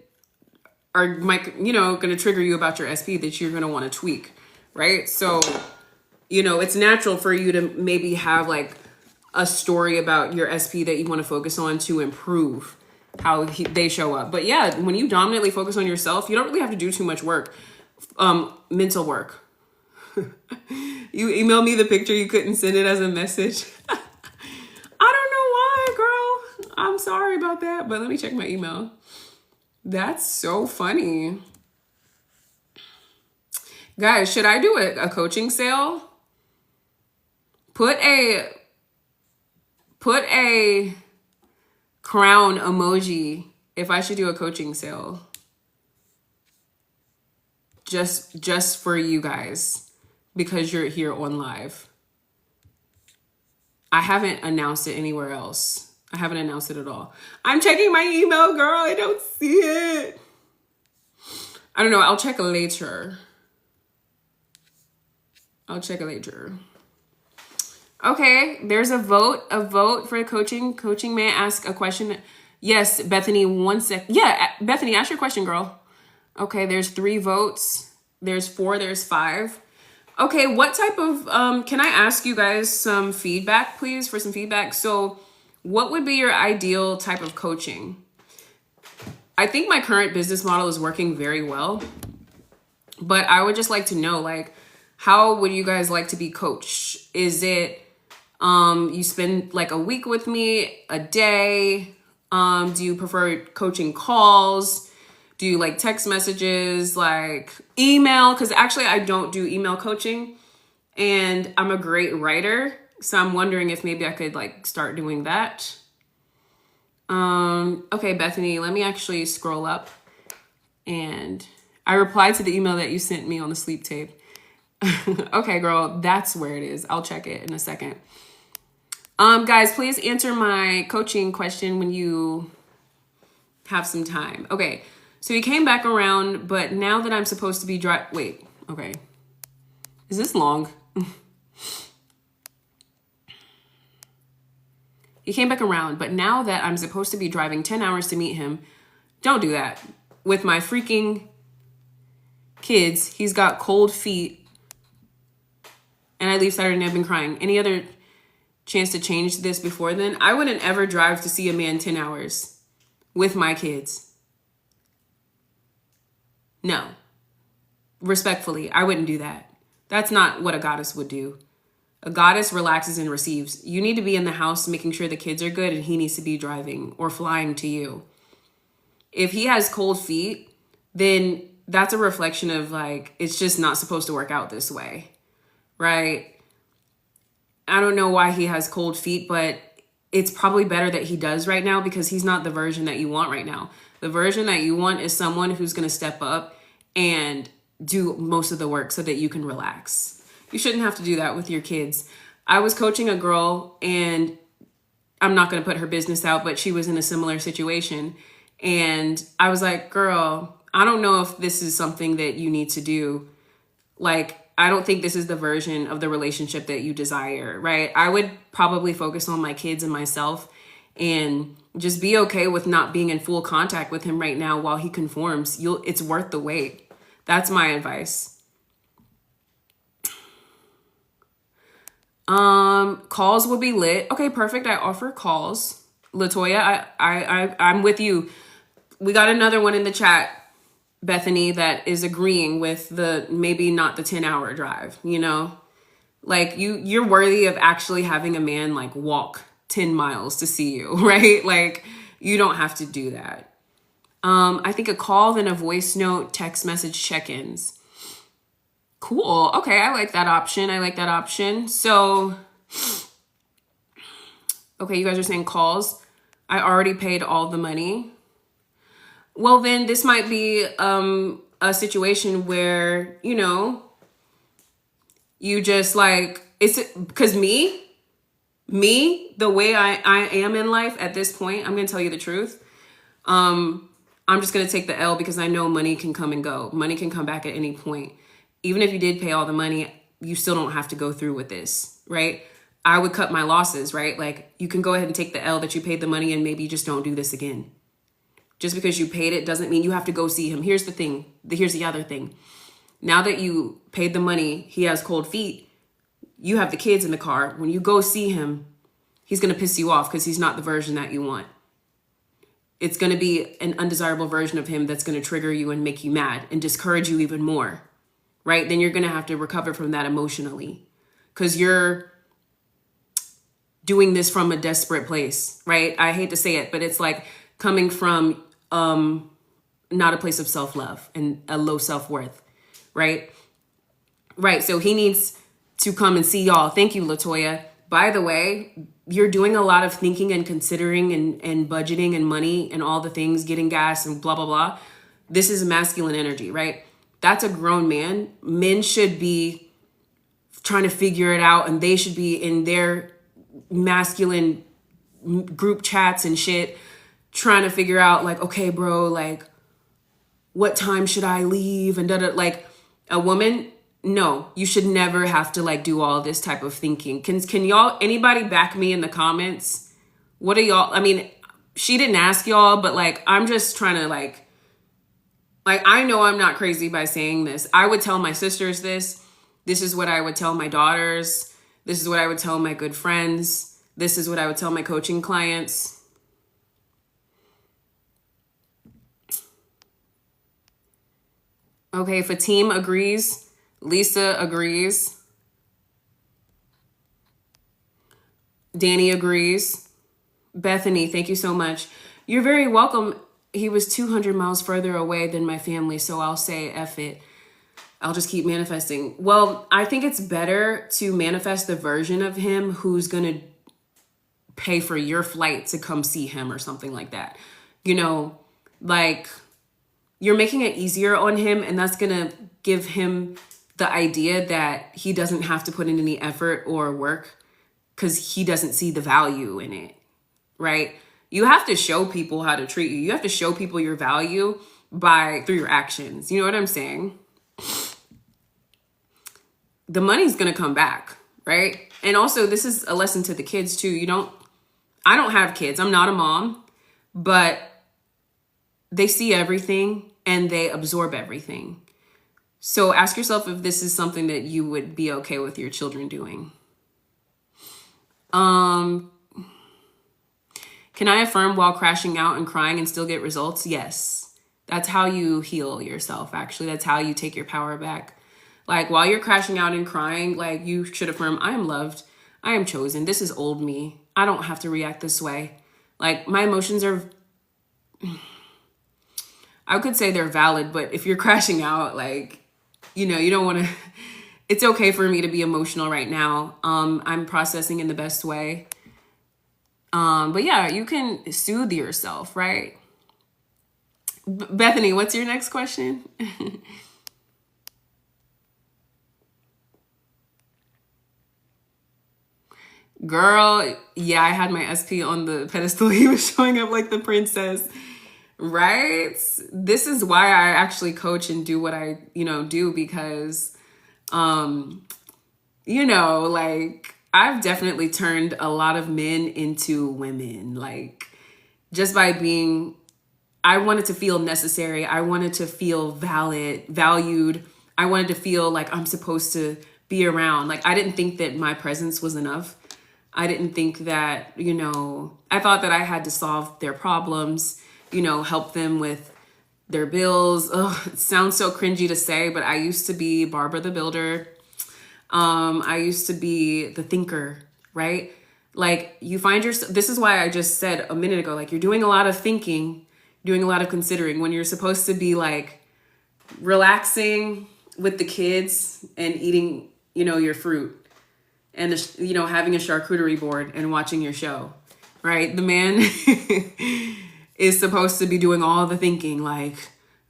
are, you know, going to trigger you about your SP that you're going to want to tweak, right? So, you know, it's natural for you to maybe have like a story about your SP that you want to focus on to improve how they show up. But yeah, when you dominantly focus on yourself, you don't really have to do too much work, mental work. You emailed me the picture, you couldn't send it as a message. I don't know why, girl. I'm sorry about that, but let me check my email. That's so funny. Guys, should I do a coaching sale? Put a crown emoji if I should do a coaching sale. Just for you guys, because you're here on live. I haven't announced it anywhere else. I haven't announced it at all. I'm checking my email, girl. I don't see it. I don't know. I'll check later. Okay, there's a vote for coaching. Coaching, may I ask a question? Yes, Bethany, 1 sec. Yeah, Bethany, ask your question, girl. Okay, there's 3 votes. There's 4, there's 5. Okay, what type of, can I ask you guys some feedback, please, for some feedback? So what would be your ideal type of coaching? I think my current business model is working very well, but I would just like to know, like, how would you guys like to be coached? Is it, you spend like a week with me, a day? Do you prefer coaching calls? Do you like text messages, like email? Because actually I don't do email coaching and I'm a great writer. So I'm wondering if maybe I could like start doing that. Okay, Bethany, let me actually scroll up. And I replied to the email that you sent me on the sleep tape. Okay, girl, that's where it is. I'll check it in a second. Guys, please answer my coaching question when you have some time. Okay. So he came back around, but now that I'm supposed to be wait, okay. Is this long? He came back around, but now that I'm supposed to be driving 10 hours to meet him, don't do that. With my freaking kids, he's got cold feet, and I leave Saturday and I've been crying. Any other chance to change this before then? I wouldn't ever drive to see a man 10 hours with my kids. No, respectfully, I wouldn't do that. That's not what a goddess would do. A goddess relaxes and receives. You need to be in the house making sure the kids are good, and he needs to be driving or flying to you. If he has cold feet, then that's a reflection of like, it's just not supposed to work out this way, right? I don't know why he has cold feet, but it's probably better that he does right now because he's not the version that you want right now. The version that you want is someone who's going to step up and do most of the work so that you can relax. You shouldn't have to do that with your kids. I was coaching a girl, and I'm not going to put her business out, but she was in a similar situation. And I was like, girl, I don't know if this is something that you need to do. Like, I don't think this is the version of the relationship that you desire, right? I would probably focus on my kids and myself and just be okay with not being in full contact with him right now while he conforms. It's worth the wait. That's my advice. Calls would be lit. Okay, perfect. I offer calls. Latoya, I'm with you. We got another one in the chat, Bethany, that is agreeing with the maybe not the 10-hour drive, you know? Like you're worthy of actually having a man like walk 10 miles to see you, right? Like you don't have to do that. I think a call, then a voice note, text message, check-ins. Cool. Okay, I like that option. So, okay, you guys are saying calls. I already paid all the money. Well, then this might be a situation where, you know, you just like, it's because me, the way I am in life at this point, I'm going to tell you the truth. I'm just going to take the L because I know money can come and go. Money can come back at any point. Even if you did pay all the money, you still don't have to go through with this, right? I would cut my losses, right? Like you can go ahead and take the L that you paid the money and maybe just don't do this again. Just because you paid it doesn't mean you have to go see him. Here's the thing. Here's the other thing. Now that you paid the money, he has cold feet. You have the kids in the car. When you go see him, he's going to piss you off because he's not the version that you want. It's going to be an undesirable version of him that's going to trigger you and make you mad and discourage you even more, right? Then you're going to have to recover from that emotionally because you're doing this from a desperate place, right? I hate to say it, but it's like coming from not a place of self-love and a low self-worth, right? Right. So he needs to come and see y'all. Thank you, Latoya. By the way, you're doing a lot of thinking and considering and budgeting and money and all the things, getting gas and blah, blah, blah. This is masculine energy, right? That's a grown man. Men should be trying to figure it out, and they should be in their masculine group chats and shit trying to figure out, like, okay, bro, like, what time should I leave? And like, a woman, no, you should never have to like do all this type of thinking. Can y'all, anybody back me in the comments? What are y'all, I mean, she didn't ask y'all, but like, I'm just trying to like, I know I'm not crazy by saying this. I would tell my sisters this. This is what I would tell my daughters. This is what I would tell my good friends. This is what I would tell my coaching clients. Okay, Fatim agrees. Lisa agrees. Danny agrees. Bethany, thank you so much. You're very welcome. He was 200 miles further away than my family, so I'll say F it. I'll just keep manifesting. Well, I think it's better to manifest the version of him who's going to pay for your flight to come see him or something like that. You know, like, you're making it easier on him, and that's going to give him the idea that he doesn't have to put in any effort or work because he doesn't see the value in it, right? You have to show people how to treat you. You have to show people your value through your actions. You know what I'm saying? The money's going to come back, right? And also, this is a lesson to the kids too. I don't have kids. I'm not a mom, but they see everything and they absorb everything. So ask yourself if this is something that you would be okay with your children doing. Can I affirm while crashing out and crying and still get results? Yes. That's how you heal yourself, actually. That's how you take your power back. Like, while you're crashing out and crying, like, you should affirm, I am loved. I am chosen. This is old me. I don't have to react this way. Like, my emotions are, I could say they're valid, but if you're crashing out, like, you know, you don't want to, it's okay for me to be emotional right now. I'm processing in the best way. But yeah, you can soothe yourself, right? Bethany, what's your next question? Girl, yeah, I had my SP on the pedestal. He was showing up like the princess, right? This is why I actually coach and do what I, do, because, like, I've definitely turned a lot of men into women, like, just by I wanted to feel necessary. I wanted to feel valued. I wanted to feel like I'm supposed to be around. Like, I didn't think that my presence was enough. I didn't think that, I thought that I had to solve their problems, help them with their bills. Ugh, it sounds so cringy to say, but I used to be Barbara the Builder. I used to be the thinker, right? Like, you find yourself, this is why I just said a minute ago, like, you're doing a lot of thinking, doing a lot of considering when you're supposed to be like relaxing with the kids and eating, your fruit. And, having a charcuterie board and watching your show, right? The man is supposed to be doing all the thinking, like,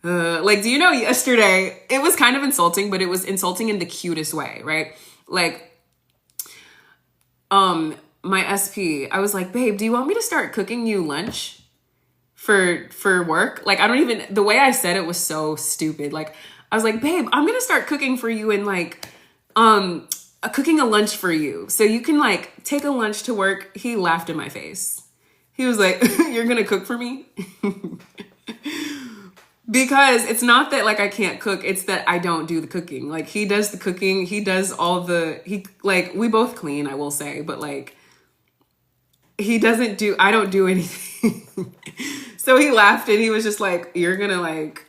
do you know, yesterday, it was kind of insulting, but it was insulting in the cutest way, right? Like, my SP, I was like, babe, do you want me to start cooking you lunch for work? Like, the way I said it was so stupid. Like, I was like, babe, I'm going to start cooking for you and like, cooking a lunch for you so you can like take a lunch to work. He laughed in my face. He was like, you're gonna cook for me? Because it's not that like I can't cook, it's that I don't do the cooking. Like, he does the cooking, he does we both clean, I will say, but like I don't do anything. So he laughed and he was just like, you're gonna like,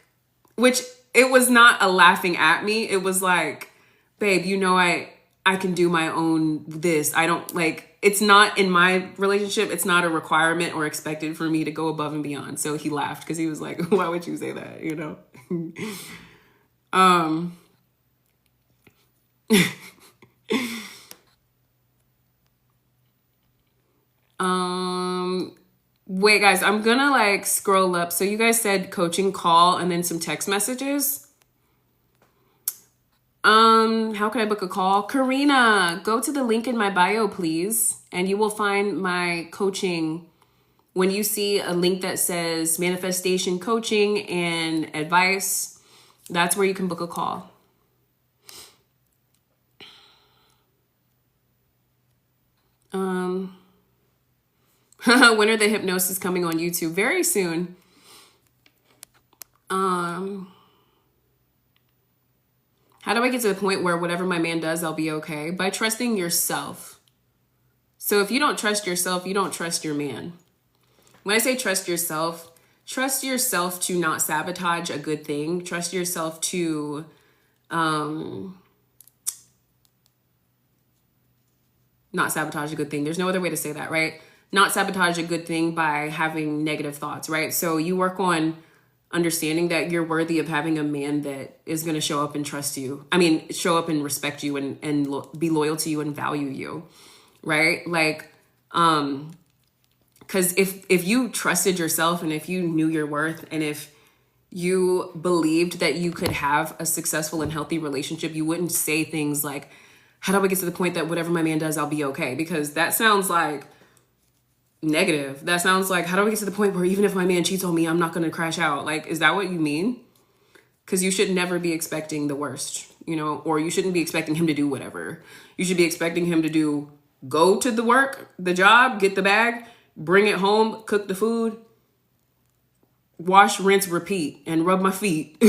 which it was not a laughing at me, it was like, babe, I can do my own this. I don't like, it's not in my relationship. It's not a requirement or expected for me to go above and beyond. So he laughed because he was like, why would you say that? Wait, guys, I'm gonna like scroll up. So you guys said coaching call and then some text messages. How can I book a call? Karina, go to the link in my bio, please, and you will find my coaching. When you see a link that says manifestation coaching and advice, that's where you can book a call. When are the hypnosis coming on YouTube? Very soon. How do I get to the point where whatever my man does, I'll be okay? By trusting yourself. So if you don't trust yourself, you don't trust your man. When I say trust yourself to not sabotage a good thing. Trust yourself to not sabotage a good thing. There's no other way to say that, right? Not sabotage a good thing by having negative thoughts, right? So you work on understanding that you're worthy of having a man that is going to show up and trust you. I mean, show up and respect you and be loyal to you and value you, right? Like, because if you trusted yourself and if you knew your worth and if you believed that you could have a successful and healthy relationship, you wouldn't say things like, how do I get to the point that whatever my man does, I'll be okay? Because that sounds like negative. That sounds like, how do I get to the point where even if my man cheats on me, I'm not going to crash out? Like, is that what you mean? Because you should never be expecting the worst, you know, or you shouldn't be expecting him to do whatever. You should be expecting him to go to the work, the job, get the bag, bring it home, cook the food, wash, rinse, repeat, and rub my feet.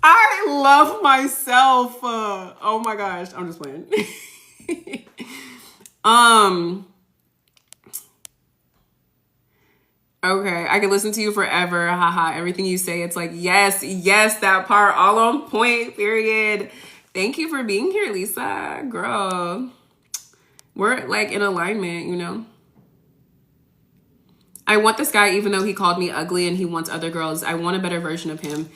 I love myself. Oh my gosh. I'm just playing. Okay, I can listen to you forever. Haha. Everything you say, it's like, yes, that part, all on point, period. Thank you for being here, Lisa. Girl. We're like in alignment, you know? I want this guy, even though he called me ugly and he wants other girls. I want a better version of him.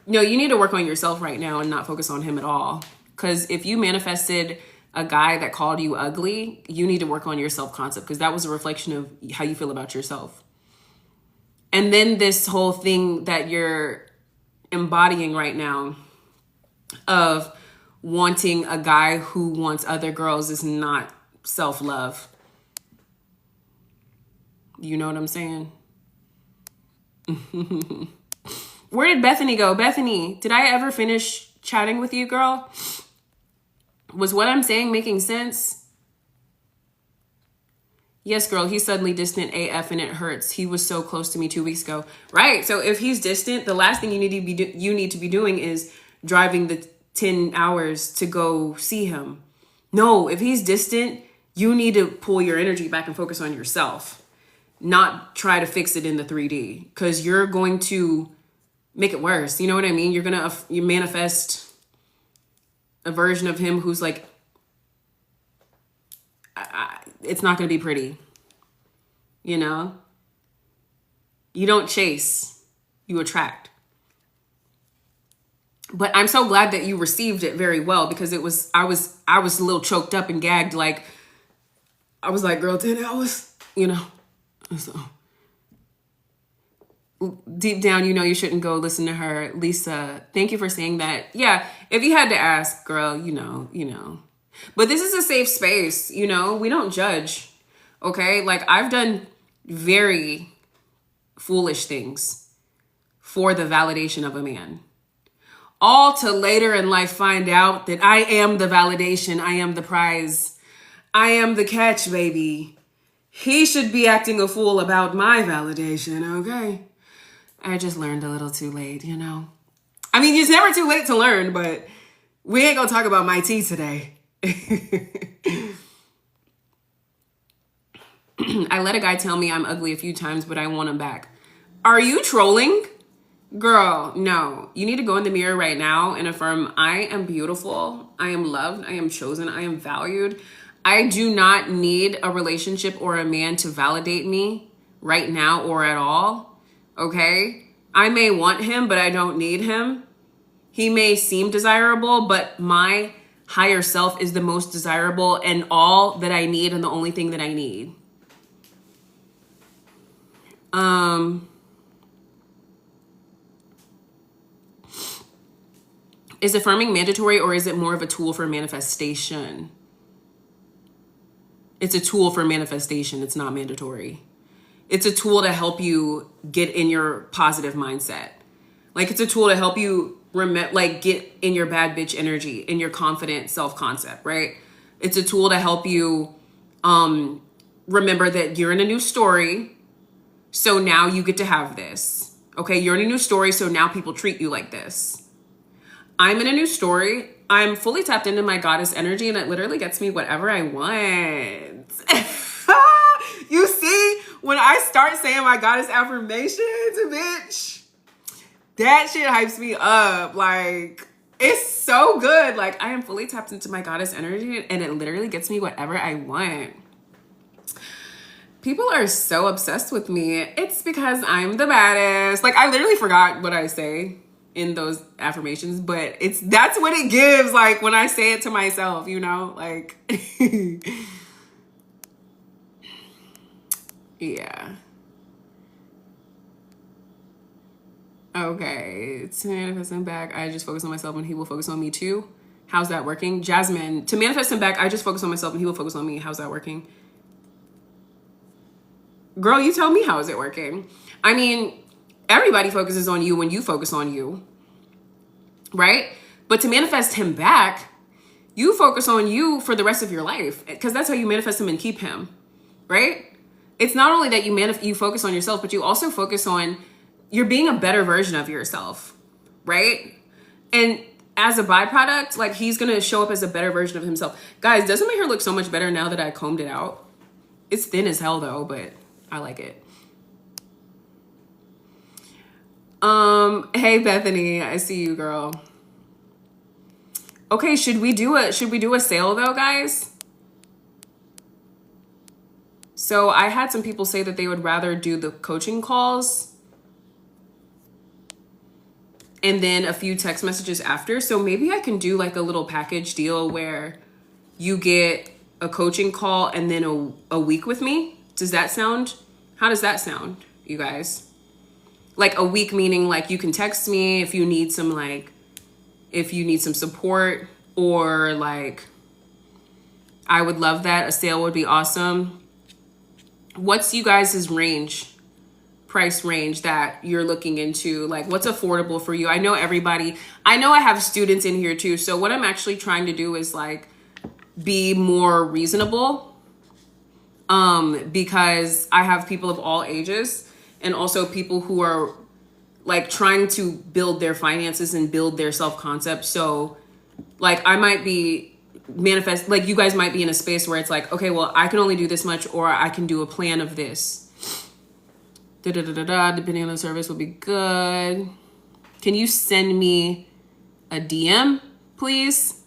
No, you need to work on yourself right now and not focus on him at all. Because if you manifested a guy that called you ugly, you need to work on your self-concept because that was a reflection of how you feel about yourself. And then this whole thing that you're embodying right now of wanting a guy who wants other girls is not self-love. You know what I'm saying? Where did Bethany go? Bethany, did I ever finish chatting with you, girl? Was what I'm saying making sense? Yes, girl, he's suddenly distant AF and it hurts. He was so close to me 2 weeks ago. Right, so if he's distant, the last thing you need to be doing is driving the 10 hours to go see him. No, if he's distant, you need to pull your energy back and focus on yourself. Not try to fix it in the 3D because you're going to make it worse. You know what I mean? You manifest a version of him who's like, it's not going to be pretty. You know? You don't chase, you attract. But I'm so glad that you received it very well because I was a little choked up and gagged. Like, I was like, girl, 10 hours, you know? So deep down, you know, you shouldn't go listen to her. Lisa, thank you for saying that. Yeah, if you had to ask, girl, you know. But this is a safe space, you know? We don't judge, okay? Like, I've done very foolish things for the validation of a man. All to later in life find out that I am the validation. I am the prize. I am the catch, baby. He should be acting a fool about my validation, okay? I just learned a little too late, you know? I mean, it's never too late to learn, but we ain't gonna talk about my tea today. I let a guy tell me I'm ugly a few times, but I want him back. Are you trolling? Girl, no. You need to go in the mirror right now and affirm, I am beautiful, I am loved, I am chosen, I am valued. I do not need a relationship or a man to validate me right now or at all, okay? I may want him, but I don't need him. He may seem desirable, but my higher self is the most desirable and all that I need and the only thing that I need. Is affirming mandatory, or is it more of a tool for manifestation? It's a tool for manifestation. It's not mandatory. It's a tool to help you get in your positive mindset. Like, it's a tool to help you get in your bad bitch energy, in your confident self-concept, right? It's a tool to help you remember that you're in a new story. So now you get to have this. Okay, you're in a new story, so now people treat you like this. I'm in a new story. I'm fully tapped into my goddess energy, and it literally gets me whatever I want. You see, when I start saying my goddess affirmations, bitch, that shit hypes me up. Like, it's so good. Like, I am fully tapped into my goddess energy, and it literally gets me whatever I want. People are so obsessed with me. It's because I'm the baddest. Like, I literally forgot what I say in those affirmations, but that's what it gives, like, when I say it to myself, you know, like, yeah. Okay, to manifest him back, I just focus on myself and he will focus on me too. How's that working? Jasmine, to manifest him back, I just focus on myself and he will focus on me. How's that working? Girl, you tell me, how is it working? I mean, everybody focuses on you when you focus on you, right? But to manifest him back, you focus on you for the rest of your life, because that's how you manifest him and keep him, right? It's not only that you focus on yourself, but you also focus on you're being a better version of yourself, right? And as a byproduct, like, he's gonna show up as a better version of himself. Guys, doesn't my hair look so much better now that I combed it out? It's thin as hell though, but I like it. Hey Bethany, I see you, girl. Okay, should we do a sale though, guys? So I had some people say that they would rather do the coaching calls and then a few text messages after. So maybe I can do like a little package deal where you get a coaching call and then a week with me. How does that sound, you guys? Like, a week meaning like you can text me if you need some support, or like, I would love that. A sale would be awesome. What's you guys' price range that you're looking into? Like, what's affordable for you? I know I have students in here too. So what I'm actually trying to do is like be more reasonable, because I have people of all ages, and also people who are like trying to build their finances and build their self-concept. So like, I might be like, you guys might be in a space where it's like, okay, well, I can only do this much, or I can do a plan of this. Depending on the service would be good. Can you send me a DM, please?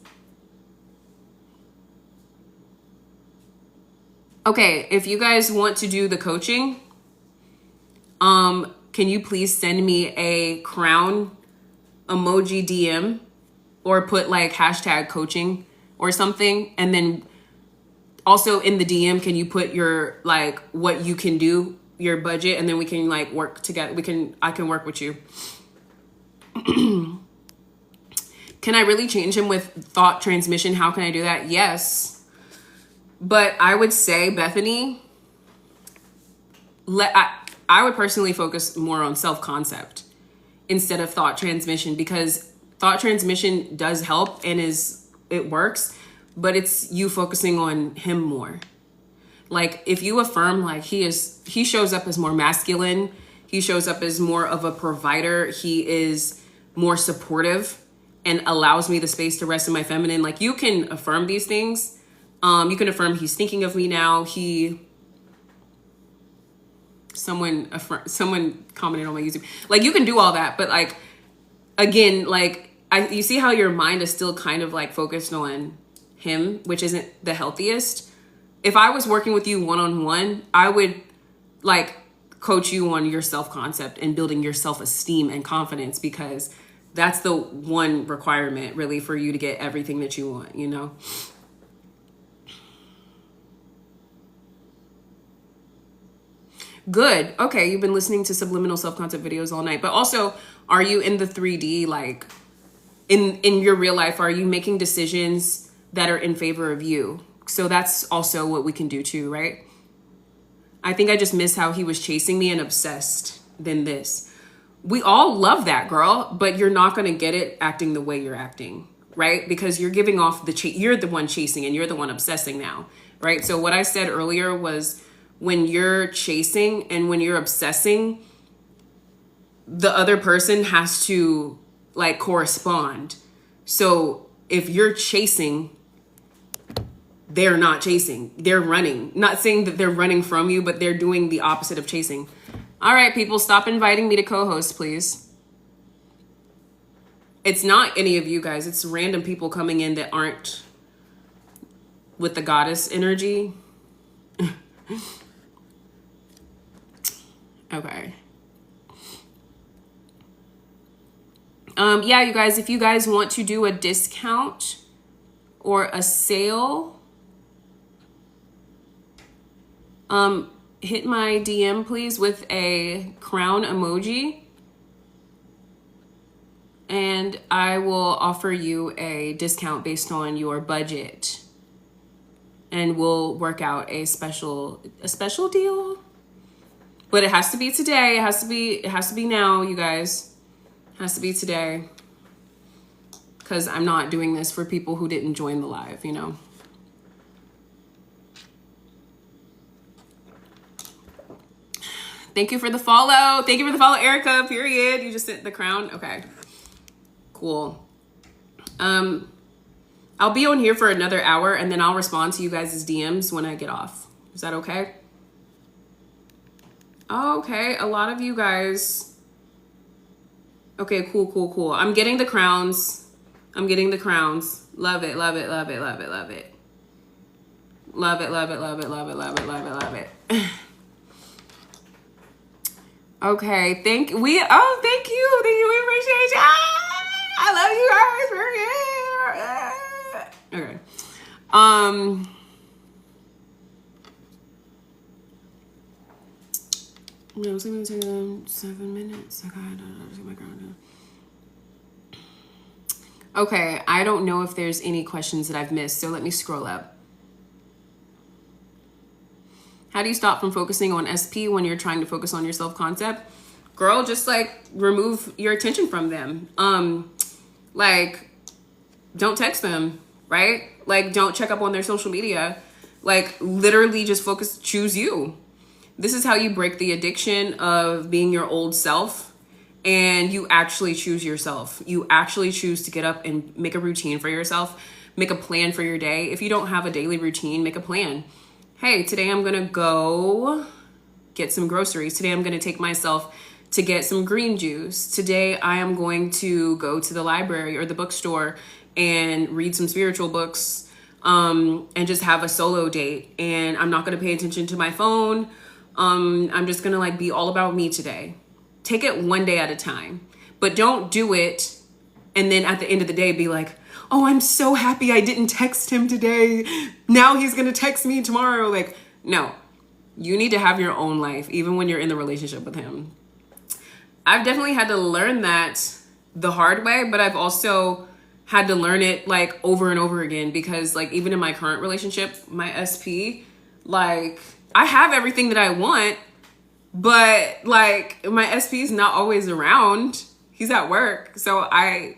Okay, if you guys want to do the coaching, can you please send me a crown emoji DM, or put like hashtag coaching or something? And then also in the DM, can you put your, like, what you can do, your budget, and then we can like work together. I can work with you. Can I really change him with thought transmission? How can I do that? Yes. But I would say, Bethany, I would personally focus more on self-concept instead of thought transmission, because thought transmission does help and it works, but it's you focusing on him more. Like, if you affirm, like, he shows up as more masculine, he shows up as more of a provider, he is more supportive and allows me the space to rest in my feminine. Like, you can affirm these things. You can affirm he's thinking of me now. Someone commented on my YouTube. Like, you can do all that, but like, again, like, you see how your mind is still kind of like focused on him, which isn't the healthiest. If I was working with you one-on-one, I would like coach you on your self-concept and building your self-esteem and confidence, because That's the one requirement really for you to get everything that you want, you know? Good. Okay, you've been listening to subliminal self-concept videos all night. But also, are you in the 3D, like in your real life, are you making decisions that are in favor of you? So that's also what we can do too, right? I think I just miss how he was chasing me and obsessed than this. We all love that, girl, but you're not going to get it acting the way you're acting, right? Because you're giving off you're the one chasing and you're the one obsessing now, right? So what I said earlier was, when you're chasing and when you're obsessing, the other person has to like correspond. So if you're chasing, they're not chasing, they're running. Not saying that they're running from you, but they're doing the opposite of chasing. All right, people, stop inviting me to co-host, please. It's not any of you guys. It's random people coming in that aren't with the goddess energy. Okay. Yeah, you guys, if you guys want to do a discount or a sale, hit my DM please with a crown emoji, and I will offer you a discount based on your budget, and we'll work out a special deal. But it has to be today. It has to be now, you guys. It has to be today. Because I'm not doing this for people who didn't join the live, you know. Thank you for the follow. Thank you for the follow, Erica, period. You just sent the crown. Okay. Cool. I'll be on here for another hour, and then I'll respond to you guys' DMs when I get off. Is that okay? Okay, a lot of you guys. Okay, cool. I'm getting the crowns. Love it. Love it. Okay, thank you. We appreciate you. I love you guys. Okay. No, it's gonna take them 7 minutes. Okay, I don't know if there's any questions that I've missed, so let me scroll up. How do you stop from focusing on SP when you're trying to focus on your self-concept? Girl, just like remove your attention from them. Like, don't text them, right? Like, don't check up on their social media. Like, literally just focus, choose you. This is how you break the addiction of being your old self, and you actually choose yourself. You actually choose to get up and make a routine for yourself, make a plan for your day. If you don't have a daily routine, make a plan. Hey, today I'm gonna go get some groceries. Today I'm gonna take myself to get some green juice. Today I am going to go to the library or the bookstore and read some spiritual books, and just have a solo date. And I'm not gonna pay attention to my phone. I'm just gonna like be all about me today. Take it one day at a time, but don't do it and then at the end of the day be like, oh, I'm so happy I didn't text him today. Now he's gonna text me tomorrow. Like, no, you need to have your own life, even when you're in the relationship with him. I've definitely had to learn that the hard way, but I've also had to learn it like over and over again, because like even in my current relationship, my SP, like, I have everything that I want, but like my SP is not always around. He's at work. So I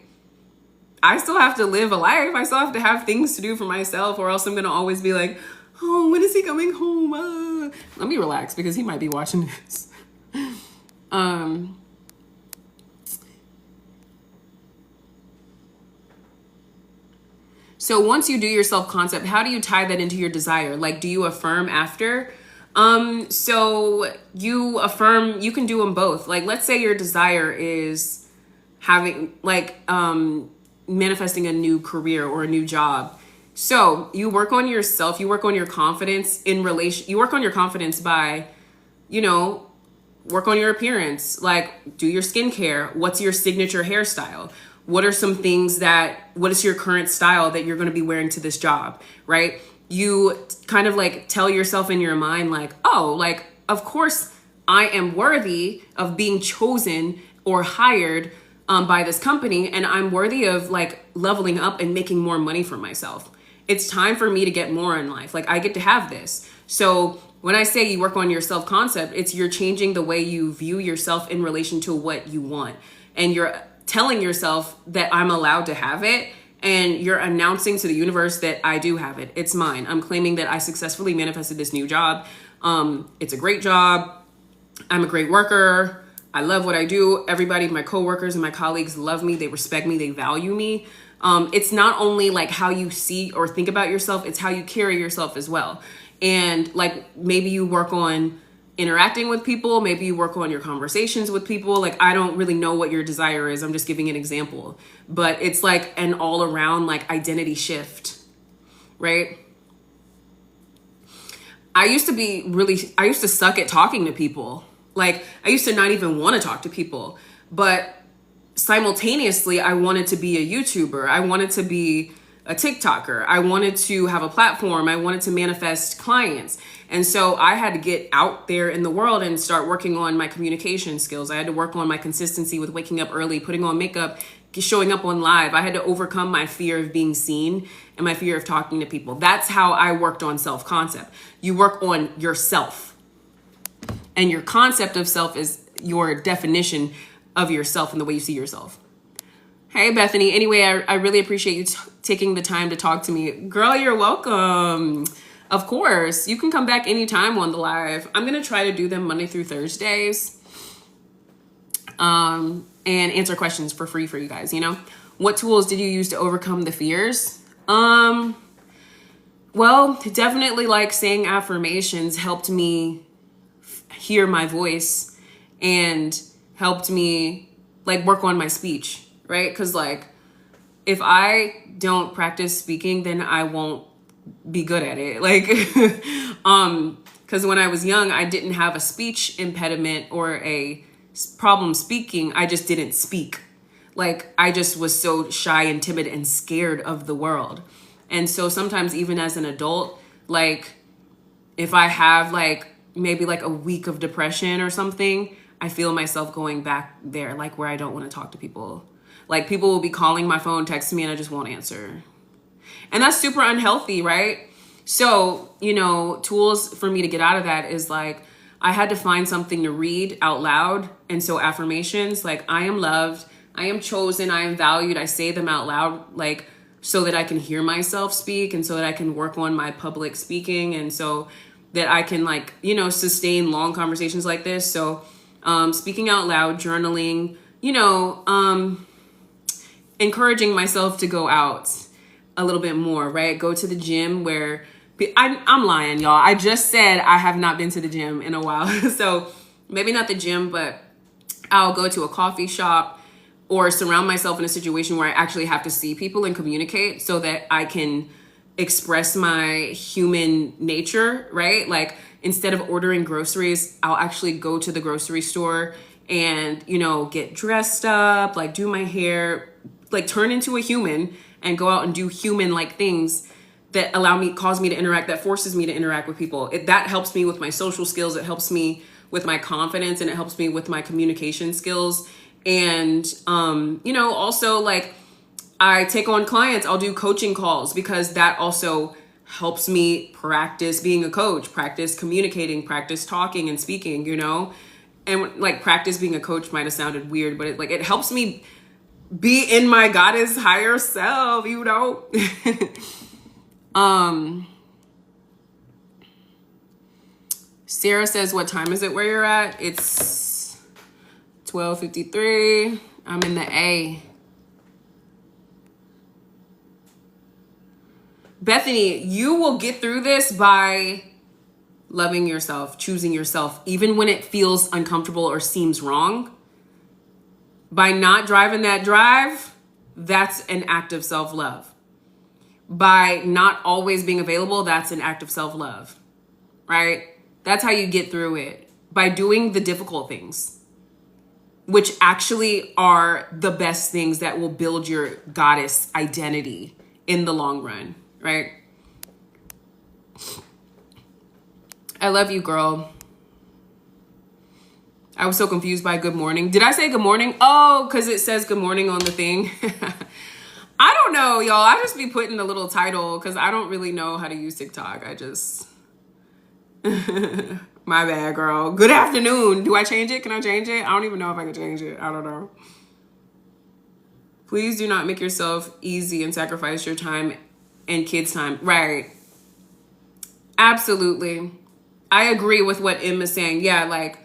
still have to live a life. I still have to have things to do for myself, or else I'm going to always be like, oh, when is he coming home? Let me relax because he might be watching this. So once you do your self-concept, how do you tie that into your desire? Like, do you affirm after? So you affirm, you can do them both. Like, let's say your desire is having like, manifesting a new career or a new job. So you work on yourself, you work on your confidence in relation, you work on your confidence by, you know, work on your appearance, like do your skincare. What's your signature hairstyle? What are some things what is your current style that you're going to be wearing to this job, right? You kind of like tell yourself in your mind, like, oh, like, of course I am worthy of being chosen or hired by this company, and I'm worthy of like leveling up and making more money for myself. It's time for me to get more in life. Like I get to have this. So when I say you work on your self-concept, it's you're changing the way you view yourself in relation to what you want. And you're telling yourself that I'm allowed to have it. And you're announcing to the universe that I do have it. It's mine. I'm claiming that I successfully manifested this new job. It's a great job. I'm a great worker. I love what I do. Everybody, my coworkers and my colleagues love me. They respect me. They value me. It's not only like how you see or think about yourself, it's how you carry yourself as well. And like maybe you work on interacting with people, maybe you work on your conversations with people. Like I don't really know what your desire is. I'm just giving an example. But it's like an all around like identity shift, right? I used to suck at talking to people. Like I used to not even want to talk to people, but simultaneously I wanted to be a YouTuber. I wanted to be a TikToker. I wanted to have a platform. I wanted to manifest clients. And so I had to get out there in the world and start working on my communication skills. I had to work on my consistency with waking up early, putting on makeup, showing up on live. I had to overcome my fear of being seen and my fear of talking to people. That's how I worked on self-concept. You work on yourself. And your concept of self is your definition of yourself and the way you see yourself. Hey, Bethany. Anyway, I really appreciate you taking the time to talk to me. Girl, you're welcome. Of course. You can come back anytime on the live. I'm going to try to do them Monday through Thursdays. And answer questions for free for you guys, you know? What tools did you use to overcome the fears? Well, definitely like saying affirmations helped me hear my voice and helped me like work on my speech. Right? Because like, if I don't practice speaking, then I won't be good at it. Like, because when I was young, I didn't have a speech impediment or a problem speaking. I just didn't speak. Like, I just was so shy and timid and scared of the world. And so sometimes even as an adult, like if I have like maybe like a week of depression or something, I feel myself going back there, like where I don't want to talk to people. Like people will be calling my phone, texting me, and I just won't answer. And that's super unhealthy, right? So, you know, tools for me to get out of that is like, I had to find something to read out loud. And so affirmations, like I am loved, I am chosen, I am valued. I say them out loud, like so that I can hear myself speak and so that I can work on my public speaking. And so that I can like, you know, sustain long conversations like this. So speaking out loud, journaling, you know, encouraging myself to go out a little bit more, right? Go to the gym where I'm lying, y'all. I just said I have not been to the gym in a while. So maybe not the gym, but I'll go to a coffee shop or surround myself in a situation where I actually have to see people and communicate so that I can express my human nature, right? Like instead of ordering groceries, I'll actually go to the grocery store and, you know, get dressed up, like do my hair, like turn into a human and go out and do human like things that cause me to interact, that forces me to interact with people. That helps me with my social skills. It helps me with my confidence and it helps me with my communication skills. And, you know, also like I take on clients, I'll do coaching calls because that also helps me practice being a coach, practice communicating, practice talking and speaking, you know, and like practice being a coach might've sounded weird, but it helps me be in my goddess higher self, you know? Sarah says, what time is it where you're at? It's 12:53. I'm in the A. Bethany, you will get through this by loving yourself, choosing yourself, even when it feels uncomfortable or seems wrong. By not driving that drive, that's an act of self-love. By not always being available, that's an act of self-love, right? That's how you get through it. by doing the difficult things, which actually are the best things that will build your goddess identity in the long run, right? I love you, girl. I was so confused by good morning. Did I say good morning? Oh, because it says good morning on the thing. I don't know, y'all. I just be putting a little title because I don't really know how to use TikTok. I just... My bad, girl. Good afternoon. Do I change it? Can I change it? I don't even know if I can change it. I don't know. Please do not make yourself easy and sacrifice your time and kids' time. Right. Absolutely. I agree with what Em is saying. Yeah, like,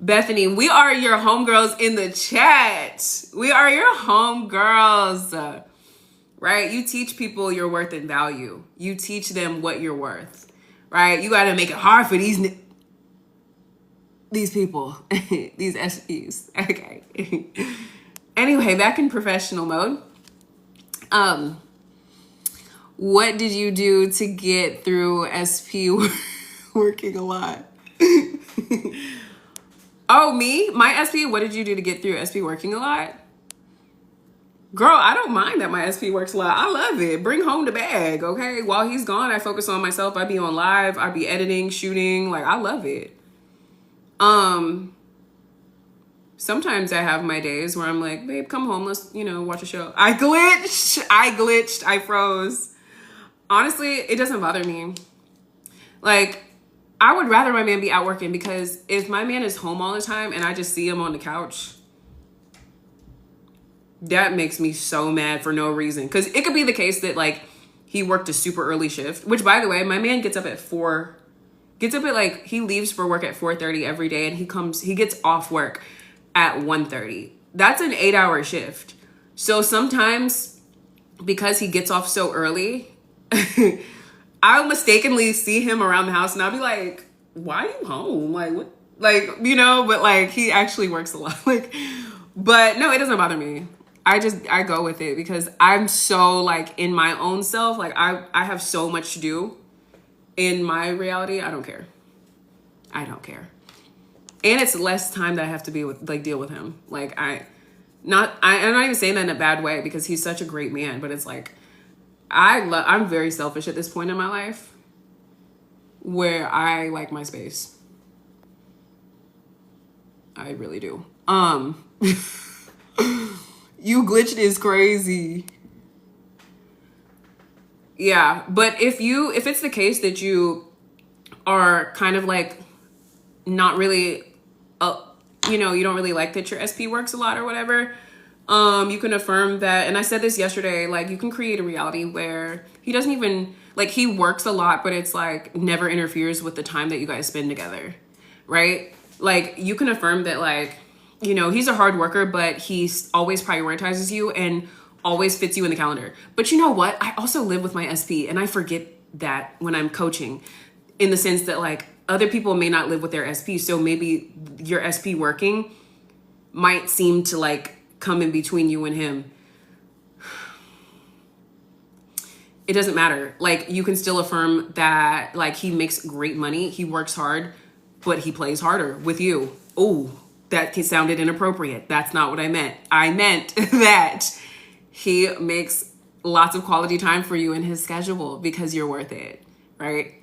Bethany, we are your homegirls in the chat. We are your homegirls. Right? You teach people your worth and value. You teach them what you're worth. Right? You got to make it hard for these people, these SPs. Okay. Anyway, back in professional mode. What did you do to get through SP working a lot? Oh, me? My SP? What did you do to get through SP working a lot? Girl, I don't mind that my SP works a lot. I love it. Bring home the bag, okay? While he's gone, I focus on myself. I be on live. I be editing, shooting. Like, I love it. Sometimes I have my days where I'm like, babe, come home. Let's, watch a show. I glitched. I froze. Honestly, it doesn't bother me. Like, I would rather my man be out working, because if my man is home all the time and I just see him on the couch, that makes me so mad for no reason. Because it could be the case that, like, he worked a super early shift, which, by the way, my man gets up at 4. He leaves for work at 4:30 every day, and he gets off work at 1:30. That's an 8-hour shift. So sometimes, because he gets off so early, I'll mistakenly see him around the house and I'll be like, why are you home? Like, what? Like, but like, he actually works a lot. Like, but no, it doesn't bother me. I go with it because I'm so, like, in my own self. Like, I have so much to do in my reality. I don't care. And it's less time that I have to deal with him. Like, I'm not even saying that in a bad way, because he's such a great man, but it's like, I'm very selfish at this point in my life where I like my space. I really do. You glitched is crazy. Yeah, but if it's the case that you are kind of like not really, you don't really like that your SP works a lot or whatever, you can affirm that. And I said this yesterday, like, you can create a reality where he doesn't even, like, he works a lot, but it's like never interferes with the time that you guys spend together, right? Like, you can affirm that, like, he's a hard worker, but he always prioritizes you and always fits you in the calendar. But you know what? I also live with my SP, and I forget that when I'm coaching, in the sense that, like, other people may not live with their SP. So maybe your SP working might seem to, like, come in between you and him. It doesn't matter. Like, you can still affirm that, like, he makes great money. He works hard, but he plays harder with you. Oh, that sounded inappropriate. That's not what I meant. I meant that he makes lots of quality time for you in his schedule because you're worth it, right?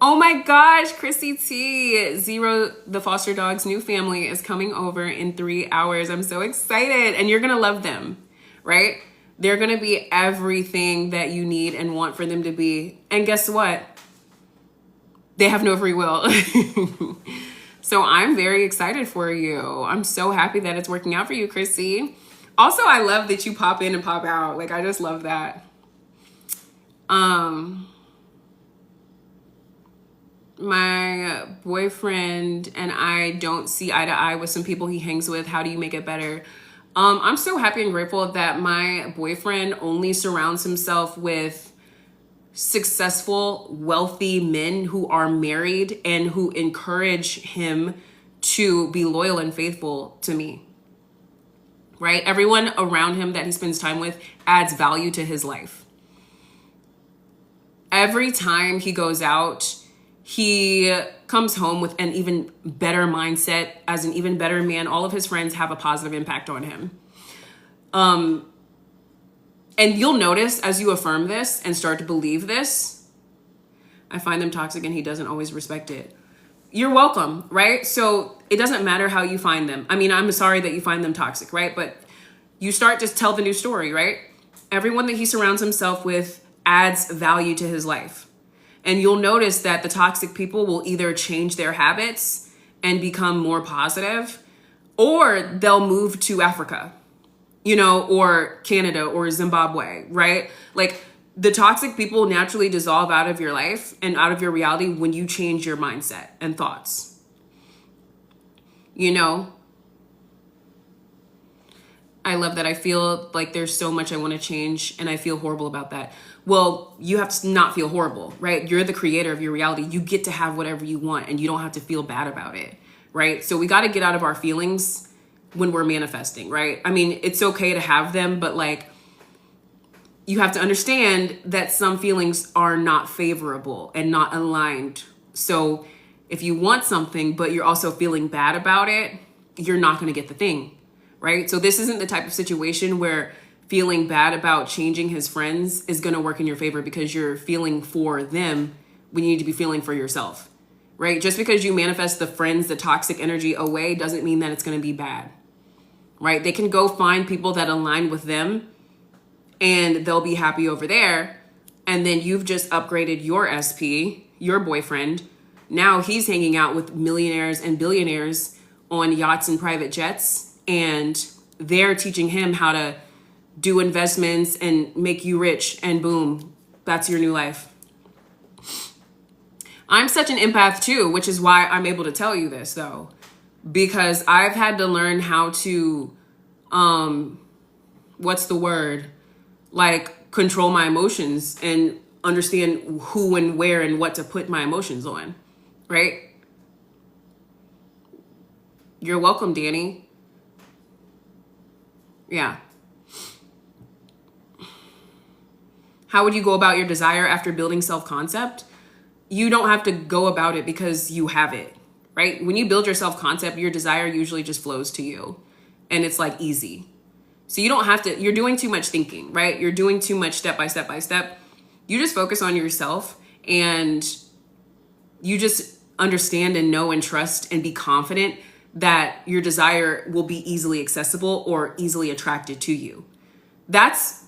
Oh my gosh, Chrissy T. Zero, the foster dog's new family, is coming over in 3 hours. I'm so excited. And you're going to love them, right? They're going to be everything that you need and want for them to be. And guess what? They have no free will. So I'm very excited for you. I'm so happy that it's working out for you, Chrissy. Also, I love that you pop in and pop out. Like, I just love that. My boyfriend and I don't see eye to eye with some people he hangs with. How do you make it better? I'm so happy and grateful that my boyfriend only surrounds himself with successful, wealthy men who are married and who encourage him to be loyal and faithful to me. right? Everyone around him that he spends time with adds value to his life. Every time he goes out, he comes home with an even better mindset, as an even better man. All of his friends have a positive impact on him. And you'll notice as you affirm this and start to believe this, I find them toxic and he doesn't always respect it. You're welcome, right? So it doesn't matter how you find them. I mean, I'm sorry that you find them toxic, right? But you start to tell the new story, right? Everyone that he surrounds himself with adds value to his life. And you'll notice that the toxic people will either change their habits and become more positive, or they'll move to Africa, you know, or Canada or Zimbabwe, right? Like the toxic people naturally dissolve out of your life and out of your reality when you change your mindset and thoughts. You know, I love that. I feel like there's so much I want to change and I feel horrible about that. Well, you have to not feel horrible, right? You're the creator of your reality. You get to have whatever you want and you don't have to feel bad about it, right? So we got to get out of our feelings when we're manifesting, right? I mean, it's okay to have them, but like, you have to understand that some feelings are not favorable and not aligned. So if you want something, but you're also feeling bad about it, you're not going to get the thing, right? So this isn't the type of situation where feeling bad about changing his friends is going to work in your favor because you're feeling for them when you need to be feeling for yourself, right? Just because you manifest the friends, the toxic energy away doesn't mean that it's going to be bad, right? They can go find people that align with them and they'll be happy over there. And then you've just upgraded your SP, your boyfriend. Now he's hanging out with millionaires and billionaires on yachts and private jets. And they're teaching him how to do investments and make you rich, and boom, that's your new life. I'm such an empath too, which is why I'm able to tell you this though, because I've had to learn how to, what's the word? Like control my emotions and understand who and where and what to put my emotions on, right? You're welcome, Danny. Yeah. How would you go about your desire after building self-concept? You don't have to go about it because you have it, right? When you build your self-concept, your desire usually just flows to you and it's like easy. So you don't have to, you're doing too much thinking, right? You're doing too much step by step by step. You just focus on yourself and you just understand and know and trust and be confident that your desire will be easily accessible or easily attracted to you. That's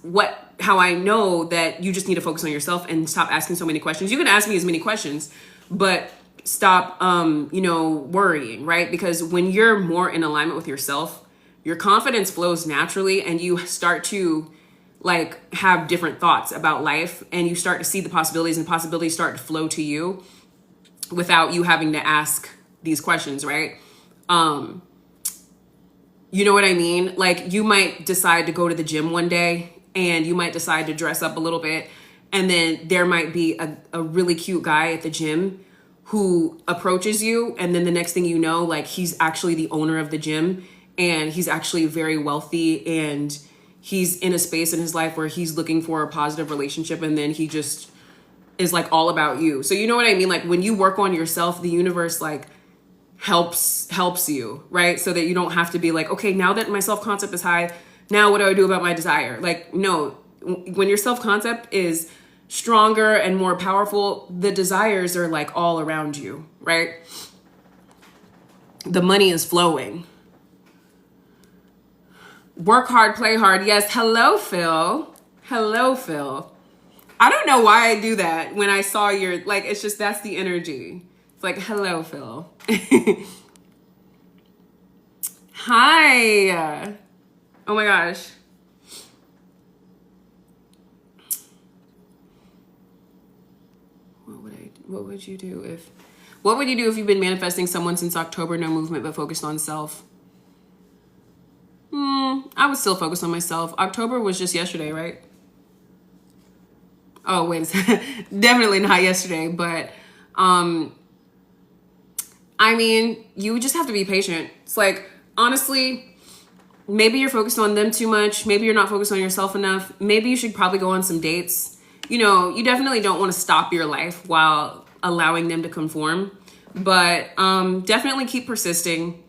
how I know that you just need to focus on yourself and stop asking so many questions. You can ask me as many questions, but stop, worrying, right? Because when you're more in alignment with yourself, your confidence flows naturally and you start to like have different thoughts about life and you start to see the possibilities and possibilities start to flow to you without you having to ask these questions, right? You know what I mean? Like you might decide to go to the gym one day and you might decide to dress up a little bit. And then there might be a really cute guy at the gym who approaches you. And then the next thing you know, like he's actually the owner of the gym and he's actually very wealthy and he's in a space in his life where he's looking for a positive relationship. And then he just is like all about you. So you know what I mean? Like when you work on yourself, the universe like helps you, right? So that you don't have to be like, okay, now that my self-concept is high, now what do I do about my desire? Like, no, when your self-concept is stronger and more powerful, the desires are like all around you, right? The money is flowing. Work hard, play hard. Yes. Hello, Phil. Hello, Phil. I don't know why I do that when I saw your, like, it's just, that's the energy. Like, hello, Phil. Hi. Oh my gosh. What would you do if you've been manifesting someone since October, no movement, but focused on self? I would still focus on myself. October was just yesterday, right? Oh, wait a second. Definitely not yesterday, but, I mean, you just have to be patient. It's like, honestly, maybe you're focused on them too much. Maybe you're not focused on yourself enough. Maybe you should probably go on some dates. You know, you definitely don't want to stop your life while allowing them to conform. But definitely keep persisting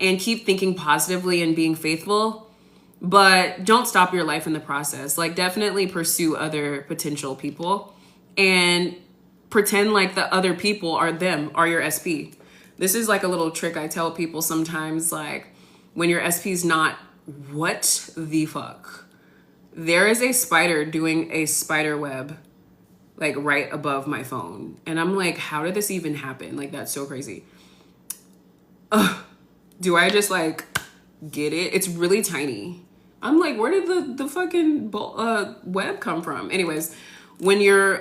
and keep thinking positively and being faithful. But don't stop your life in the process. Like, definitely pursue other potential people and pretend like the other people are your SP. This is like a little trick I tell people sometimes, like, when your SP's not, what the fuck? There is a spider doing a spider web, like, right above my phone. And I'm like, how did this even happen? Like, that's so crazy. Do I just, like, get it? It's really tiny. I'm like, where did the fucking web come from? Anyways, when you're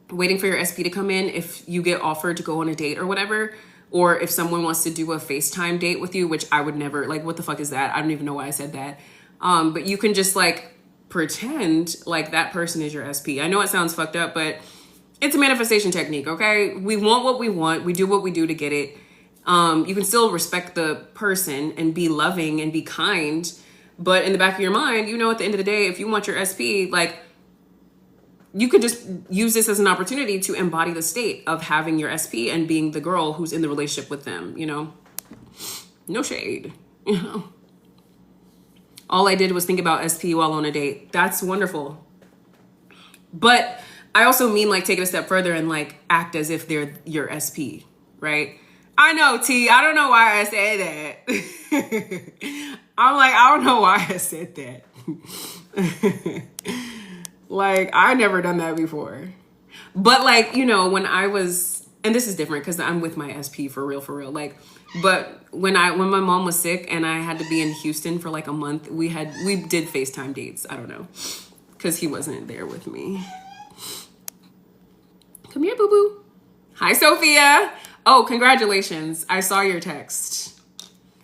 waiting for your SP to come in, if you get offered to go on a date or whatever, or if someone wants to do a FaceTime date with you, which I would never, like, what the fuck is that? I don't even know why I said that. But you can just, like, pretend like that person is your SP. I know it sounds fucked up, but it's a manifestation technique, okay? We want what we want. We do what we do to get it. You can still respect the person and be loving and be kind. But in the back of your mind, you know, at the end of the day, if you want your SP, like, you could just use this as an opportunity to embody the state of having your SP and being the girl who's in the relationship with them, you know? No shade, you know? All I did was think about SP while on a date. That's wonderful. But I also mean, like, take it a step further and, like, act as if they're your SP, right? I know, T. I don't know why I said that. I'm like, I don't know why I said that. Like, I never done that before. But, like, you know, when I was, and this is different because I'm with my SP for real. Like, but when my mom was sick and I had to be in Houston for like a month, we did FaceTime dates. I don't know, because he wasn't there with me. Come here, boo boo. Hi, Sophia. Oh, congratulations. I saw your text.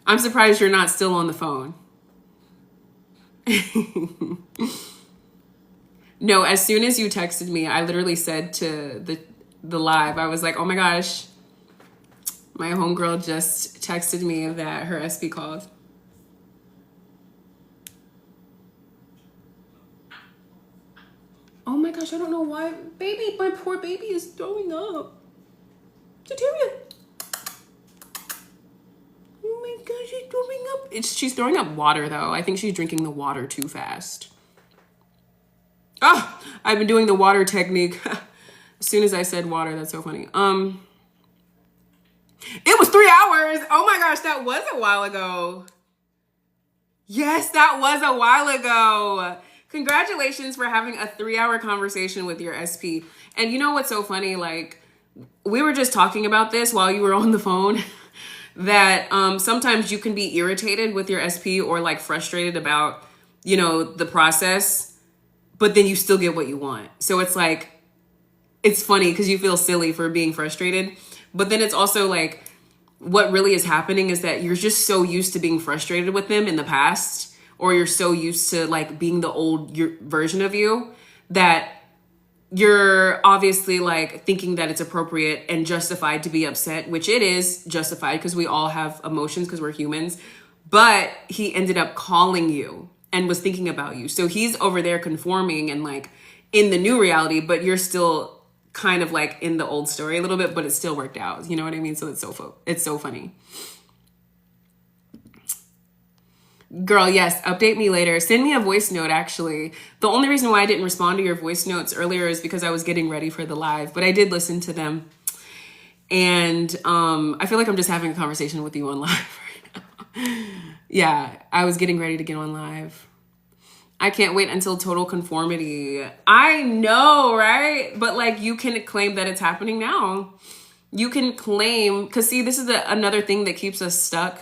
I'm surprised you're not still on the phone. No, as soon as you texted me, I literally said to the live, I was like, oh my gosh, my homegirl just texted me that her SP called. Oh my gosh, I don't know why. Baby, my poor baby is throwing up. Soteria. Oh my gosh, she's throwing up. She's throwing up water, though. I think she's drinking the water too fast. Oh, I've been doing the water technique. As soon as I said water, that's so funny. It was 3 hours. Oh my gosh, that was a while ago. Yes, that was a while ago. Congratulations for having a 3-hour conversation with your SP. And you know what's so funny? Like, we were just talking about this while you were on the phone, that sometimes you can be irritated with your SP or like frustrated about, you know, the process, but then you still get what you want. So it's like, it's funny because you feel silly for being frustrated. But then it's also like, what really is happening is that you're just so used to being frustrated with them in the past, or you're so used to like being the old version of you, that you're obviously like thinking that it's appropriate and justified to be upset, which it is justified because we all have emotions because we're humans. But he ended up calling you and was thinking about you. So he's over there conforming and like in the new reality, but you're still kind of like in the old story a little bit, but it still worked out. You know what I mean? So it's so funny. Girl, yes, update me later. Send me a voice note, actually. The only reason why I didn't respond to your voice notes earlier is because I was getting ready for the live, but I did listen to them. And I feel like I'm just having a conversation with you on live right now. Yeah, I was getting ready to get on live. I can't wait until total conformity. I know, right? But like, you can claim that it's happening now. You can claim, because see, this is another thing that keeps us stuck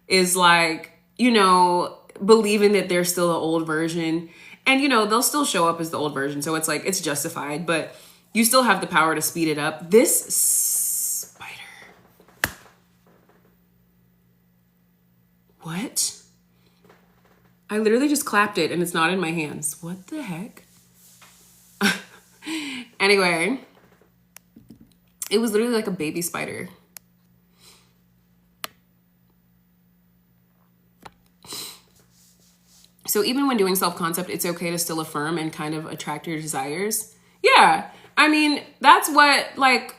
is like, you know, believing that they're still the old version. And, you know, they'll still show up as the old version. So it's like, it's justified, but you still have the power to speed it up. This spider. What? I literally just clapped it and it's not in my hands. What the heck? Anyway, it was literally like a baby spider. So even when doing self-concept, it's okay to still affirm and kind of attract your desires. Yeah. I mean, that's what like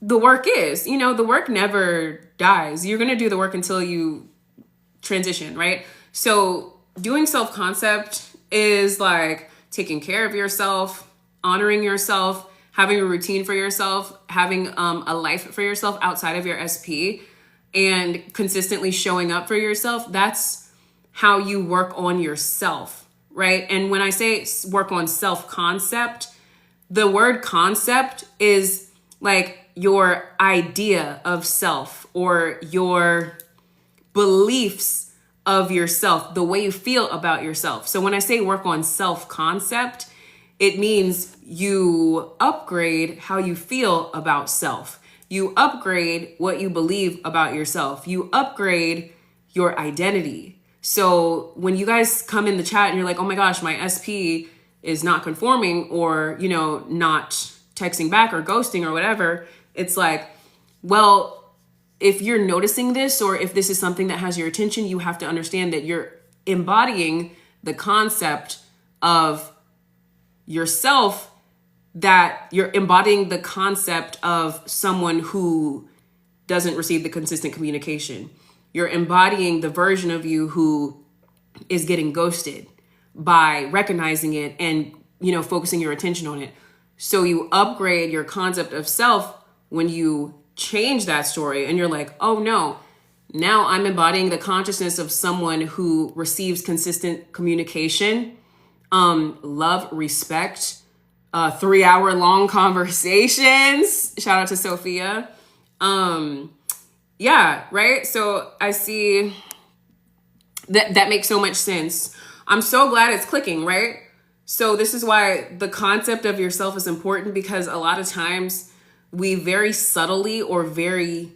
the work is. You know, the work never dies. You're going to do the work until you transition, right? So doing self-concept is like taking care of yourself, honoring yourself, having a routine for yourself, having a life for yourself outside of your SP, and consistently showing up for yourself. That's how you work on yourself, right? And when I say work on self-concept, the word concept is like your idea of self or your beliefs of yourself, the way you feel about yourself. So when I say work on self-concept, it means you upgrade how you feel about self. You upgrade what you believe about yourself. You upgrade your identity. So when you guys come in the chat and you're like, oh my gosh, my SP is not conforming, or, you know, not texting back or ghosting or whatever, it's like, well, if you're noticing this, or if this is something that has your attention, you have to understand that you're embodying the concept of yourself, that you're embodying the concept of someone who doesn't receive the consistent communication. You're embodying the version of you who is getting ghosted by recognizing it and, you know, focusing your attention on it. So you upgrade your concept of self when you change that story and you're like, oh no, now I'm embodying the consciousness of someone who receives consistent communication, love, respect, 3-hour long conversations. Shout out to Sophia. Yeah, right. So I see that makes so much sense. I'm so glad it's clicking, right? So this is why the concept of yourself is important, because a lot of times we very subtly or very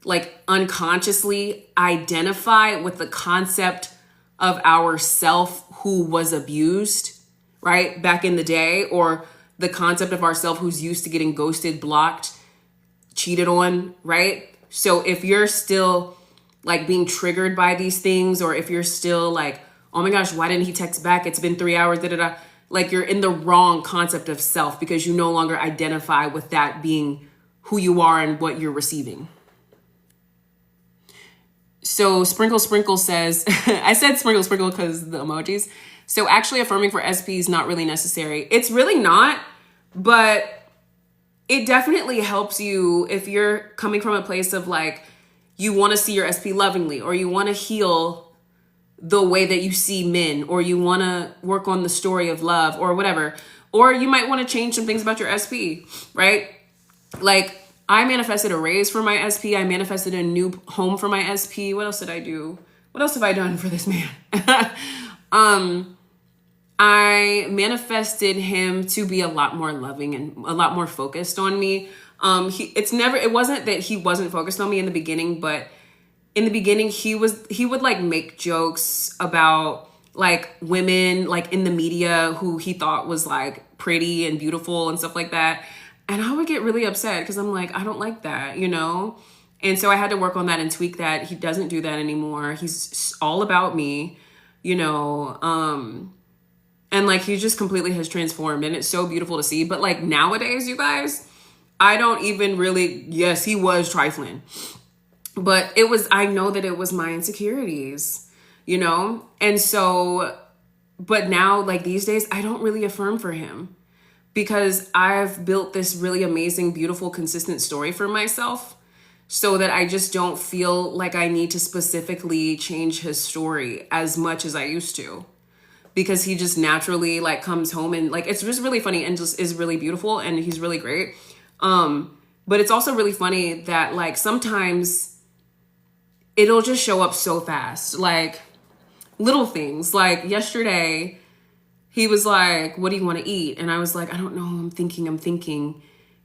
like unconsciously identify with the concept of ourself who was abused, right? Back in the day, or the concept of ourself who's used to getting ghosted, blocked, cheated on, right? So if you're still like being triggered by these things, or if you're still like, oh my gosh, why didn't he text back? It's been 3 hours, like you're in the wrong concept of self, because you no longer identify with that being who you are and what you're receiving. So Sprinkle Sprinkle says, I said Sprinkle Sprinkle because the emojis. So actually affirming for SP is not really necessary. It's really not, but it definitely helps you if you're coming from a place of like, you want to see your SP lovingly, or you want to heal the way that you see men, or you want to work on the story of love or whatever, or you might want to change some things about your SP, right? Like I manifested a raise for my SP. I manifested a new home for my SP. What else did I do? What else have I done for this man? I manifested him to be a lot more loving and a lot more focused on me. It wasn't that he wasn't focused on me in the beginning, but in the beginning he would like make jokes about like women like in the media who he thought was like pretty and beautiful and stuff like that. And I would get really upset because I'm like, I don't like that, you know? And so I had to work on that and tweak that. He doesn't do that anymore. He's all about me, you know? And like, he just completely has transformed, and it's so beautiful to see. But like nowadays, you guys, I don't even really, yes, he was trifling, but I know that it was my insecurities, you know? And so, but now like these days, I don't really affirm for him because I've built this really amazing, beautiful, consistent story for myself so that I just don't feel like I need to specifically change his story as much as I used to. Because he just naturally like comes home and like, it's just really funny and just is really beautiful and he's really great. But it's also really funny that like sometimes it'll just show up so fast, like little things. Like yesterday he was like, what do you want to eat? And I was like, I don't know. I'm thinking.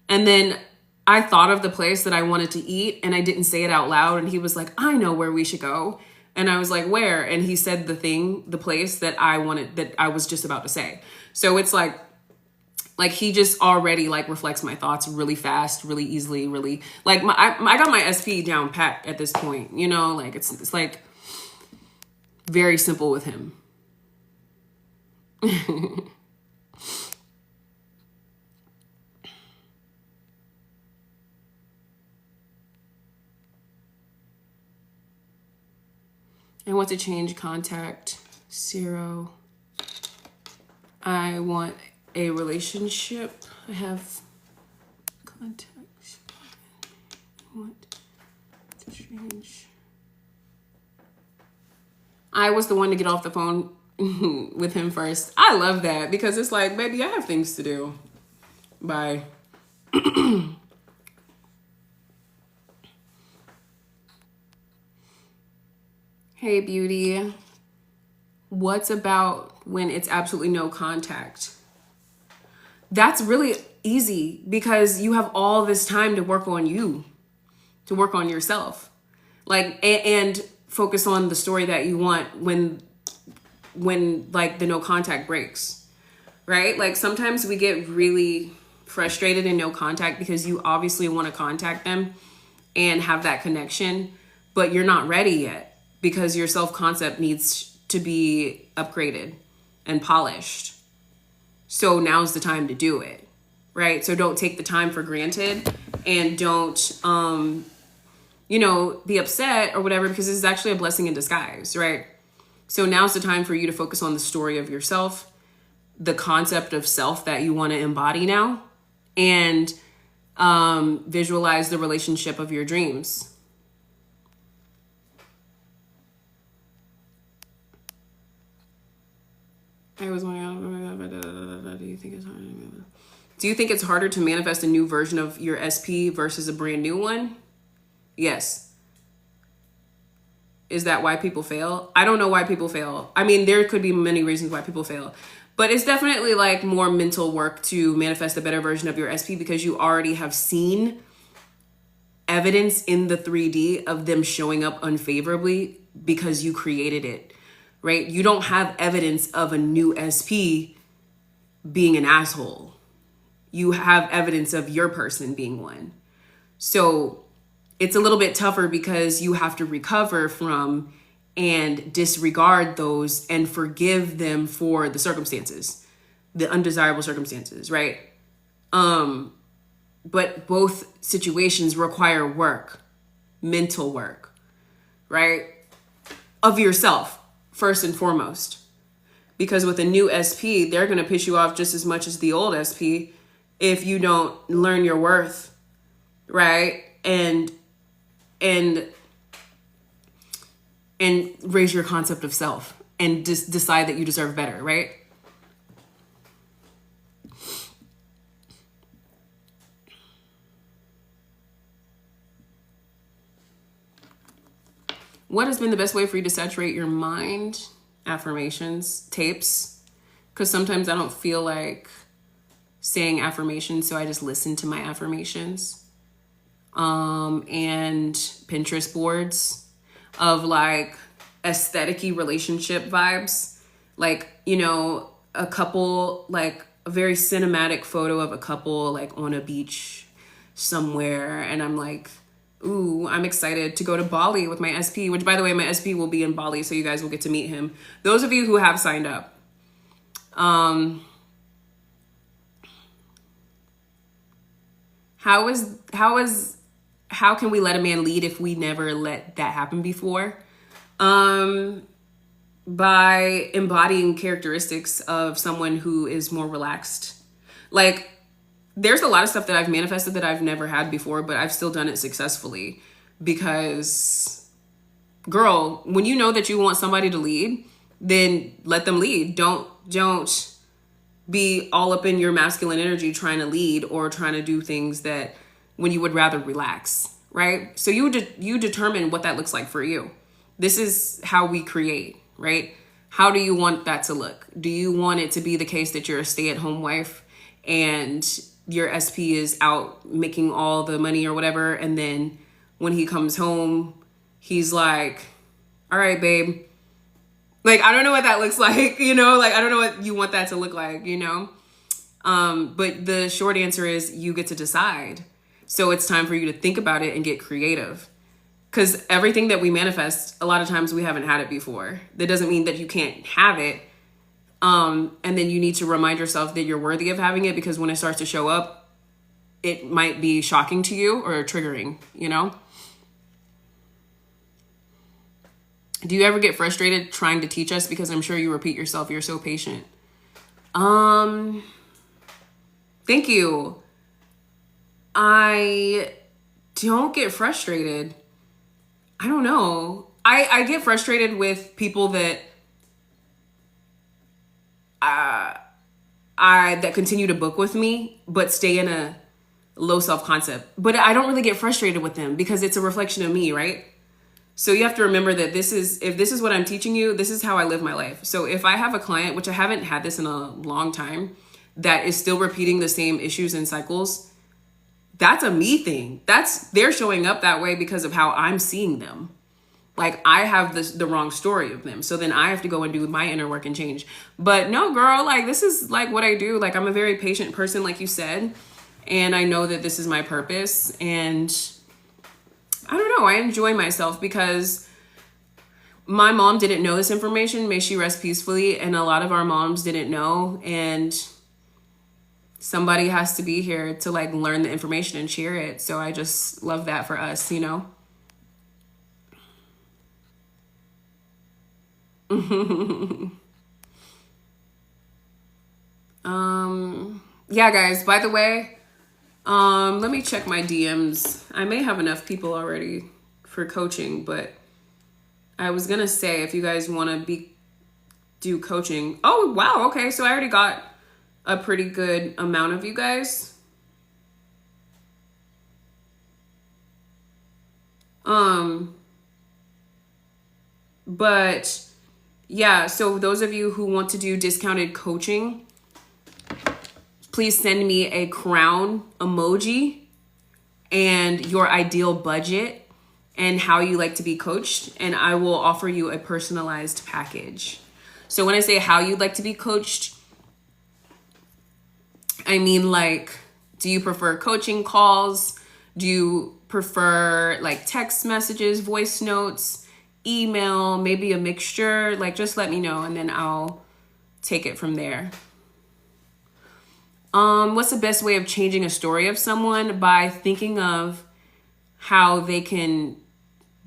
And then I thought of the place that I wanted to eat and I didn't say it out loud. And he was like, I know where we should go. And I was like, where? And he said the place that I wanted, that I was just about to say. So it's like he just already like reflects my thoughts really fast, really easily, really like I got my SP down pat at this point, you know, like it's like very simple with him. I want to change contact. 0. I want a relationship. I have contacts. I want to change. I was the one to get off the phone with him first. I love that because it's like, baby, I have things to do. Bye. Hey, beauty. What's about when it's absolutely no contact? That's really easy because you have all this time to work on you, to work on yourself. Like, and focus on the story that you want when like the no contact breaks, right? Like sometimes we get really frustrated in no contact because you obviously want to contact them and have that connection, but you're not ready yet because your self-concept needs to be upgraded and polished. So now's the time to do it, right? So don't take the time for granted and don't, be upset or whatever, because this is actually a blessing in disguise, right? So now's the time for you to focus on the story of yourself, the concept of self that you want to embody now, and visualize the relationship of your dreams. I was wondering, do you think it's harder to manifest a new version of your SP versus a brand new one? Yes. Is that why people fail? I don't know why people fail. I mean, there could be many reasons why people fail, but it's definitely like more mental work to manifest a better version of your SP because you already have seen evidence in the 3D of them showing up unfavorably because you created it, right? You don't have evidence of a new SP being an asshole. You have evidence of your person being one. So it's a little bit tougher because you have to recover from and disregard those and forgive them for the circumstances, the undesirable circumstances, right? But both situations require work, mental work, right? Of yourself, first and foremost. Because with a new SP, they're going to piss you off just as much as the old SP if you don't learn your worth, right? And raise your concept of self and just decide that you deserve better, right? What has been the best way for you to saturate your mind? Affirmations, tapes, because sometimes I don't feel like saying affirmations, so I just listen to my affirmations. And Pinterest boards of like aesthetic-y relationship vibes. Like, a couple, like a very cinematic photo of a couple like on a beach somewhere. And I'm like, ooh, I'm excited to go to Bali with my SP, which by the way, my SP will be in Bali. So you guys will get to meet him. Those of you who have signed up. How can we let a man lead if we never let that happen before? By embodying characteristics of someone who is more relaxed. Like, there's a lot of stuff that I've manifested that I've never had before, but I've still done it successfully because, girl, when you know that you want somebody to lead, then let them lead. Don't be all up in your masculine energy trying to lead or trying to do things that when you would rather relax, right? So you determine what that looks like for you. This is how we create, right? How do you want that to look? Do you want it to be the case that you're a stay-at-home wife and your SP is out making all the money or whatever, and then when he comes home, he's like, all right, babe. Like, I don't know what that looks like, like, I don't know what you want that to look like, but the short answer is you get to decide. So it's time for you to think about it and get creative. Because everything that we manifest, a lot of times we haven't had it before. That doesn't mean that you can't have it. And then you need to remind yourself that you're worthy of having it, because when it starts to show up, it might be shocking to you or triggering, you know? Do you ever get frustrated trying to teach us? Because I'm sure you repeat yourself. You're so patient. Thank you. I don't get frustrated. I don't know. I get frustrated with people that that continue to book with me but stay in a low self-concept. But I don't really get frustrated with them because it's a reflection of me, right? So you have to remember that if this is what I'm teaching you, this is how I live my life. So if I have a client, which I haven't had this in a long time, that is still repeating the same issues and cycles, that's a me thing. They're showing up that way because of how I'm seeing them. Like, I have the wrong story of them. So then I have to go and do my inner work and change. But no, girl, like, this is like what I do. Like, I'm a very patient person, like you said. And I know that this is my purpose. And I don't know, I enjoy myself because my mom didn't know this information. May she rest peacefully. And a lot of our moms didn't know. And somebody has to be here to like learn the information and share it. So I just love that for us, you know? Yeah, guys, by the way, let me check my DMs. I may have enough people already for coaching, but I was gonna say, if you guys want to do coaching. Oh, wow. Okay. So I already got a pretty good amount of you guys. But yeah, so those of you who want to do discounted coaching, please send me a crown emoji and your ideal budget and how you like to be coached, and I will offer you a personalized package. So when I say how you'd like to be coached, I mean, like, do you prefer coaching calls? Do you prefer like text messages, voice notes, email, maybe a mixture? Like, just let me know and then I'll take it from there. What's the best way of changing a story of someone? By thinking of how they can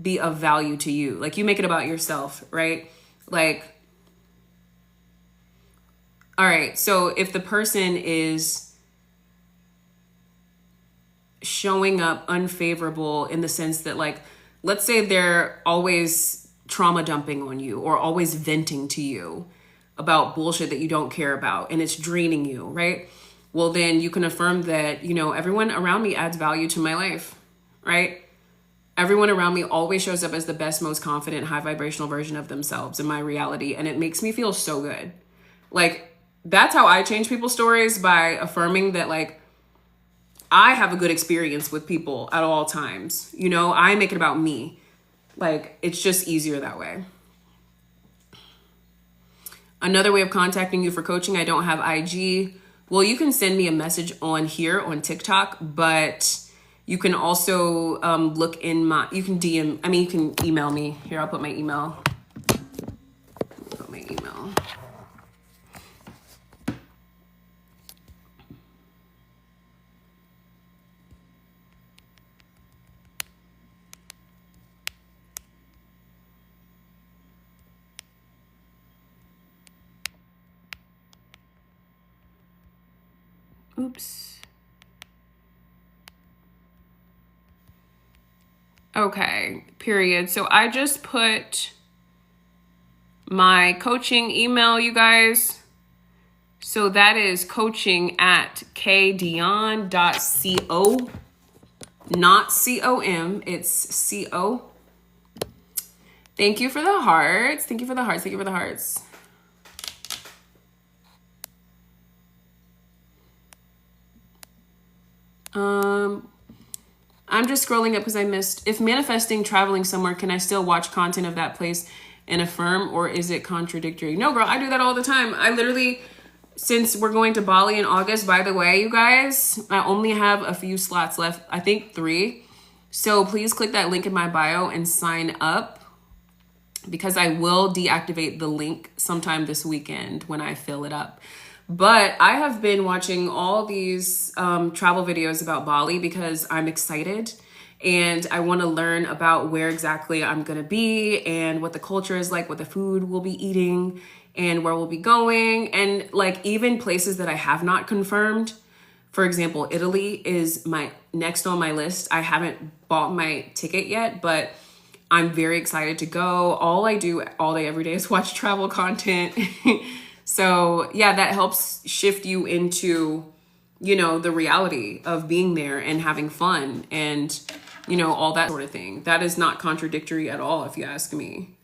be of value to you. Like, you make it about yourself, right? Like, all right, so if the person is showing up unfavorable in the sense that, like, let's say they're always trauma dumping on you or always venting to you about bullshit that you don't care about and it's draining you, right? Well, then you can affirm that, you know, everyone around me adds value to my life, right? Everyone around me always shows up as the best, most confident, high vibrational version of themselves in my reality. And it makes me feel so good. Like, that's how I change people's stories, by affirming that, like, I have a good experience with people at all times. You know, I make it about me. Like, it's just easier that way. Another way of contacting you for coaching, I don't have IG. Well, you can send me a message on here on TikTok, but you can also look in you can email me. Here, I'll put my email. Oops. Okay, period. So I just put my coaching email, you guys. So that is coaching@KayyDeanne.co. Not COM, it's CO. Thank you for the hearts. Thank you for the hearts. Thank you for the hearts. I'm just scrolling up because I missed. If manifesting traveling somewhere, can I still watch content of that place and affirm, or is it contradictory? No, girl, I do that all the time. I literally, since we're going to Bali in August, by the way, you guys, I only have a few slots left. I think 3. So please click that link in my bio and sign up. because I will deactivate the link sometime this weekend when I fill it up. But I have been watching all these travel videos about Bali because I'm excited and I want to learn about where exactly I'm going to be and what the culture is like, what the food we'll be eating and where we'll be going. And like even places that I have not confirmed. For example, Italy is my next on my list. I haven't bought my ticket yet, but I'm very excited to go. All I do all day, every day is watch travel content. So yeah, that helps shift you into, you know, the reality of being there and having fun and, you know, all that sort of thing. That is not contradictory at all, if you ask me.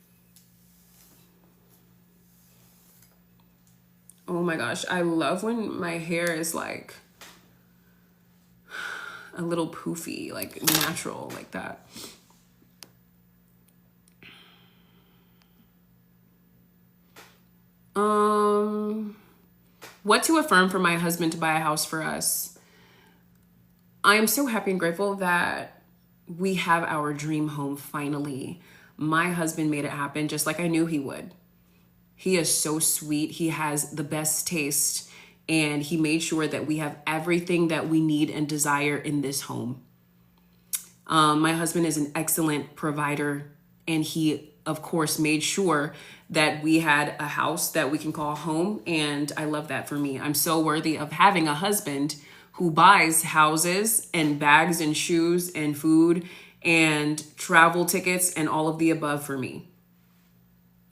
Oh my gosh, I love when my hair is like a little poofy, like natural, like that. What to affirm for my husband to buy a house for us? I am so happy and grateful that we have our dream home finally. My husband made it happen just like I knew he would. He is so sweet. He has the best taste and he made sure that we have everything that we need and desire in this home. My husband is an excellent provider and he, of course, made sure that we had a house that we can call home. And I love that for me. I'm so worthy of having a husband who buys houses and bags and shoes and food and travel tickets and all of the above for me.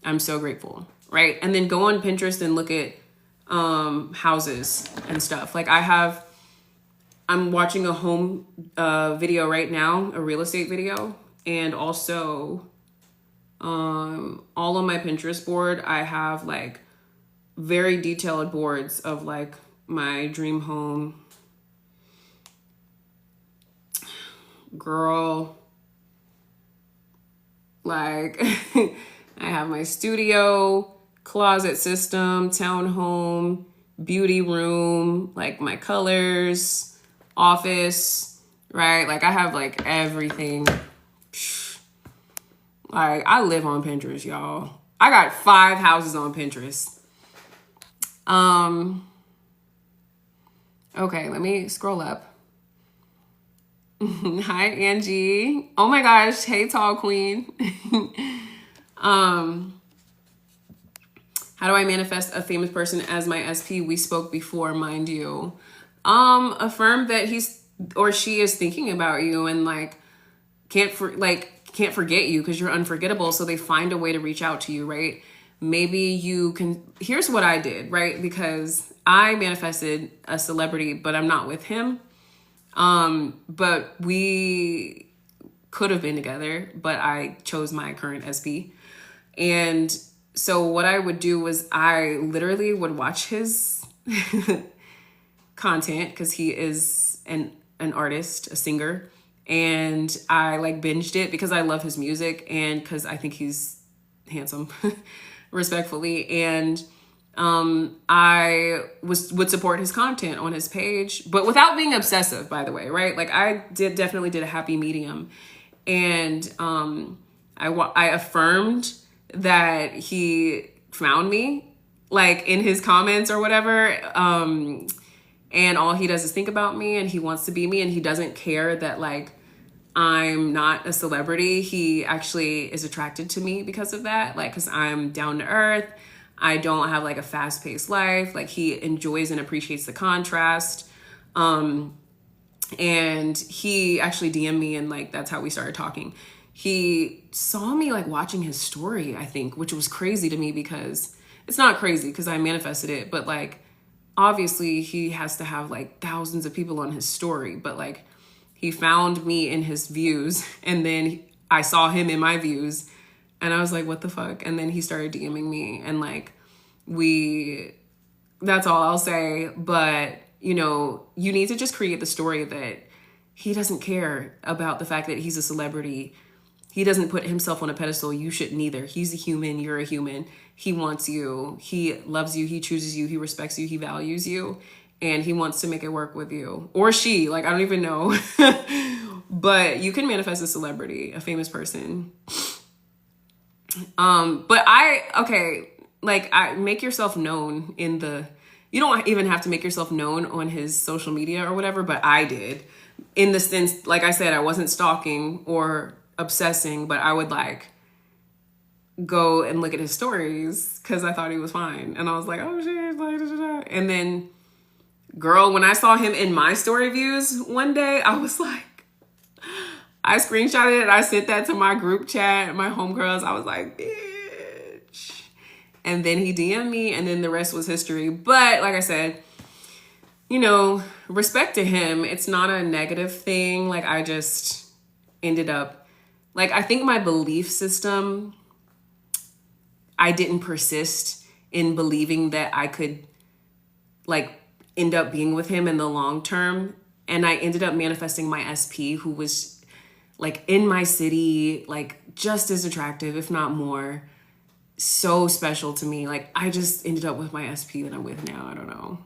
I'm so grateful, right? And then go on Pinterest and look at houses and stuff. Like I'm watching a home video right now, a real estate video, and also all on my Pinterest board, I have like very detailed boards of like my dream home. Girl, like I have my studio, closet system, townhome, beauty room, like my colors, office, right? Like I have like everything. Like I live on Pinterest, y'all. I got 5 houses on Pinterest. Okay, let me scroll up. Hi, Angie. Oh my gosh. Hey, tall queen. How do I manifest a famous person as my SP? We spoke before, mind you. Affirm that he's or she is thinking about you and like can't forget you because you're unforgettable. So they find a way to reach out to you, right? Maybe you can. Here's what I did, right? Because I manifested a celebrity, but I'm not with him. But we could have been together, but I chose my current SP. And so what I would do was I literally would watch his content because he is an artist, a singer. And I like binged it because I love his music and because I think he's handsome, respectfully. And I would support his content on his page, but without being obsessive, by the way, right? Like I definitely did a happy medium. And I affirmed that he found me like in his comments or whatever. And all he does is think about me and he wants to be me and he doesn't care that like I'm not a celebrity. He actually is attracted to me because of that. Like, cause I'm down to earth. I don't have like a fast paced life. Like he enjoys and appreciates the contrast. And he actually DM'd me and like, that's how we started talking. He saw me like watching his story, I think, which was crazy to me because it's not crazy because I manifested it, but like, obviously he has to have like thousands of people on his story, but like he found me in his views and then I saw him in my views and I was like, what the fuck? And then he started DMing me and like that's all I'll say. But you know, you need to just create the story that he doesn't care about the fact that he's a celebrity. He doesn't put himself on a pedestal. You shouldn't either. He's a human. You're a human. He wants you. He loves you. He chooses you. He respects you. He values you. And he wants to make it work with you. Or she. Like, I don't even know. But you can manifest a celebrity, a famous person. But like I make yourself known in the, you don't even have to make yourself known on his social media or whatever, but I did, in the sense, like I said, I wasn't stalking or obsessing, but I would like go and look at his stories because I thought he was fine. And I was like, oh shit, like, da, da, da. And then, girl, when I saw him in my story views one day, I was like, I screenshotted it. I sent that to my group chat, my homegirls. I was like, bitch. And then he DM'd me, and then the rest was history. But like I said, you know, respect to him. It's not a negative thing. Like, I just ended up, like, I think my belief system, I didn't persist in believing that I could like end up being with him in the long term. And I ended up manifesting my SP, who was like in my city, like just as attractive, if not more, so special to me. Like, I just ended up with my SP that I'm with now. I don't know.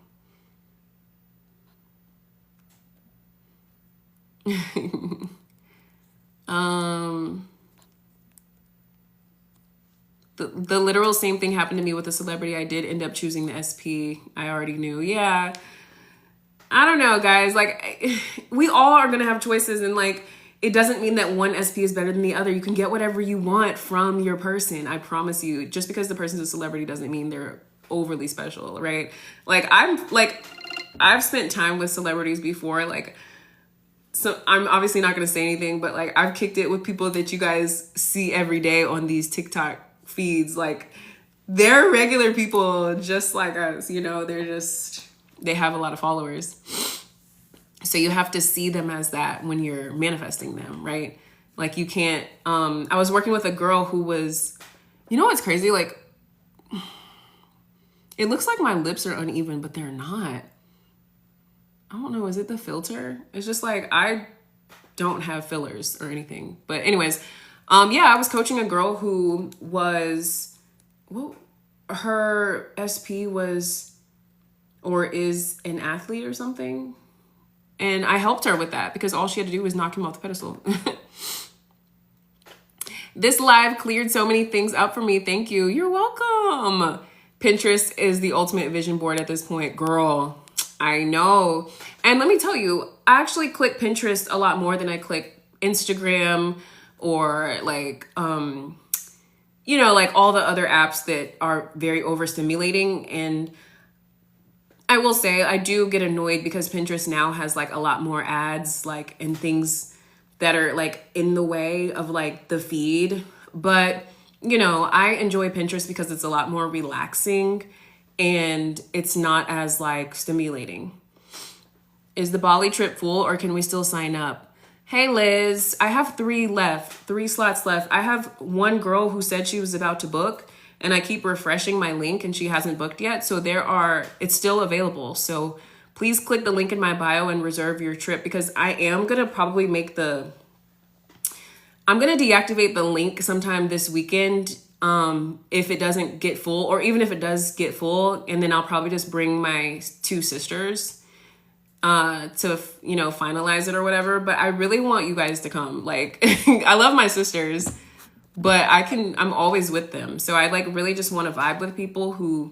The literal same thing happened to me with a celebrity. I did end up choosing the SP. I already knew. Yeah. I don't know, guys. Like, we all are going to have choices. And like, it doesn't mean that one SP is better than the other. You can get whatever you want from your person. I promise you. Just because the person's a celebrity doesn't mean they're overly special, right? Like, I've spent time with celebrities before. Like, so I'm obviously not going to say anything, but like, I've kicked it with people that you guys see every day on these TikTok feeds. Like, they're regular people just like us, you know. They have a lot of followers, so you have to see them as that when you're manifesting them, right? Like, you can't I was working with a girl who was, you know what's crazy, like, it looks like my lips are uneven, but they're not. I don't know, is it the filter? It's just like, I don't have fillers or anything. But anyways, yeah, I was coaching a girl who was, well, her SP was or is an athlete or something. And I helped her with that because all she had to do was knock him off the pedestal. This live cleared so many things up for me. Thank you. You're welcome. Pinterest is the ultimate vision board at this point. Girl, I know. And let me tell you, I actually click Pinterest a lot more than I click Instagram or like, you know, like all the other apps that are very overstimulating. And I will say I do get annoyed because Pinterest now has like a lot more ads, like, and things that are like in the way of like the feed. But, you know, I enjoy Pinterest because it's a lot more relaxing and it's not as like stimulating. Is the Bali trip full or can we still sign up? Hey, Liz, I have 3 slots left. I have one girl who said she was about to book, and I keep refreshing my link and she hasn't booked yet. So it's still available. So please click the link in my bio and reserve your trip, because I am going to probably I'm going to deactivate the link sometime this weekend. If it doesn't get full, or even if it does get full, and then I'll probably just bring my 2 sisters, to, you know, finalize it or whatever. But I really want you guys to come. Like, I love my sisters, but I'm always with them. So I like really just want to vibe with people who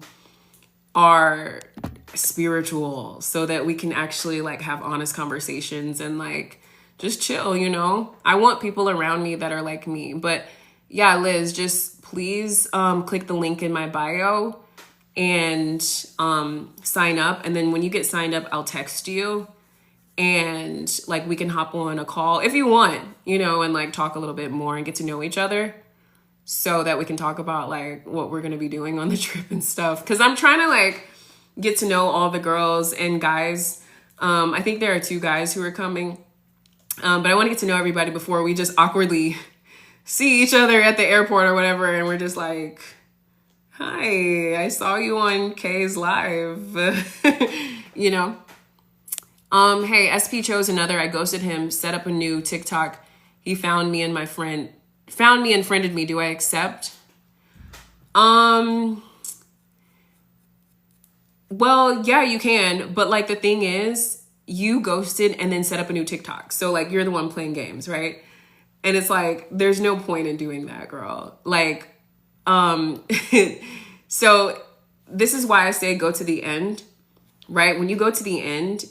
are spiritual so that we can actually like have honest conversations and like just chill, you know? I want people around me that are like me. But yeah, Liz, just please click the link in my bio and sign up. And then when you get signed up, I'll text you and like we can hop on a call if you want, you know, and like talk a little bit more and get to know each other so that we can talk about like what we're going to be doing on the trip and stuff. Cause I'm trying to like get to know all the girls and guys. I think there are 2 guys who are coming. But I want to get to know everybody before we just awkwardly see each other at the airport or whatever. And we're just like, hi, I saw you on Kay's live, you know? Hey, SP chose another. I ghosted him, set up a new TikTok. He found me and friended me. Do I accept? Well, yeah, you can. But like the thing is, you ghosted and then set up a new TikTok. So like you're the one playing games, right? And it's like, there's no point in doing that, girl. Like, So this is why I say go to the end, right? When you go to the end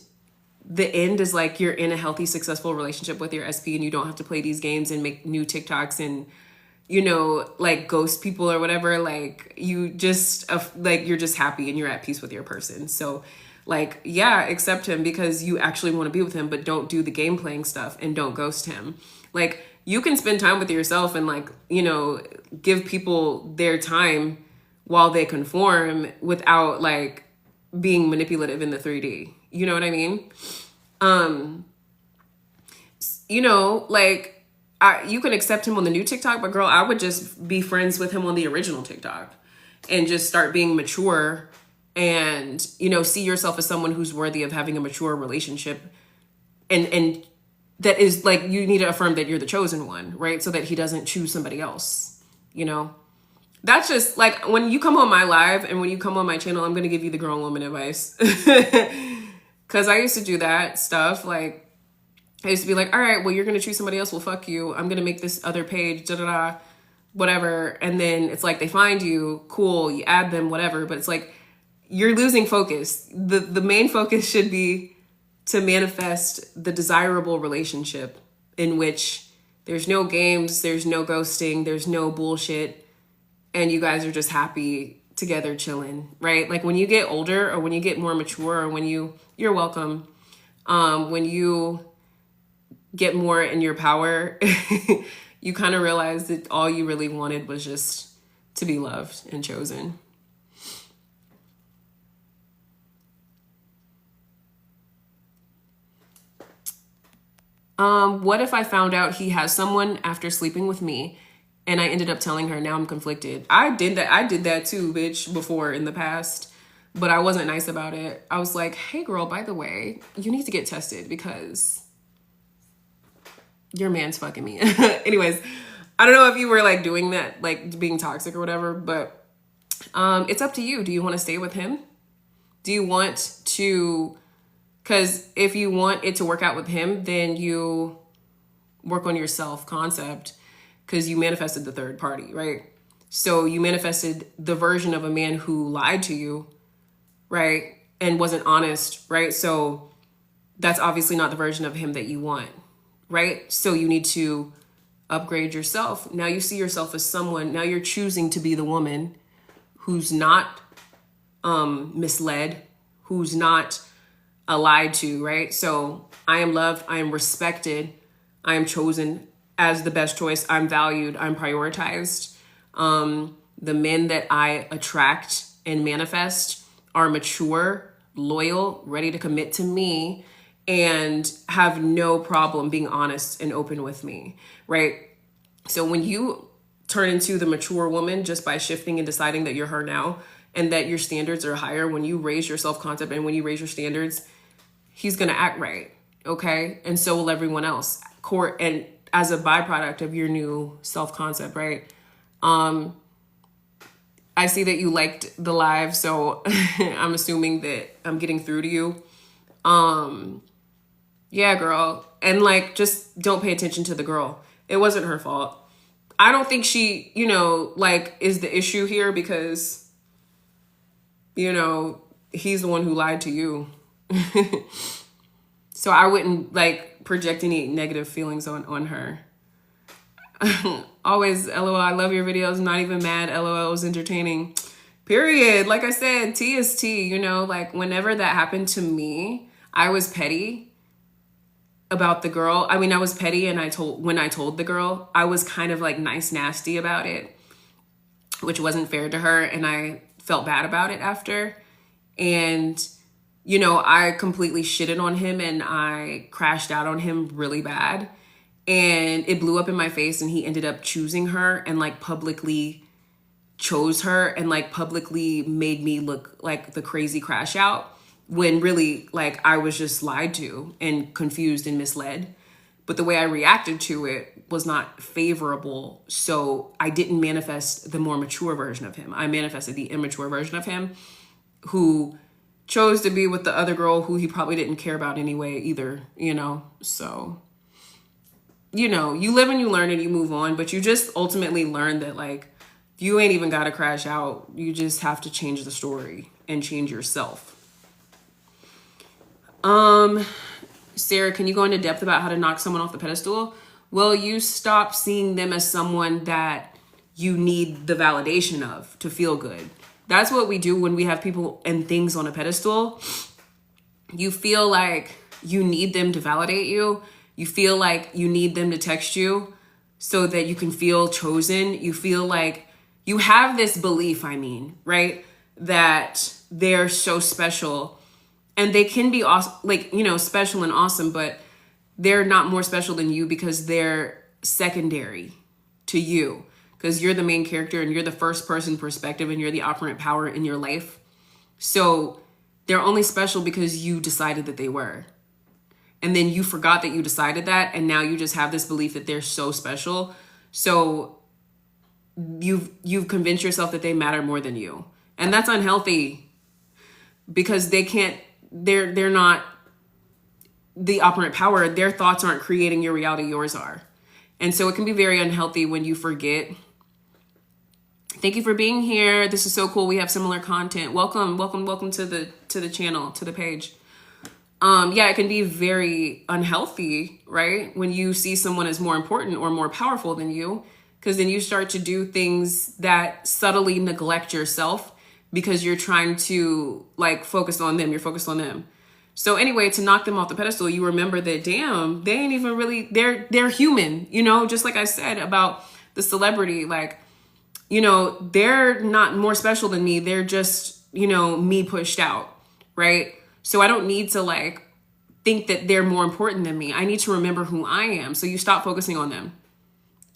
is like you're in a healthy, successful relationship with your SP and you don't have to play these games and make new TikToks and, you know, like ghost people or whatever. Like you just, like you're just happy and you're at peace with your person. So like, yeah, accept him because you actually want to be with him, but don't do the game playing stuff and don't ghost him. Like you can spend time with yourself and like, you know, give people their time while they conform without like being manipulative in the 3D. You know what I mean? You know, like you can accept him on the new TikTok, but girl, I would just be friends with him on the original TikTok and just start being mature and, you know, see yourself as someone who's worthy of having a mature relationship. And that is like, you need to affirm that you're the chosen one, right? So that he doesn't choose somebody else, you know? That's just like when you come on my live and when you come on my channel, I'm going to give you the grown woman advice. Because I used to do that stuff. Like, I used to be like, all right, well, you're going to choose somebody else. Well, fuck you. I'm going to make this other page, da-da-da, whatever. And then it's like they find you, cool, you add them, whatever. But it's like you're losing focus. The main focus should be to manifest the desirable relationship in which there's no games, there's no ghosting, there's no bullshit. And you guys are just happy together chilling, right? Like when you get older or when you get more mature or when you're welcome, when you get more in your power, you kind of realize that all you really wanted was just to be loved and chosen. What if I found out he has someone after sleeping with me and I ended up telling her? Now I'm conflicted. I did that too, bitch, before in the past, but I wasn't nice about it. I was like, hey girl, by the way, you need to get tested because your man's fucking me. Anyways, I don't know if you were like doing that, like being toxic or whatever, but it's up to you. Do you want to stay with him? Do you want to, because if you want it to work out with him, then you work on your self-concept because you manifested the third party, right? So you manifested the version of a man who lied to you, right? And wasn't honest, right? So that's obviously not the version of him that you want, right? So you need to upgrade yourself. Now you see yourself as someone, now you're choosing to be the woman who's not misled, who's not lied to, right? So I am loved, I am respected, I am chosen as the best choice, I'm valued, I'm prioritized. The men that I attract and manifest are mature, loyal, ready to commit to me, and have no problem being honest and open with me, right? So when you turn into the mature woman just by shifting and deciding that you're her now and that your standards are higher, when you raise your self-concept and when you raise your standards, he's going to act right, okay? And so will everyone else. And as a byproduct of your new self-concept, right? I see that you liked the live, so I'm assuming that I'm getting through to you. Yeah, girl. And like, just don't pay attention to the girl. It wasn't her fault. I don't think she, you know, like is the issue here because, you know, he's the one who lied to you. So I wouldn't like project any negative feelings on her. Always LOL, I love your videos, not even mad, LOL, it was entertaining. Period. Like I said, T is T, you know, like whenever that happened to me, I was petty about the girl. I mean, I was petty and when I told the girl, I was kind of like nice nasty about it, which wasn't fair to her. And I felt bad about it after. And, you know, I completely shitted on him and I crashed out on him really bad. And it blew up in my face and he ended up choosing her and like publicly chose her and like publicly made me look like the crazy crash out when really like I was just lied to and confused and misled. But the way I reacted to it was not favorable. So I didn't manifest the more mature version of him. I manifested the immature version of him who chose to be with the other girl who he probably didn't care about anyway either, you know? So, you know, you live and you learn and you move on, but you just ultimately learn that like You ain't even got to crash out. You just have to change the story and change yourself. Sarah, can you go into depth about how to knock someone off the pedestal? Well, you stop seeing them as someone that you need the validation of to feel good. That's what we do when we have people and things on a pedestal. You feel like you need them to validate you. You feel like you need them to text you so that you can feel chosen. You feel like you have this belief, right? That they're so special, and they can be awesome, like, special and awesome, but they're not more special than you because they're secondary to you, because you're the main character and you're the first person perspective and you're the operant power in your life. So they're only special because you decided that they were. And then you forgot that you decided that, and now you just have this belief that they're so special. So you've convinced yourself that they matter more than you. And that's unhealthy, because they're not the operant power. Their thoughts aren't creating your reality, yours are. And so it can be very unhealthy when you forget. Thank you for being here. This is so cool. We have similar content. Welcome to the channel, to the page. It can be very unhealthy, right? When you see someone as more important or more powerful than you, because then you start to do things that subtly neglect yourself because you're trying to focus on them. You're focused on them. So anyway, to knock them off the pedestal, you remember that, damn, they ain't even really, they're human, just like I said about the celebrity, they're not more special than me. They're just, me pushed out, right? So I don't need to think that they're more important than me. I need to remember who I am. So you stop focusing on them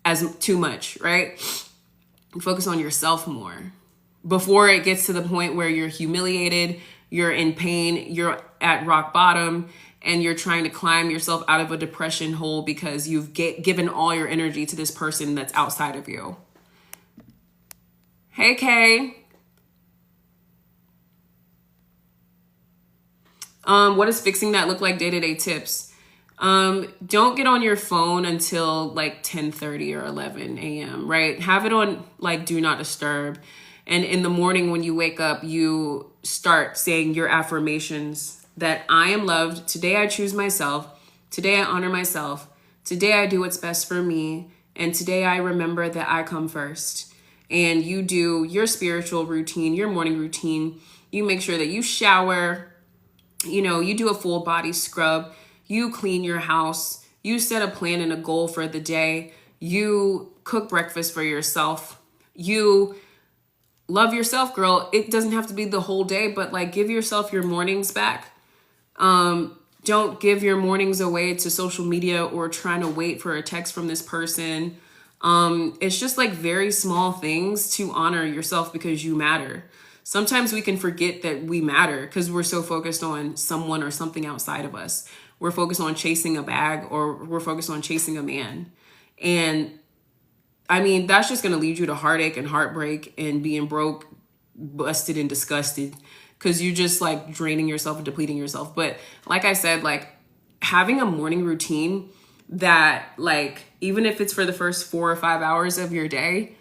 as too much, right? You focus on yourself more before it gets to the point where you're humiliated, you're in pain, you're at rock bottom, and you're trying to climb yourself out of a depression hole because you've given all your energy to this person that's outside of you. Hey, Kay. What does fixing that look like? Day-to-day tips. Don't get on your phone until 10:30 or 11 a.m., right? Have it on do not disturb. And in the morning when you wake up, you start saying your affirmations that I am loved. Today I choose myself. Today I honor myself. Today I do what's best for me. And today I remember that I come first. And you do your spiritual routine, your morning routine. You make sure that you shower. You do a full body scrub, you clean your house, you set a plan and a goal for the day, you cook breakfast for yourself, you love yourself, girl. It doesn't have to be the whole day, but give yourself your mornings back. Don't give your mornings away to social media or trying to wait for a text from this person. It's just very small things to honor yourself because you matter. Sometimes we can forget that we matter because we're so focused on someone or something outside of us. We're focused on chasing a bag, or we're focused on chasing a man. And that's just going to lead you to heartache and heartbreak and being broke, busted, and disgusted because you're just draining yourself and depleting yourself. But like I said, having a morning routine that even if it's for the first 4 or 5 hours of your day,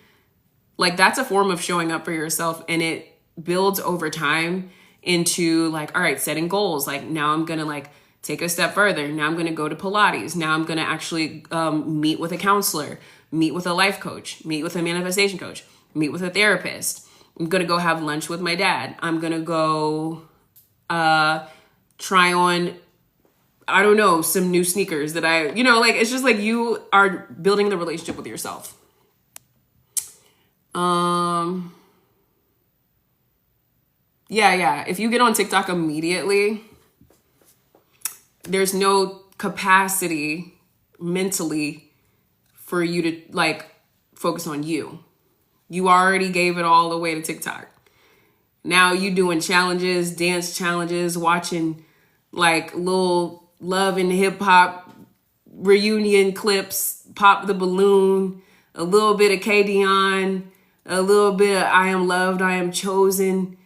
that's a form of showing up for yourself, and it builds over time into all right, setting goals. Now I'm gonna take a step further. Now I'm gonna go to Pilates. Now I'm gonna actually meet with a counselor, meet with a life coach, meet with a manifestation coach, meet with a therapist. I'm gonna go have lunch with my dad. I'm gonna go try on, I don't know, some new sneakers that it's just you are building the relationship with yourself. Yeah. If you get on TikTok immediately, there's no capacity mentally for you to focus on you. You already gave it all away to TikTok. Now you doing challenges, dance challenges, watching little love and hip hop reunion clips, Pop the Balloon, a little bit of KayyDeanne, a little bit of I Am Loved, I Am Chosen.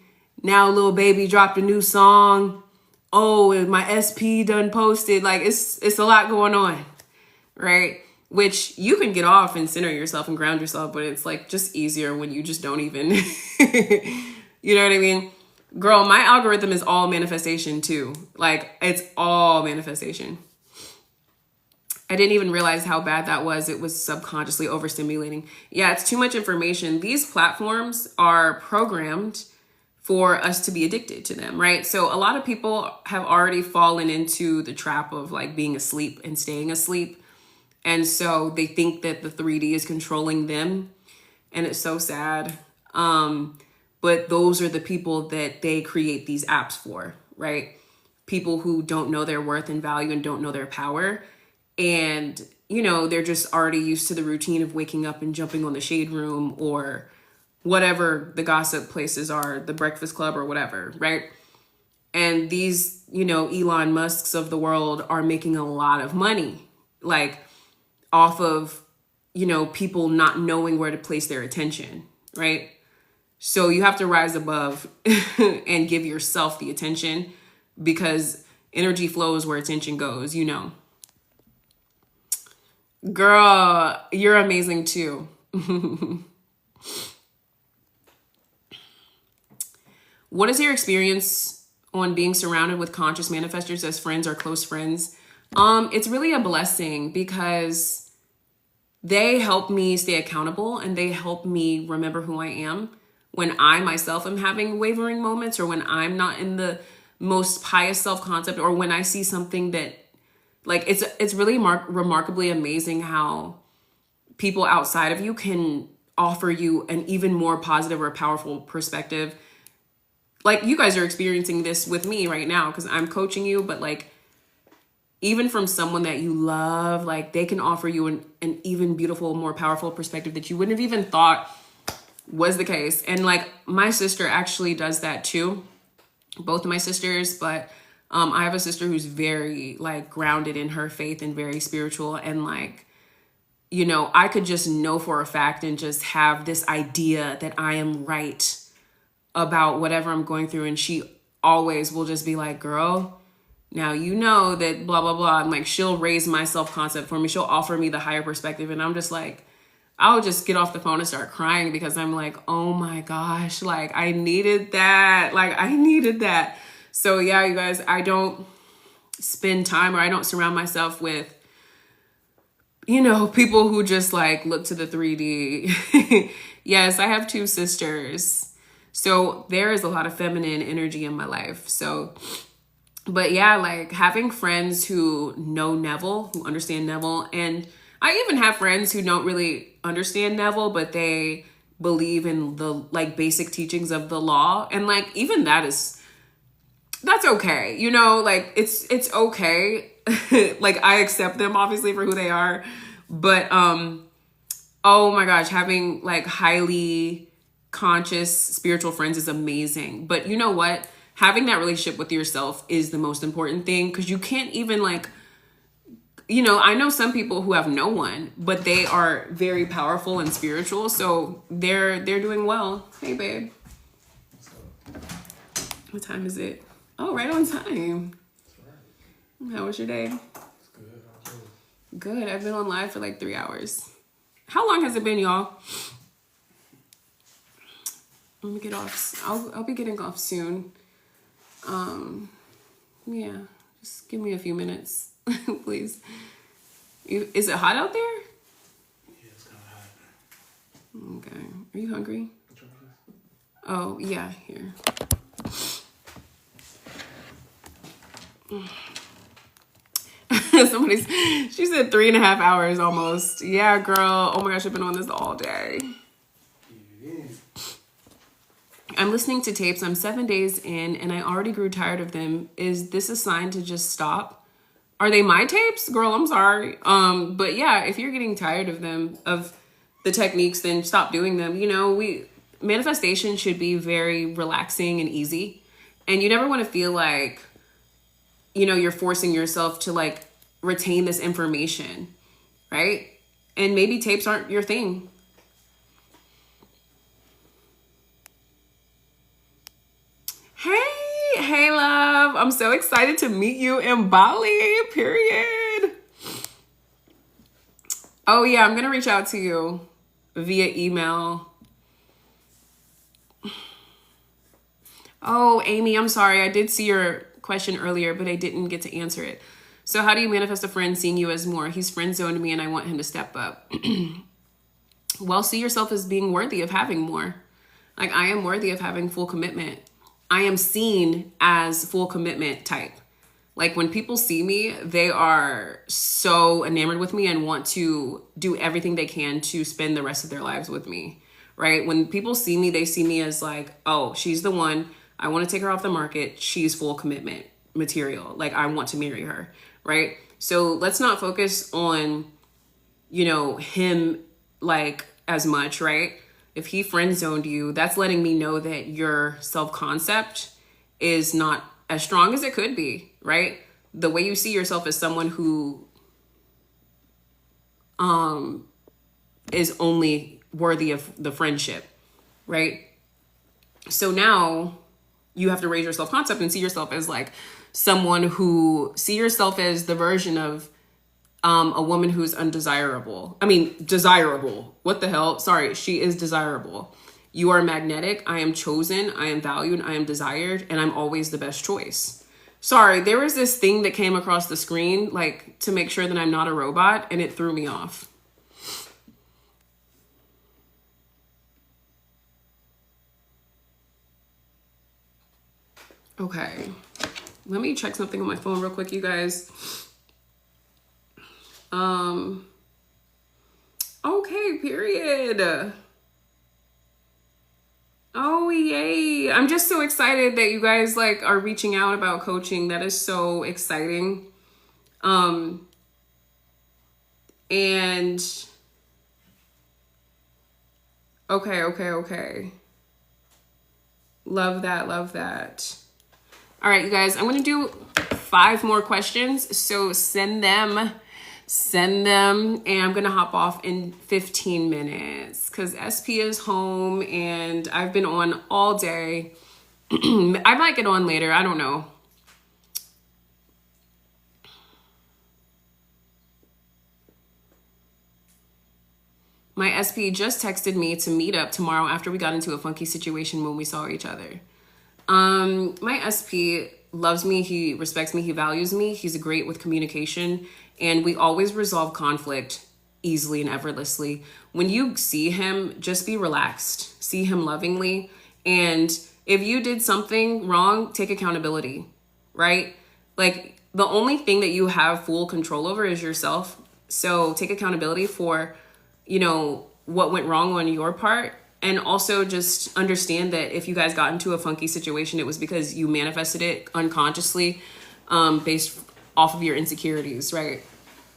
Now Lil Baby dropped a new song. Oh, and my SP done posted. It's a lot going on, right? which you can get off and center yourself and ground yourself, but it's like just easier when you just don't even, you know what I mean? Girl, my algorithm is all manifestation too. Like, it's all manifestation. I didn't even realize how bad that was. It was subconsciously overstimulating. Yeah, it's too much information. These platforms are programmed for us to be addicted to them, right? So a lot of people have already fallen into the trap of like being asleep and staying asleep. And so they think that the 3D is controlling them. And it's so sad. But those are the people that they create these apps for, right? People who don't know their worth and value and don't know their power. And, you know, they're just already used to the routine of waking up and jumping on the shade room or whatever the gossip places are, the Breakfast Club or whatever, right? And these, you know, Elon Musks of the world are making a lot of money, like off of, you know, people not knowing where to place their attention, right? So you have to rise above and give yourself the attention, because energy flows where attention goes, you know. Girl, you're amazing too. What is your experience on being surrounded with conscious manifestors as friends or close friends? It's really a blessing, because they help me stay accountable and they help me remember who I am when I myself am having wavering moments, or when I'm not in the most pious self-concept, or when I see something that, like, it's really remarkably amazing how people outside of you can offer you an even more positive or powerful perspective. Like, you guys are experiencing this with me right now because I'm coaching you, but like, even from someone that you love, like, they can offer you an even beautiful, more powerful perspective that you wouldn't have even thought was the case. And like, my sister actually does that too. Both of my sisters, but I have a sister who's very like grounded in her faith and very spiritual. And like, you know, I could just know for a fact and just have this idea that I am right about whatever I'm going through. And she always will just be like, girl, now you know that blah, blah, blah. And like, she'll raise my self-concept for me. She'll offer me the higher perspective. And I'm just like, I'll just get off the phone and start crying, because I'm like, oh my gosh, like I needed that. Like I needed that. So yeah, you guys, I don't spend time, or I don't surround myself with, you know, people who just like look to the 3D. Yes, I have 2 sisters. So there is a lot of feminine energy in my life. So, but yeah, like having friends who know Neville, who understand Neville. And I even have friends who don't really understand Neville, but they believe in the like basic teachings of the law. And like, even that's okay. You know, like it's okay. Like I accept them obviously for who they are. But, oh my gosh, having like highly conscious spiritual friends is amazing. But you know what? Having that relationship with yourself is the most important thing, because you can't even like, you know, I know some people who have no one, but they are very powerful and spiritual. So they're doing well. Hey, babe. What time is it? Oh, right on time. How was your day? Good. I've been on live for like 3 hours. How long has it been, y'all? Let me get off. I'll be getting off soon. Yeah, just give me a few minutes, please. Is it hot out there? Yeah, it's kind of hot. Okay. Are you hungry? Oh, yeah, here. She said 3.5 hours almost. Yeah, girl. Oh my gosh, I've been on this all day. I'm listening to tapes. I'm 7 days in and I already grew tired of them. Is this a sign to just stop? Are they my tapes? Girl, I'm sorry. But yeah, if you're getting tired of them, of the techniques, then stop doing them. You know, manifestation should be very relaxing and easy. And you never want to feel like, you know, you're forcing yourself to like retain this information, right? And maybe tapes aren't your thing. Hey, love. I'm so excited to meet you in Bali, period. Oh yeah, I'm going to reach out to you via email. Oh, Amy, I'm sorry. I did see your question earlier, but I didn't get to answer it. So how do you manifest a friend seeing you as more? He's friend zoned me and I want him to step up. Well, see yourself as being worthy of having more. Like, I am worthy of having full commitment. I am seen as full commitment type. Like, when people see me, they are so enamored with me and want to do everything they can to spend the rest of their lives with me, right? When people see me, they see me as like, oh, she's the one. I want to take her off the market. She's full commitment material. Like, I want to marry her, right? So let's not focus on, you know, him like as much, right? If he friend zoned you, that's letting me know that your self-concept is not as strong as it could be, right? The way you see yourself as someone who is only worthy of the friendship, right? So now you have to raise your self-concept and see yourself as like someone who, see yourself as the version of a woman who's undesirable. I mean, desirable. What the hell? Sorry, she is desirable. You are magnetic. I am chosen. I am valued. I am desired. And I'm always the best choice. Sorry, there was this thing that came across the screen, like to make sure that I'm not a robot, and it threw me off. Okay. Let me check something on my phone real quick, you guys. Okay, period. Oh, yay. I'm just so excited that you guys like are reaching out about coaching. That is so exciting. And okay. Love that, love that. All right, you guys, I'm going to do 5 more questions. So send them, and I'm going to hop off in 15 minutes because SP is home and I've been on all day. I might get on later. I don't know. My SP just texted me to meet up tomorrow after we got into a funky situation when we saw each other. My SP loves me. He respects me. He values me. He's great with communication. And we always resolve conflict easily and effortlessly. When you see him, just be relaxed. See him lovingly. And if you did something wrong, take accountability, right? Like, the only thing that you have full control over is yourself. So take accountability for, you know, what went wrong on your part. And also just understand that if you guys got into a funky situation, it was because you manifested it unconsciously, based off of your insecurities, right?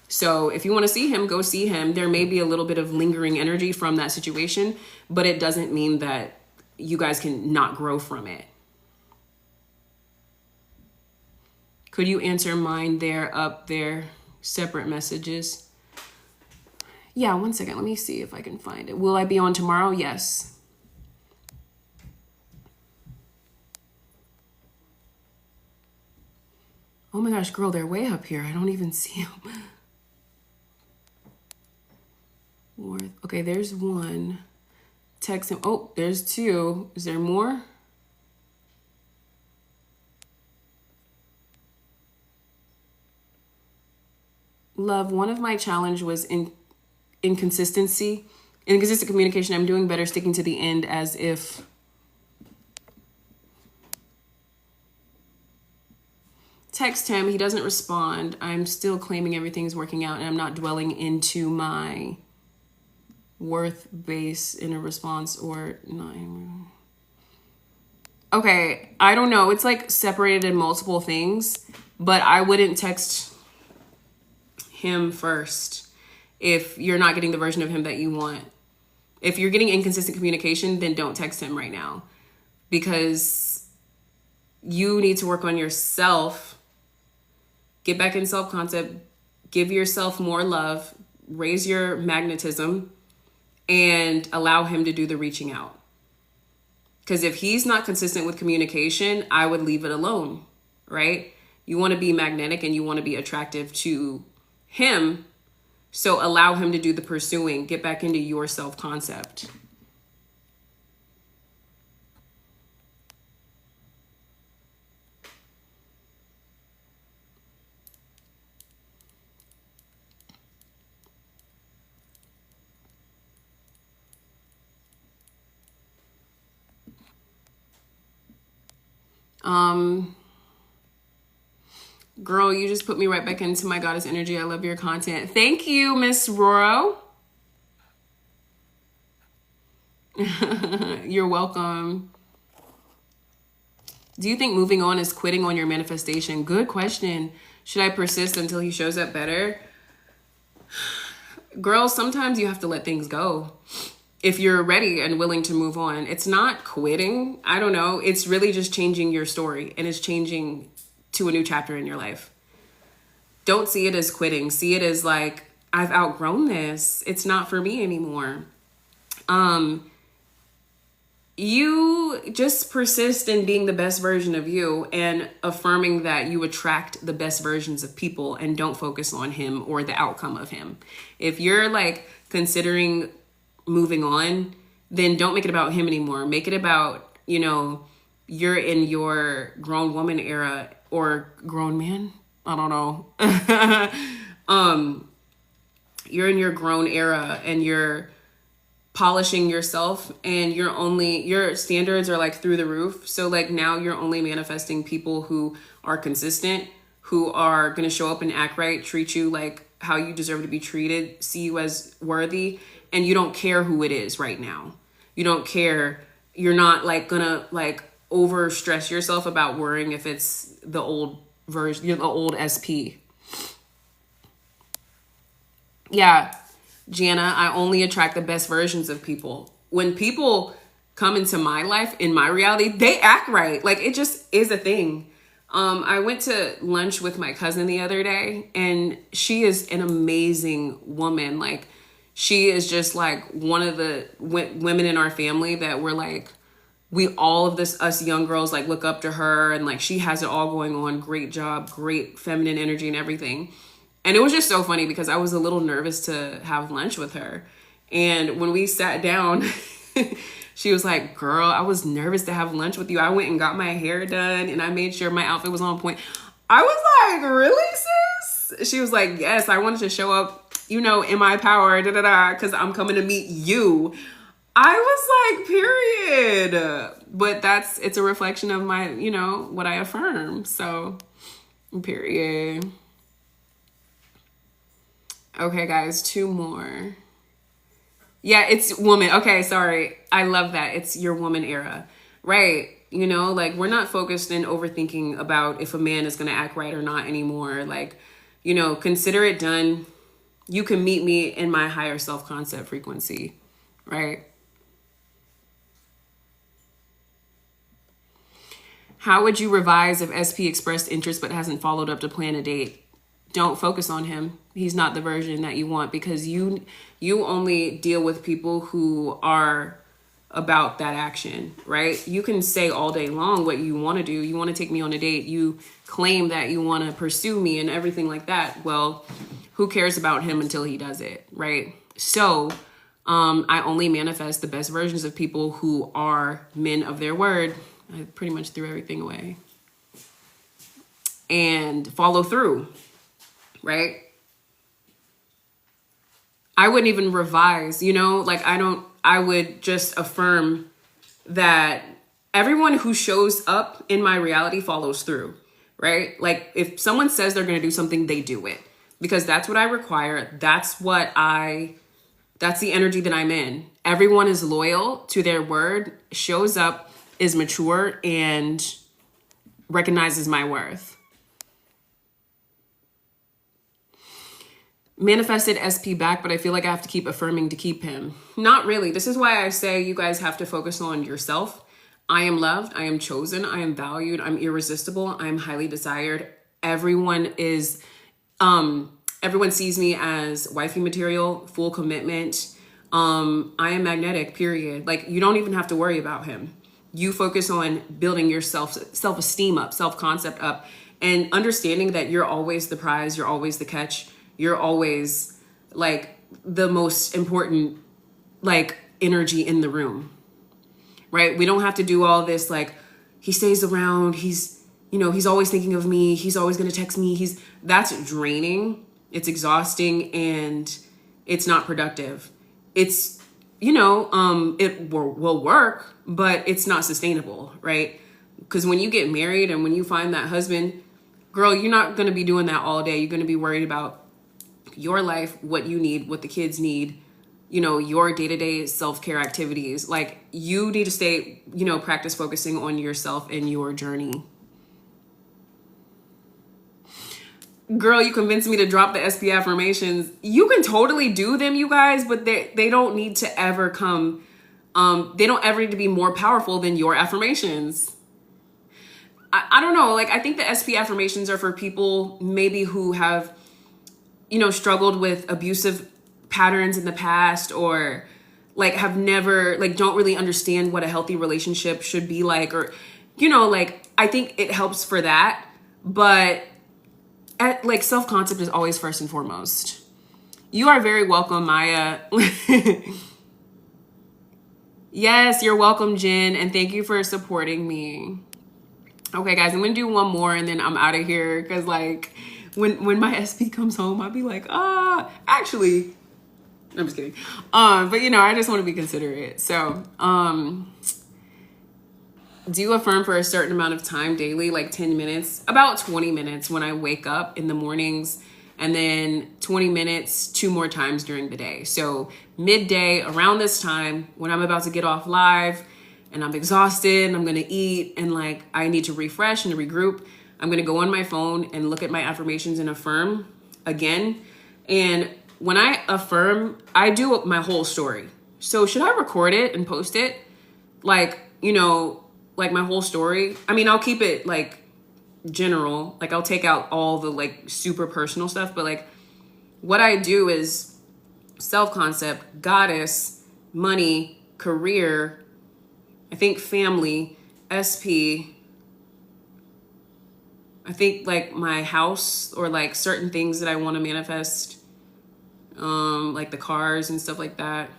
So if you want to see him, go see him. There may be a little bit of lingering energy from that situation, but it doesn't mean that you guys can not grow from it. Could you answer mine there, up there, separate messages? Yeah, 1 second. Let me see if I can find it. Will I be on tomorrow? Yes. Oh my gosh, girl, they're way up here. I don't even see them. Okay, there's 1. Text him. Oh, there's 2. Is there more? Love, one of my challenge was inconsistent communication. I'm doing better sticking to the end as if. Text him. He doesn't respond. I'm still claiming everything's working out and I'm not dwelling into my worth base in a response or not. Okay, I don't know. It's like separated in multiple things, but I wouldn't text him first if you're not getting the version of him that you want. If you're getting inconsistent communication, then don't text him right now because you need to work on yourself. Get back in self-concept, give yourself more love, raise your magnetism, and allow him to do the reaching out. Because if he's not consistent with communication, I would leave it alone, right? You want to be magnetic and you want to be attractive to him. So allow him to do the pursuing. Get back into your self-concept. Girl, you just put me right back into my goddess energy. I love your content. Thank you, Miss Roro. You're welcome. Do you think moving on is quitting on your manifestation? Good question. Should I persist until he shows up better? Girl, sometimes you have to let things go. If you're ready and willing to move on, it's not quitting. I don't know. It's really just changing your story, and it's changing to a new chapter in your life. Don't see it as quitting. See it as like, I've outgrown this. It's not for me anymore. You just persist in being the best version of you and affirming that you attract the best versions of people, and don't focus on him or the outcome of him. If you're like considering moving on, then don't make it about him anymore. Make it about, you know, you're in your grown woman era, or grown man. I don't know. You're in your grown era, and you're polishing yourself, and your standards are like through the roof. So like now you're only manifesting people who are consistent, who are going to show up and act right, treat you like how you deserve to be treated, see you as worthy. And you don't care who it is right now. You don't care. You're not like gonna like over stress yourself about worrying if it's the old version, the old SP. Yeah, Jana, I only attract the best versions of people. When people come into my life, in my reality, they act right. Like it just is a thing. I went to lunch with my cousin the other day, and she is an amazing woman. Like, she is just like one of the women in our family that we're like, us young girls like look up to her, and like she has it all going on. Great job, great feminine energy and everything. And it was just so funny because I was a little nervous to have lunch with her. And when we sat down, she was like, girl, I was nervous to have lunch with you. I went and got my hair done, and I made sure my outfit was on point. I was like, really, sis? She was like, yes, I wanted to show up, you know, in my power, because I'm coming to meet you. I was like, period. But it's a reflection of my, you know, what I affirm. So, period. Okay, guys, 2 more. Yeah, it's woman. Okay, sorry. I love that. It's your woman era, right? You know, like we're not focused in overthinking about if a man is going to act right or not anymore. Like, you know, consider it done. You can meet me in my higher self-concept frequency, right? How would you revise if SP expressed interest but hasn't followed up to plan a date? Don't focus on him. He's not the version that you want, because you only deal with people who are about that action, right? You can say all day long what you want to do. You want to take me on a date. You claim that you want to pursue me and everything like that. Well, who cares about him until he does it, right? So I only manifest the best versions of people who are men of their word. I pretty much threw everything away. And follow through, right? I wouldn't even revise, you know, like I would just affirm that everyone who shows up in my reality follows through, right? Like if someone says they're going to do something, they do it, because that's what I require. That's the energy that I'm in. Everyone is loyal to their word, shows up, is mature, and recognizes my worth. Manifested SP back, but I feel like I have to keep affirming to keep him. Not really. This is why I say you guys have to focus on yourself. I am loved. I am chosen. I am valued. I'm irresistible. I am highly desired. Everyone sees me as wifey material, full commitment. I am magnetic, period. Like, you don't even have to worry about him. You focus on building your self-esteem up, self-concept up, and understanding that you're always the prize. You're always the catch. You're always like the most important like energy in the room, right? We don't have to do all this like he stays around, he's, you know, he's always thinking of me, he's always going to text me. That's draining. It's exhausting and it's not productive. It's, you know, it will work, but it's not sustainable, right? Because when you get married and when you find that husband, girl, you're not going to be doing that all day. You're going to be worried about your life, what you need, what the kids need, you know, your day-to-day self-care activities. Like, you need to stay, you know, practice focusing on yourself and your journey. Girl, you convinced me to drop the SP affirmations. You can totally do them, you guys, but they don't need to ever come, they don't ever need to be more powerful than your affirmations. I don't know, like, I think the SP affirmations are for people maybe who have, you know, struggled with abusive patterns in the past, or like have never, like, don't really understand what a healthy relationship should be like, or, you know, like, I think it helps for that. But like, self-concept is always first and foremost. You are very welcome, Maya. Yes, you're welcome, Jen, and thank you for supporting me. Okay, guys, I'm gonna do one more and then I'm out of here, because like when my SP comes home, I'll be like, actually, I'm just kidding. But you know, I just want to be considerate. So, do you affirm for a certain amount of time daily, like 10 minutes, about 20 minutes when I wake up in the mornings, and then 20 minutes 2 more times during the day. So midday, around this time, when I'm about to get off live and I'm exhausted and I'm going to eat and like I need to refresh and regroup, I'm going to go on my phone and look at my affirmations and affirm again. And when I affirm, I do my whole story. So should I record it and post it? Like, you know, like my whole story. I mean, I'll keep it like general. Like, I'll take out all the like super personal stuff. But like what I do is self-concept, goddess, money, career, I think family, SP, I think like my house, or like certain things that I want to manifest, like the cars and stuff like that.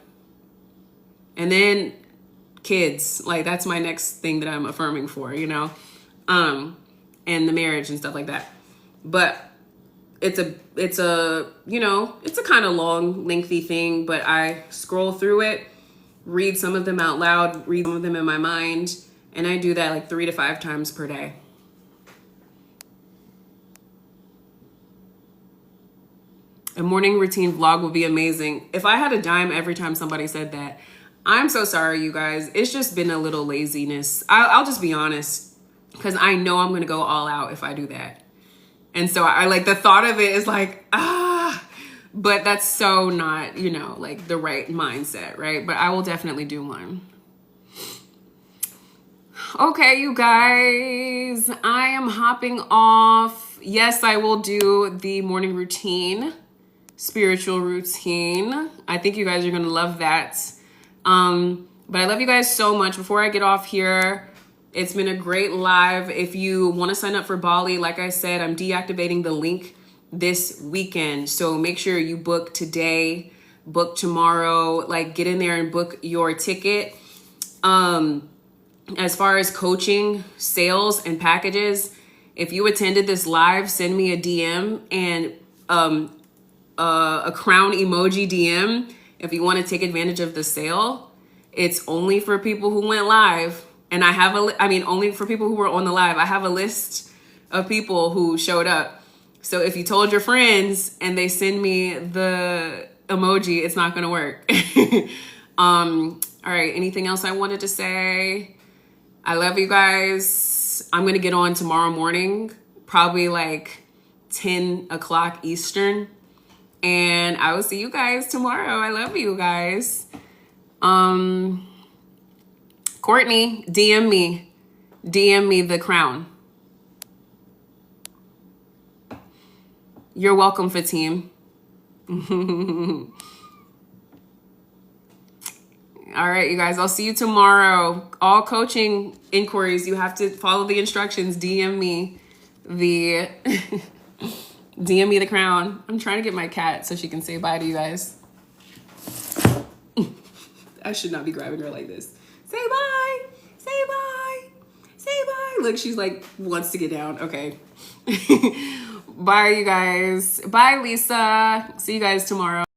And then kids, like that's my next thing that I'm affirming for, you know, and the marriage and stuff like that. But it's a, you know, it's a kind of long, lengthy thing, but I scroll through it, read some of them out loud, read some of them in my mind. And I do that like 3 to 5 times per day. A morning routine vlog will be amazing. If I had a dime every time somebody said that, I'm so sorry, you guys. It's just been a little laziness. I'll just be honest, because I know I'm going to go all out if I do that. And so I like the thought of it is like, but that's so not, you know, like the right mindset, right? But I will definitely do one. Okay, you guys, I am hopping off. Yes, I will do the morning routine, spiritual routine. I think you guys are going to love that. But I love you guys so much. Before I get off here, it's been a great live. If you want to sign up for Bali, like I said, I'm deactivating the link this weekend. So make sure you book today, book tomorrow, like get in there and book your ticket. As far as coaching, sales, and packages, if you attended this live, send me a DM and, a crown emoji DM. If you want to take advantage of the sale. It's only for people who went live. And I have only for people who were on the live. I have a list of people who showed up. So if you told your friends and they send me the emoji, it's not going to work. All right. Anything else I wanted to say? I love you guys. I'm going to get on tomorrow morning, probably like 10 o'clock Eastern. And I will see you guys tomorrow. I love you guys. Courtney, DM me the crown. You're welcome, Fatim. All right, you guys, I'll see you tomorrow. All coaching inquiries, you have to follow the instructions. DM me DM me the crown. I'm trying to get my cat so she can say bye to you guys. I should not be grabbing her like this. Say bye. Say bye. Say bye. Look, she's like, wants to get down. Okay. Bye, you guys. Bye, Lisa. See you guys tomorrow.